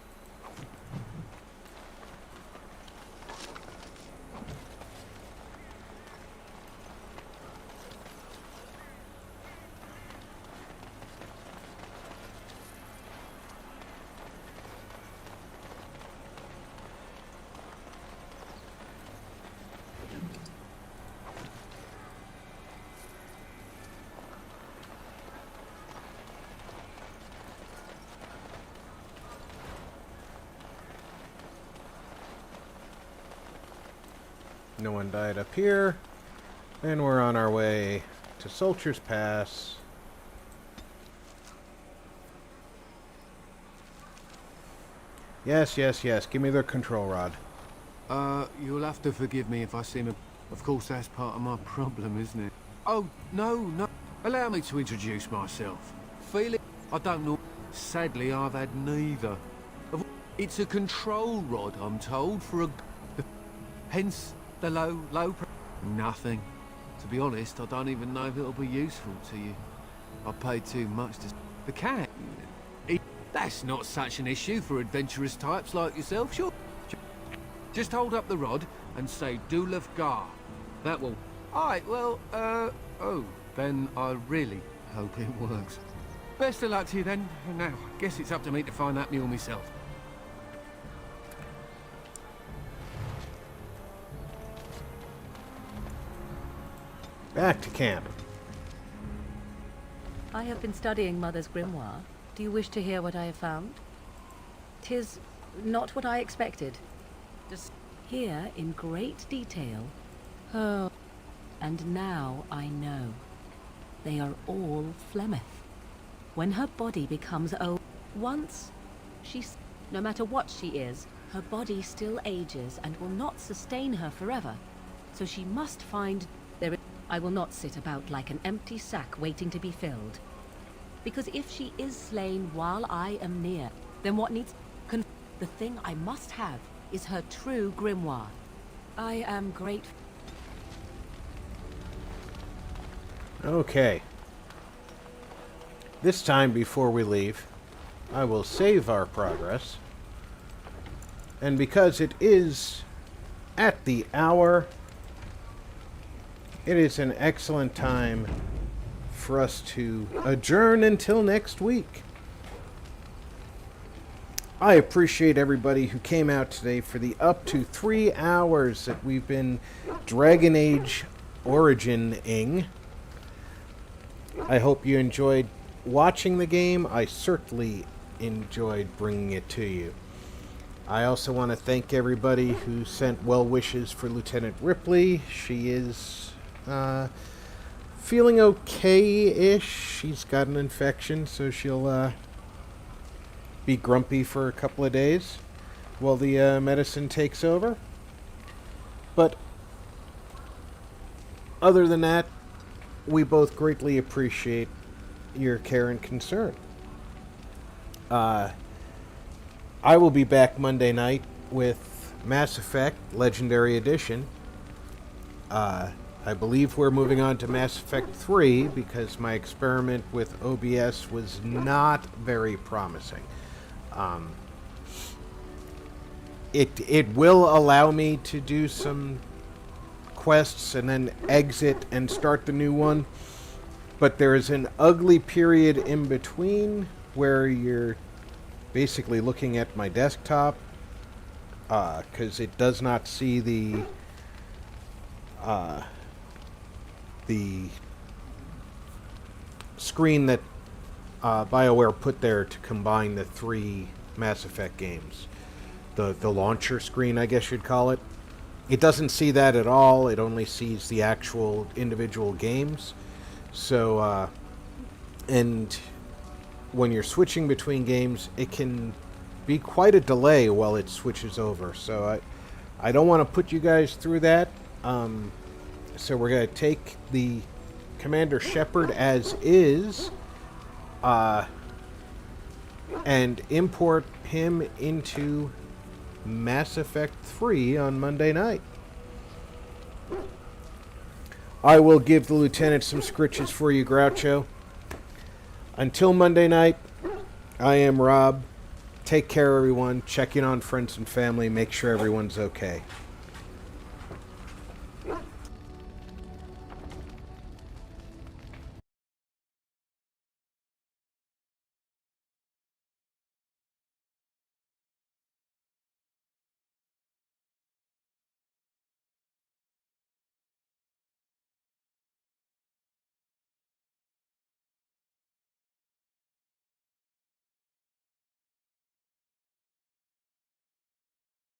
No one died up here. And we're on our way to Soldier's Pass. Yes, yes, yes. Give me the control rod. You'll have to forgive me if I seem a... Of course, that's part of my problem, isn't it? Oh, no. Allow me to introduce myself. Felix, I don't know. Sadly, I've had neither. It's a control rod, I'm told, for a... Hence the low... Nothing. To be honest, I don't even know if it'll be useful to you. I paid too much to... The cat? That's not such an issue for adventurous types like yourself, sure. Just hold up the rod and say Dulav Gar. That will... Alright, well, oh, then I really hope it works. Best of luck to you then. Now, I guess it's up to me to find that mule myself. Back to camp. I have been studying Mother's grimoire. Do you wish to hear what I have found? 'Tis not what I expected. Just here in great detail. Oh, and now I know. They are all Flemeth. When her body becomes old, once no matter what she is, her body still ages and will not sustain her forever. So she must find I will not sit about like an empty sack waiting to be filled. Because if she is slain while I am near, then what needs... The thing I must have is her true grimoire. I am grateful. Okay. This time, before we leave, I will save our progress. And because it is at the hour, it is an excellent time for us to adjourn until next week. I appreciate everybody who came out today for the up to 3 hours that we've been Dragon Age Origin-ing. I hope you enjoyed watching the game. I certainly enjoyed bringing it to you. I also want to thank everybody who sent well wishes for Lieutenant Ripley. She is feeling okay-ish. She's got an infection, so she'll be grumpy for a couple of days while the medicine takes over. But other than that, we both greatly appreciate your care and concern. I will be back Monday night with Mass Effect Legendary Edition. I believe we're moving on to Mass Effect 3 because my experiment with OBS was not very promising. It will allow me to do some quests and then exit and start the new one, but there is an ugly period in between where you're basically looking at my desktop because it does not see the screen that BioWare put there to combine the 3 Mass Effect games. The launcher screen, I guess you'd call it. It doesn't see that at all. It only sees the actual individual games. So, and when you're switching between games, it can be quite a delay while it switches over. So I don't want to put you guys through that. So we're going to take the Commander Shepard as is and import him into Mass Effect 3 on Monday night. I will give the Lieutenant some scritches for you, Groucho. Until Monday night, I am Rob. Take care, everyone. Check in on friends and family. Make sure everyone's okay.